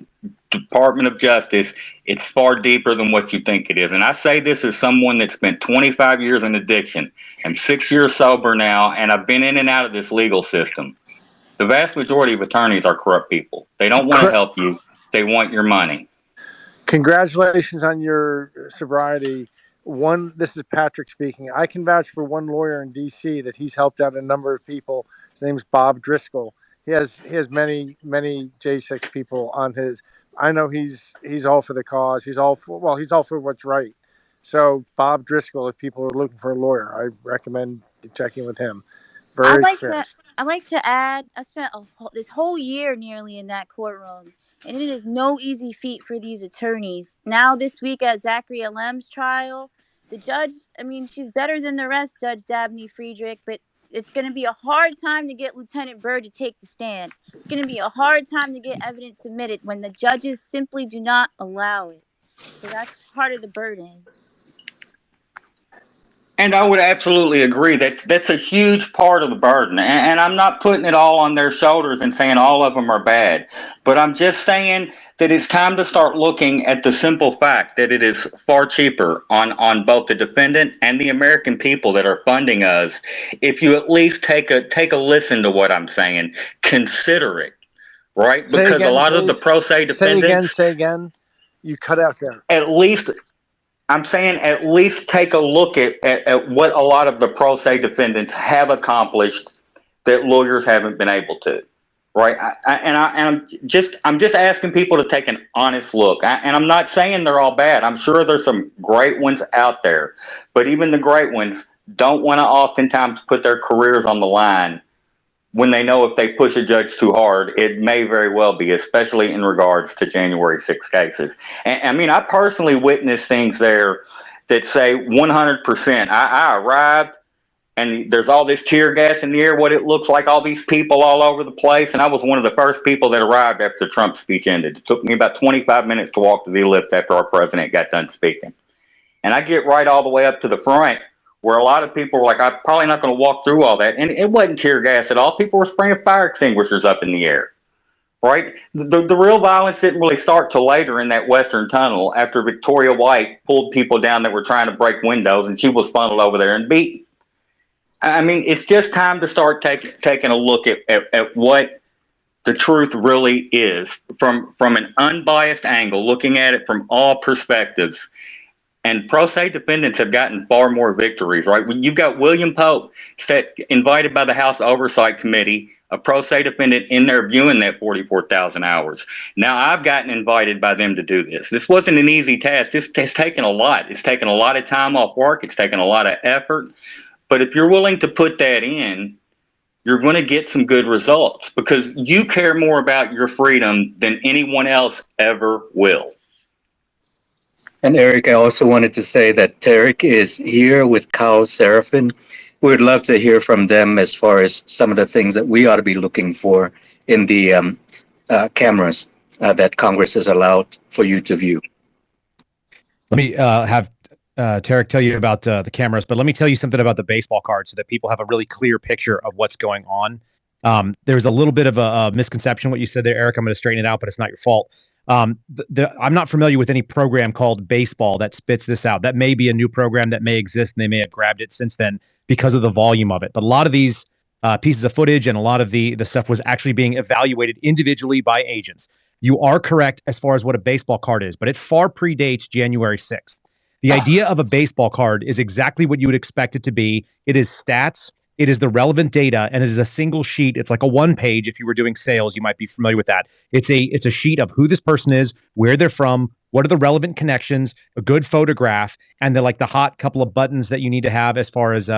Department of Justice, it's far deeper than what you think it is. And I say this as someone that spent 25 years in addiction. I'm 6 years sober now, and I've been in and out of this legal system. The vast majority of attorneys are corrupt people. They don't want to help you. They want your money. Congratulations on your sobriety. This is Patrick speaking. I can vouch for one lawyer in DC that he's helped out a number of people. His name's Bob Driscoll. He has many J6 people on his. I know he's all for the cause. He's all for what's right. So Bob Driscoll, if people are looking for a lawyer, I recommend checking with him. Very experienced. I'd like to add, I spent this whole year nearly in that courtroom, and it is no easy feat for these attorneys. Now this week at Zachary Lem's trial, the judge, I mean, she's better than the rest, Judge Dabney Friedrich, but it's going to be a hard time to get Lieutenant Byrd to take the stand. It's going to be a hard time to get evidence submitted when the judges simply do not allow it. So that's part of the burden. And I would absolutely agree that that's a huge part of the burden. And I'm not putting it all on their shoulders and saying all of them are bad. But I'm just saying that it's time to start looking at the simple fact that it is far cheaper on both the defendant and the American people that are funding us. If you at least take a listen to what I'm saying, consider it, right? Because a lot of the pro se defendants. Say again. You cut out there. At least. I'm saying at least take a look at what a lot of the pro se defendants have accomplished that lawyers haven't been able to, right? I'm just asking people to take an honest look. And I'm not saying they're all bad. I'm sure there's some great ones out there, but even the great ones don't want to oftentimes put their careers on the line when they know if they push a judge too hard, it may very well be, especially in regards to January 6 cases. And I mean, I personally witnessed things there that say 100%. I arrived and there's all this tear gas in the air, what it looks like, all these people all over the place. And I was one of the first people that arrived after the Trump speech ended. It took me about 25 minutes to walk to the lift after our president got done speaking. And I get right all the way up to the front, where a lot of people were like, I'm probably not going to walk through all that. And it wasn't tear gas at all. People were spraying fire extinguishers up in the air, right? The real violence didn't really start till later in that western tunnel after Victoria White pulled people down that were trying to break windows, and she was funneled over there and beaten. I mean, it's just time to start taking a look at what the truth really is from an unbiased angle, looking at it from all perspectives. And pro se defendants have gotten far more victories, right? When you've got William Pope invited by the House Oversight Committee, a pro se defendant in there viewing that 44,000 hours. Now I've gotten invited by them to do this. This wasn't an easy task. This has taken a lot. It's taken a lot of time off work. It's taken a lot of effort. But if you're willing to put that in, you're going to get some good results because you care more about your freedom than anyone else ever will. And Eric, I also wanted to say that Tariq is here with Kyle Seraphin. We would love to hear from them as far as some of the things that we ought to be looking for in the cameras that Congress has allowed for you to view. Let me have Tariq tell you about the cameras, but let me tell you something about the baseball card so that people have a really clear picture of what's going on. There's a little bit of a misconception what you said there, Eric. I'm going to straighten it out, but it's not your fault. I'm not familiar with any program called Baseball that spits this out. That may be a new program that may exist, and they may have grabbed it since then because of the volume of it. But a lot of these pieces of footage and a lot of the stuff was actually being evaluated individually by agents. You are correct as far as what a baseball card is, but it far predates January 6th. The idea of a baseball card is exactly what you would expect it to be. It is stats. It is the relevant data, and it is a single sheet. It's like a one page. If you were doing sales, you might be familiar with that. It's a sheet of who this person is, where they're from, what are the relevant connections, a good photograph, and the hot couple of buttons that you need to have as far as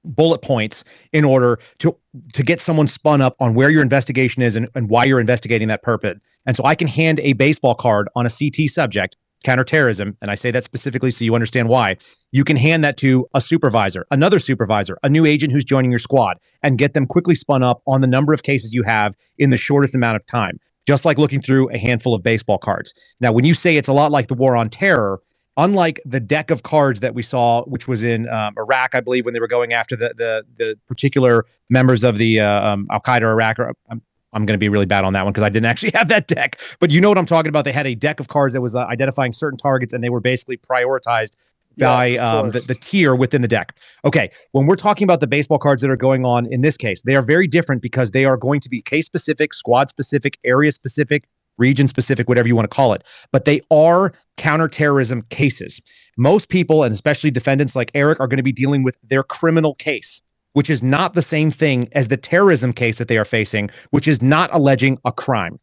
bullet points in order to get someone spun up on where your investigation is and why you're investigating that perpet. And so I can hand a baseball card on a CT subject, counterterrorism, and I say that specifically so you understand why. You can hand that to a supervisor, another supervisor, a new agent who's joining your squad, and get them quickly spun up on the number of cases you have in the shortest amount of time, just like looking through a handful of baseball cards. Now, when you say it's a lot like the war on terror, unlike the deck of cards that we saw, which was in Iraq, I believe, when they were going after the particular members of the Al Qaeda Iraq. I'm going to be really bad on that one because I didn't actually have that deck. But you know what I'm talking about. They had a deck of cards that was identifying certain targets, and they were basically prioritized by the tier within the deck. Okay, when we're talking about the baseball cards that are going on in this case, they are very different because they are going to be case specific, squad specific, area specific, region specific, whatever you want to call it. But they are counterterrorism cases. Most people, and especially defendants like Eric, are going to be dealing with their criminal case, which is not the same thing as the terrorism case that they are facing, which is not alleging a crime.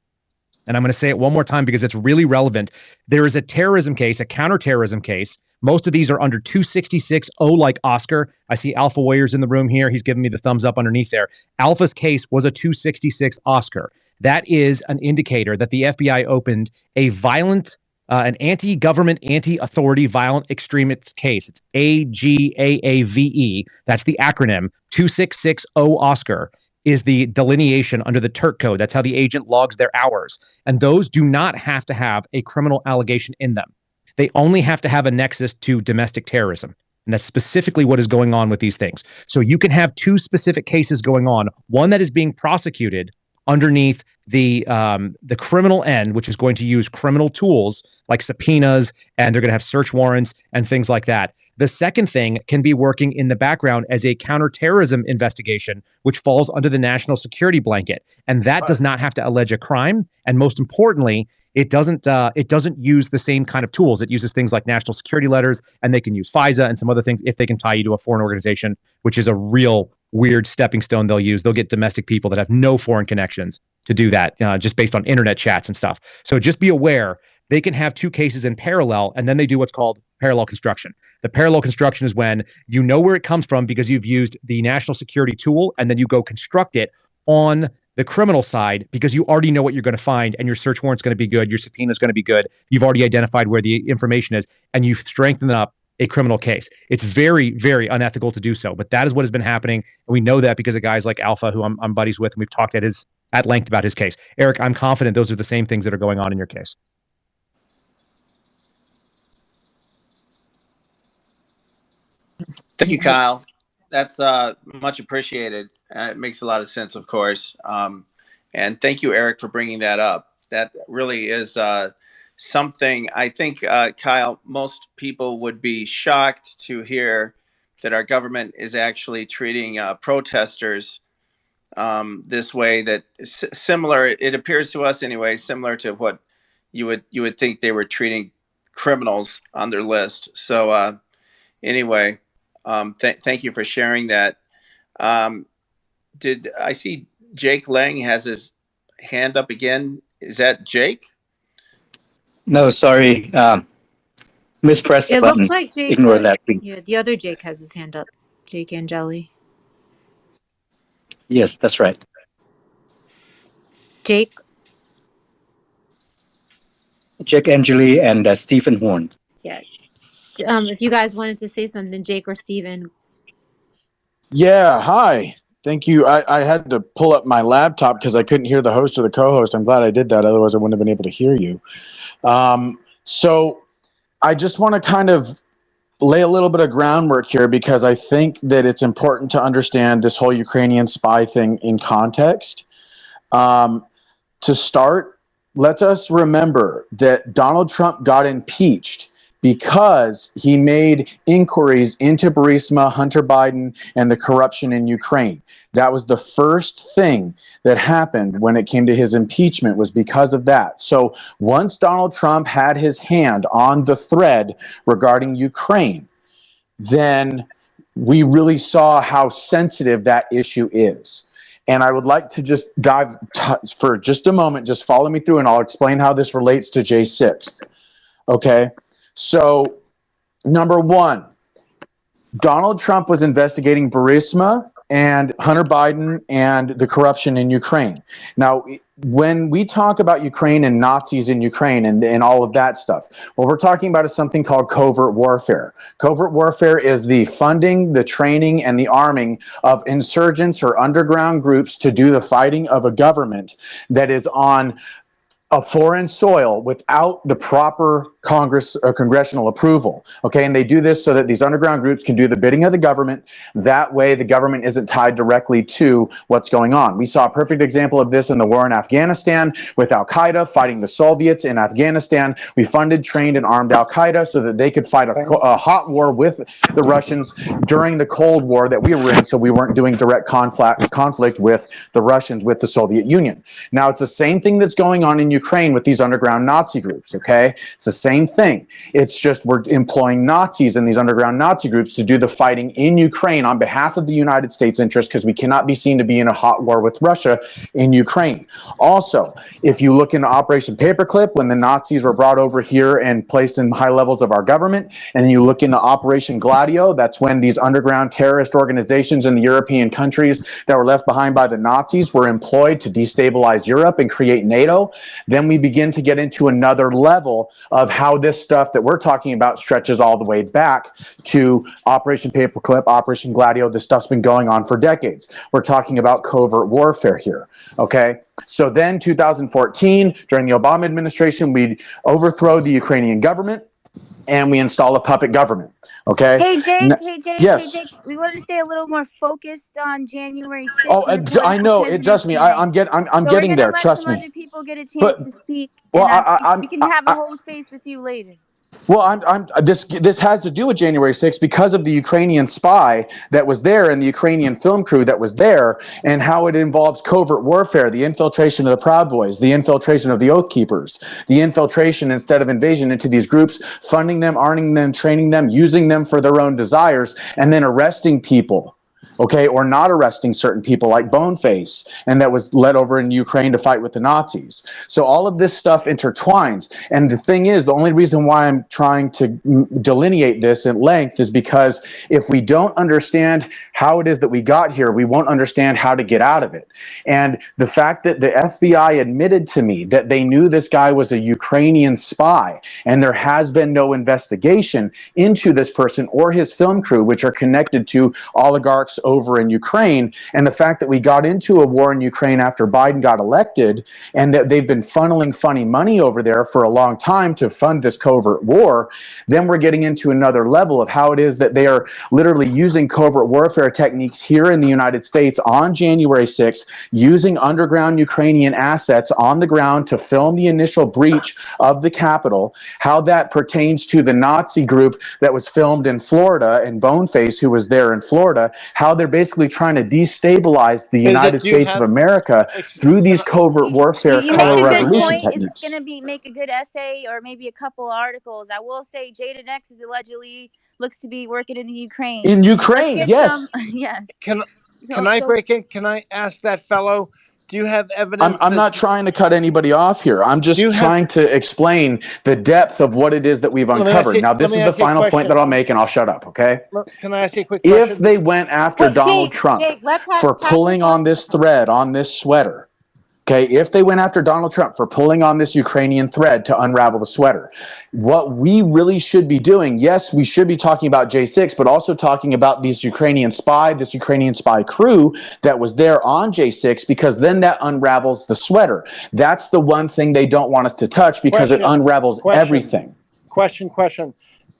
And I'm going to say it one more time because it's really relevant. There is a terrorism case, a counterterrorism case. Most of these are under 266, like Oscar. I see Alpha Warriors in the room here. He's giving me the thumbs up underneath there. Alpha's case was a 266 Oscar. That is an indicator that the FBI opened a violent, an anti-government, anti-authority, violent extremist case. It's AGAAVE. That's the acronym. 2660 Oscar is the delineation under the Turk code. That's how the agent logs their hours. And those do not have to have a criminal allegation in them. They only have to have a nexus to domestic terrorism. And that's specifically what is going on with these things. So you can have two specific cases going on, one that is being prosecuted underneath the criminal end, which is going to use criminal tools like subpoenas, and they're going to have search warrants and things like that. The second thing can be working in the background as a counterterrorism investigation, which falls under the national security blanket. And that does not have to allege a crime. And most importantly, it doesn't use the same kind of tools. It uses things like national security letters, and they can use FISA and some other things if they can tie you to a foreign organization, which is a real weird stepping stone they'll use. They'll get domestic people that have no foreign connections to do that, just based on internet chats and stuff. So just be aware they can have two cases in parallel, and then they do what's called parallel construction. The parallel construction is when you know where it comes from because you've used the national security tool, and then you go construct it on the criminal side because you already know what you're going to find, and your search warrant's going to be good, your subpoena is going to be good. You've already identified where the information is, and you've strengthened up a criminal case. It's very, very unethical to do so, but that is what has been happening, and we know that because of guys like Alpha, who I'm buddies with, and we've talked at length about his case. Eric, I'm confident those are the same things that are going on in your case. Thank you, Kyle. That's much appreciated. It makes a lot of sense, of course. And thank you, Eric, for bringing that up. That really is something I think, Kyle, most people would be shocked to hear that our government is actually treating protesters this way. That similar, it appears to us anyway, similar to what you would think they were treating criminals on their list. So anyway. Thank you for sharing that. Did I see Jake Lang has his hand up again? Is that Jake? No, sorry. Mispressed the It button. looks like Jake. Ignore that, please. Yeah, the other Jake has his hand up. Jake Angeli. Yes, that's right. Jake. Jake Angeli and Stephen Horn. Yeah. If you guys wanted to say something, Jake or Steven. Yeah, hi. Thank you. I had to pull up my laptop because I couldn't hear the host or the co-host. I'm glad I did that. Otherwise, I wouldn't have been able to hear you. So I just want to kind of lay a little bit of groundwork here because I think that it's important to understand this whole Ukrainian spy thing in context. To start, let us remember that Donald Trump got impeached because he made inquiries into Burisma, Hunter Biden, and the corruption in Ukraine. That was the first thing that happened when it came to his impeachment, was because of that. So once Donald Trump had his hand on the thread regarding Ukraine, then we really saw how sensitive that issue is. And I would like to just dive for just a moment, just follow me through, and I'll explain how this relates to J6. Okay? So, number one, Donald Trump was investigating Burisma and Hunter Biden and the corruption in Ukraine. Now, when we talk about Ukraine and Nazis in Ukraine and all of that stuff, what we're talking about is something called covert warfare. Covert warfare is the funding, the training, and the arming of insurgents or underground groups to do the fighting of a government that is on a foreign soil without the proper Congress or congressional approval. Okay, and they do this so that these underground groups can do the bidding of the government. That way, the government isn't tied directly to what's going on. We saw a perfect example of this in the war in Afghanistan with Al Qaeda fighting the Soviets in Afghanistan. We funded, trained, and armed Al Qaeda so that they could fight a hot war with the Russians during the Cold War that we were in, so we weren't doing direct conflict with the Russians, with the Soviet Union. Now, it's the same thing that's going on in Ukraine with these underground Nazi groups, okay? It's the same thing. It's just we're employing Nazis and these underground Nazi groups to do the fighting in Ukraine on behalf of the United States interest, because we cannot be seen to be in a hot war with Russia in Ukraine. Also, if you look into Operation Paperclip, when the Nazis were brought over here and placed in high levels of our government, and then you look into Operation Gladio, that's when these underground terrorist organizations in the European countries that were left behind by the Nazis were employed to destabilize Europe and create NATO. Then we begin to get into another level of how this stuff that we're talking about stretches all the way back to Operation Paperclip, Operation Gladio. This stuff's been going on for decades. We're talking about covert warfare here, okay? So then 2014, during the Obama administration, we overthrow the Ukrainian government and we install a puppet government, okay? Hey Jake, hey Jake, hey Yes. Jake. We want to stay a little more focused on January 6th Oh, and the I political know. It prisoners just me. tonight. I'm So we're getting gonna there. let Trust some me. other people get a chance But to speak, well, and we can have a whole space with you later. Well, this has to do with January 6th because of the Ukrainian spy that was there and the Ukrainian film crew that was there, and how it involves covert warfare, the infiltration of the Proud Boys, the infiltration of the Oath Keepers, the infiltration instead of invasion into these groups, funding them, arming them, training them, using them for their own desires, and then arresting people. Okay, or not arresting certain people like Boneface, and that was led over in Ukraine to fight with the Nazis. So all of this stuff intertwines. And the thing is, the only reason why I'm trying to delineate this at length is because if we don't understand how it is that we got here, we won't understand how to get out of it. And the fact that the FBI admitted to me that they knew this guy was a Ukrainian spy, and there has been no investigation into this person or his film crew, which are connected to oligarchs over in Ukraine, and the fact that we got into a war in Ukraine after Biden got elected, and that they've been funneling funny money over there for a long time to fund this covert war, then we're getting into another level of how it is that they are literally using covert warfare techniques here in the United States on January 6th, using underground Ukrainian assets on the ground to film the initial breach of the Capitol, how that pertains to the Nazi group that was filmed in Florida, and Boneface, who was there in Florida, how they're basically trying to destabilize the Is it? United Do you States of have? America through these covert You, warfare you make color a good revolution point. It's techniques. gonna make a good essay or maybe a couple articles. I will say Jaden X is allegedly looks to be working in the Ukraine. In Let's Ukraine, get some. yes. Yes. Can So I so break in? Can I ask that fellow? Do you have evidence I'm that? not trying to cut anybody off here. I'm Do just you have? trying to explain the depth of what it is that we've Let me ask uncovered. you. Now, Let this me is the ask you a final point that question. I'll make, and I'll shut up, okay? Can I ask you a quick If question? they went after Wait, Donald Jake, Trump Jake, let for Passion pulling on talk. this thread, on this sweater, okay, if they went after Donald Trump for pulling on this Ukrainian thread to unravel the sweater, what we really should be doing, yes, we should be talking about J6, but also talking about this Ukrainian spy crew that was there on J6, because then that unravels the sweater. That's the one thing they don't want us to touch because it Question. unravels Question. everything. Question.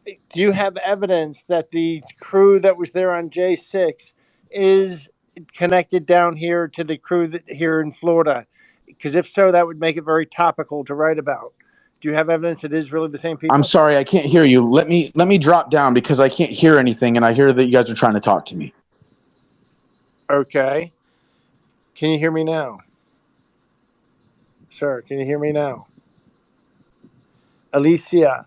Do you have evidence that the crew that was there on J6 is connected down here to the crew that here in Florida? Because if so, that would make it very topical to write about. Do you have evidence it is really the same I'm people? sorry, I can't hear you. Let me drop down because I can't hear anything, and I hear that you guys are trying to talk to me. Okay. Can you hear me now? Sir, can you hear me now? Alicia.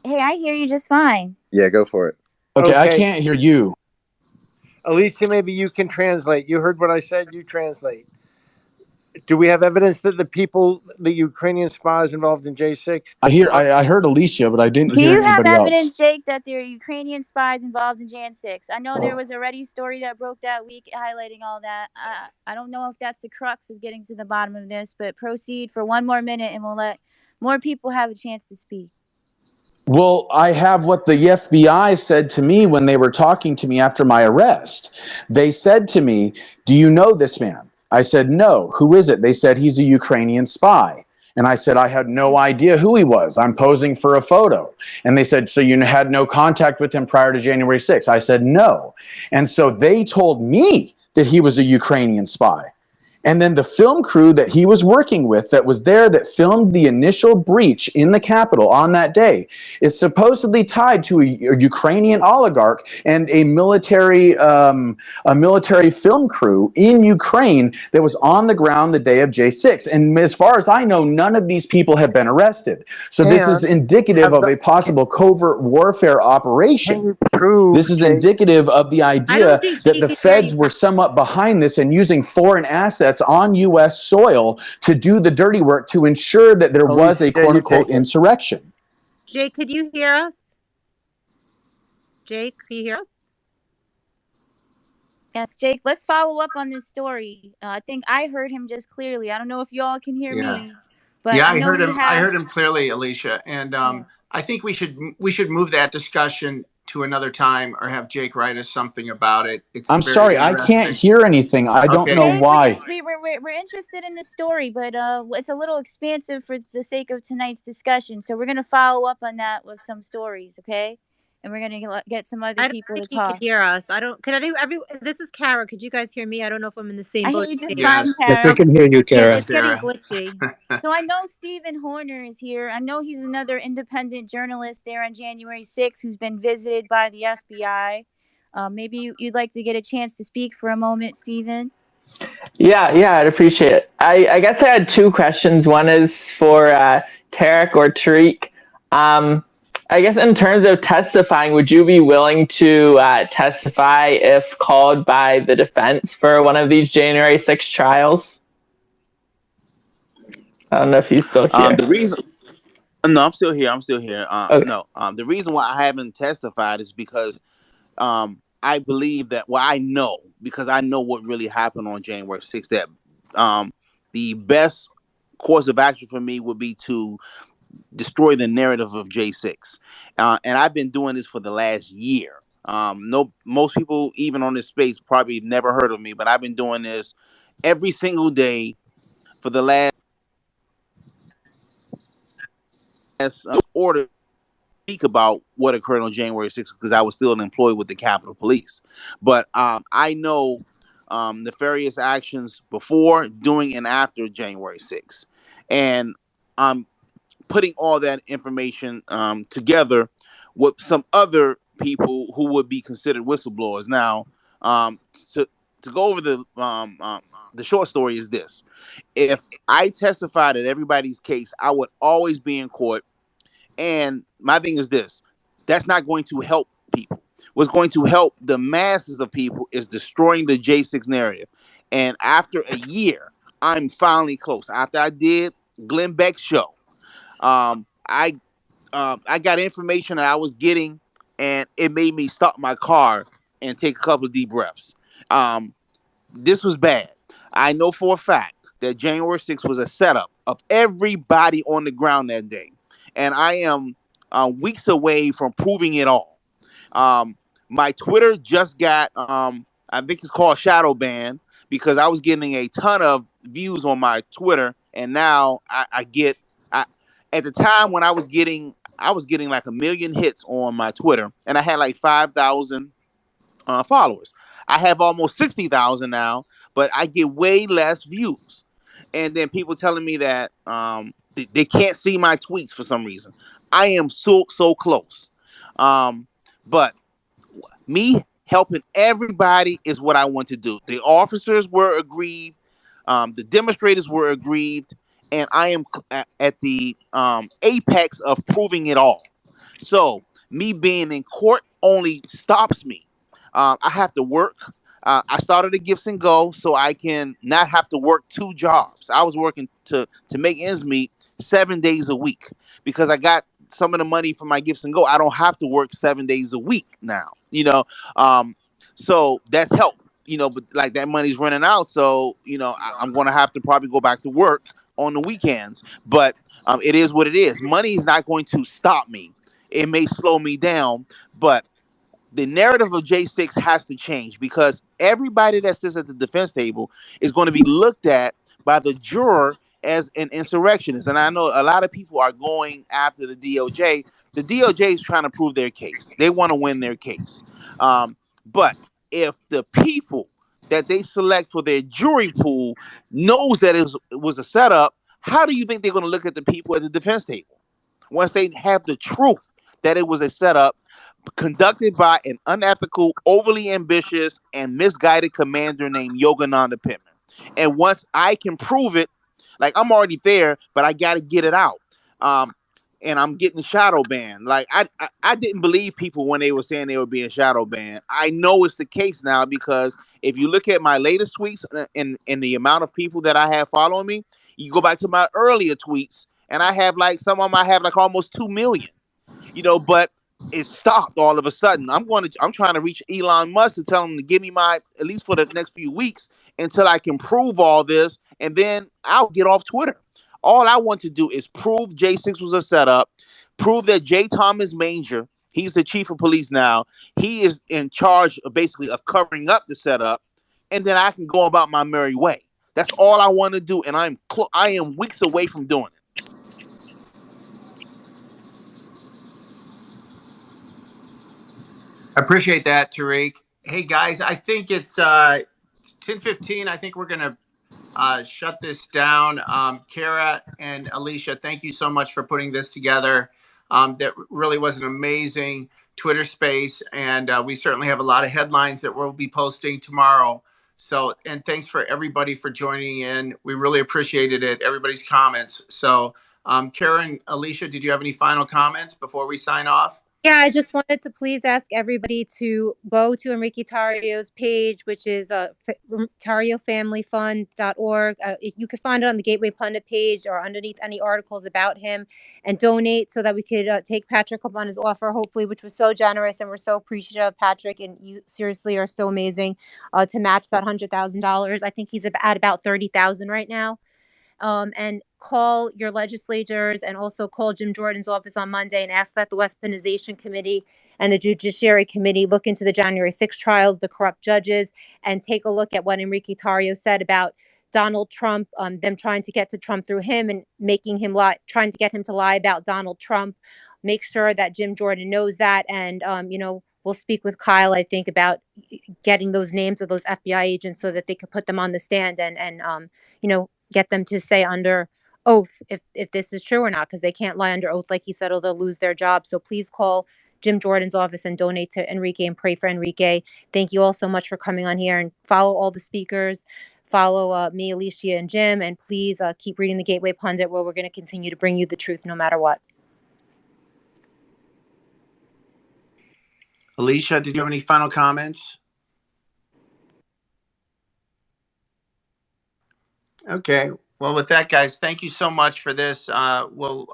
hey, I hear you just fine. Yeah, go for it. Okay, I Okay. can't hear you. Alicia, maybe you can translate. You heard what I said, you translate. Do we have evidence that the Ukrainian spies involved in J6? I heard Alicia, but I didn't Do hear you have anybody else. evidence, Jake, that there are Ukrainian spies involved in Jan 6? I know there was a Ready story that broke that week highlighting all that. I don't know if that's the crux of getting to the bottom of this, but proceed for one more minute and we'll let more people have a chance to speak. Well, I have what the FBI said to me when they were talking to me after my arrest. They said to me, "Do you know this man?" I said, "No." "Who is it?" They said, "He's a Ukrainian spy." And I said, I had no idea who he was. I'm posing for a photo. And they said, so you had no contact with him prior to January 6th? I said, no. And so they told me that he was a Ukrainian spy. And then the film crew that he was working with that was there that filmed the initial breach in the Capitol on that day is supposedly tied to a Ukrainian oligarch and a military film crew in Ukraine that was on the ground the day of J6. And as far as I know, none of these people have been arrested. So this is And indicative have of the a possible covert warfare can operation. you prove, This is Jake? indicative of the I don't idea think that she the can hear you, feds were Kyle. somewhat behind this and using foreign assets on U.S. soil to do the dirty work to ensure that there was a Alicia, quote you unquote take it. insurrection. Jake, could you hear us? Jake, can you hear us? Yes, Jake, let's follow up on this story. I think I heard him just clearly. I don't know if y'all can hear Yeah. me, but Yeah, I know you I have. heard him clearly, Alicia. And Yeah. I think we should move that discussion to another time or have Jake write us something about it. It's I'm very sorry, I can't interesting. hear anything. I don't Okay. know Jake, why. we're interested in the story, but it's a little expansive for the sake of tonight's discussion. So we're gonna follow up on that with some stories, okay? And we're gonna get some other I don't people think to he could talk. hear us. I don't. Could I do every? This is Kara. Could you guys hear me? I don't know if I'm in the same I hear boat. you just Jake. fine, Yes. Yes, we Tara. can hear you, Yeah, Tara. it's getting Sarah. glitchy. So I know Stephen Horner is here. I know he's another independent journalist there on January 6th who's been visited by the FBI. Maybe you'd like to get a chance to speak for a moment, Stephen. Yeah, I'd appreciate it. I guess I had two questions. One is for Tariq or Tariq. I guess in terms of testifying, would you be willing to testify if called by the defense for one of these January 6 trials? I don't know if he's still here. The reason, no, I'm still here. I'm still here. Okay. No, the reason why I haven't testified is because I believe that, well, I know because I know what really happened on January 6th, that the best course of action for me would be to destroy the narrative of J6. And I've been doing this for the last year. No, most people, even on this space, probably never heard of me, but I've been doing this every single day for the last order speak about what occurred on January 6th because I was still employed with the Capitol Police. But I know nefarious actions before, during, and after January 6th. And I'm putting all that information together with some other people who would be considered whistleblowers. Now, to go over the short story is this: if I testified at everybody's case, I would always be in court. And my thing is this: that's not going to help people. What's going to help the masses of people is destroying the J6 narrative. And after a year, I'm finally close. After I did Glenn Beck's show, um, I I got information that I was getting, and it made me stop my car and take a couple of deep breaths. Um, this was bad. I know for a fact that January 6th was a setup of everybody on the ground that day, and I am weeks away from proving it all. Um, my Twitter just got, I think it's called shadow ban because I was getting a ton of views on my Twitter, and now I get. At the time when I was getting like 1 million hits on my Twitter, and I had like 5,000 followers. I have almost 60,000 now, but I get way less views. And then people telling me that they can't see my tweets for some reason. I am so close. But me helping everybody is what I want to do. The officers were aggrieved, the demonstrators were aggrieved, and I am at the apex of proving it all. So me being in court only stops me. I have to work. I started a Gifts and Go so I can not have to work two jobs. I was working to make ends meet 7 days a week because I got some of the money from my Gifts and Go. I don't have to work 7 days a week now. Um, so that's helped. But like that money's running out, so I'm going to have to probably go back to work on the weekends. But it is what it is. Money is not going to stop me. It may slow me down, but the narrative of J6 has to change because everybody that sits at the defense table is going to be looked at by the juror as an insurrectionist. And I know a lot of people are going after the DOJ. The DOJ is trying to prove their case. They want to win their case. But if the people that they select for their jury pool knows that it was a setup, how do you think they're going to look at the people at the defense table once they have the truth that it was a setup conducted by an unethical, overly ambitious, and misguided commander named Yogananda Pittman? And once I can prove it, like I'm already there, but I got to get it out. And I'm getting shadow banned. Like I didn't believe people when they were saying they were being shadow banned. I know it's the case now because if you look at my latest tweets and the amount of people that I have following me, you go back to my earlier tweets, and I have like some of them I have like almost 2 million. But it stopped all of a sudden. I'm trying to reach Elon Musk to tell him to give me my, at least for the next few weeks, until I can prove all this, and then I'll get off Twitter. All I want to do is prove J6 was a setup, prove that J. Thomas Manger, he's the chief of police now, he is in charge of basically of covering up the setup, and then I can go about my merry way. That's all I want to do, and I am weeks away from doing it. Appreciate that, Tariq. Hey guys, I think it's 10:15. I think we're gonna shut this down. Kara and Alicia, thank you so much for putting this together. That really was an amazing Twitter space, and we certainly have a lot of headlines that we'll be posting tomorrow. So, and thanks for everybody for joining in. We really appreciated it. Everybody's comments. So, Kara and Alicia, did you have any final comments before we sign off? Yeah, I just wanted to please ask everybody to go to Enrique Tarrio's page, which is TarrioFamilyFund.org. You can find it on the Gateway Pundit page or underneath any articles about him, and donate so that we could take Patrick up on his offer, hopefully, which was so generous, and we're so appreciative of Patrick, and you seriously are so amazing to match that $100,000. I think he's at about 30,000 right now. And call your legislators, and also call Jim Jordan's office on Monday and ask that the Weaponization Committee and the Judiciary Committee look into the January 6 trials, the corrupt judges, and take a look at what Enrique Tarrio said about Donald Trump, them trying to get to Trump through him and making him lie, trying to get him to lie about Donald Trump. Make sure that Jim Jordan knows that. And, we'll speak with Kyle, I think, about getting those names of those FBI agents so that they could put them on the stand and get them to say under oath if this is true or not, because they can't lie under oath, like he said, or they'll lose their job. So please call Jim Jordan's office and donate to Enrique and pray for Enrique. Thank you all so much for coming on here, and follow all the speakers. Follow me, Alicia, and Jim, and please keep reading the Gateway Pundit, where we're going to continue to bring you the truth no matter what. Alicia, did you have any final comments? Okay. Well, with that, guys, thank you so much for this. We'll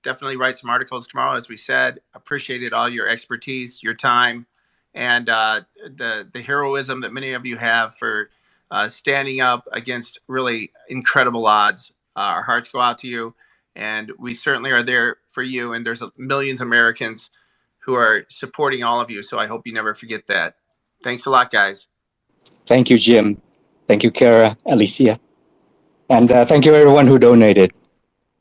definitely write some articles tomorrow, as we said. Appreciated all your expertise, your time, and the heroism that many of you have for standing up against really incredible odds. Our hearts go out to you, and we certainly are there for you. And there's millions of Americans who are supporting all of you. So I hope you never forget that. Thanks a lot, guys. Thank you, Jim. Thank you, Kara, Alicia. And thank you, everyone who donated.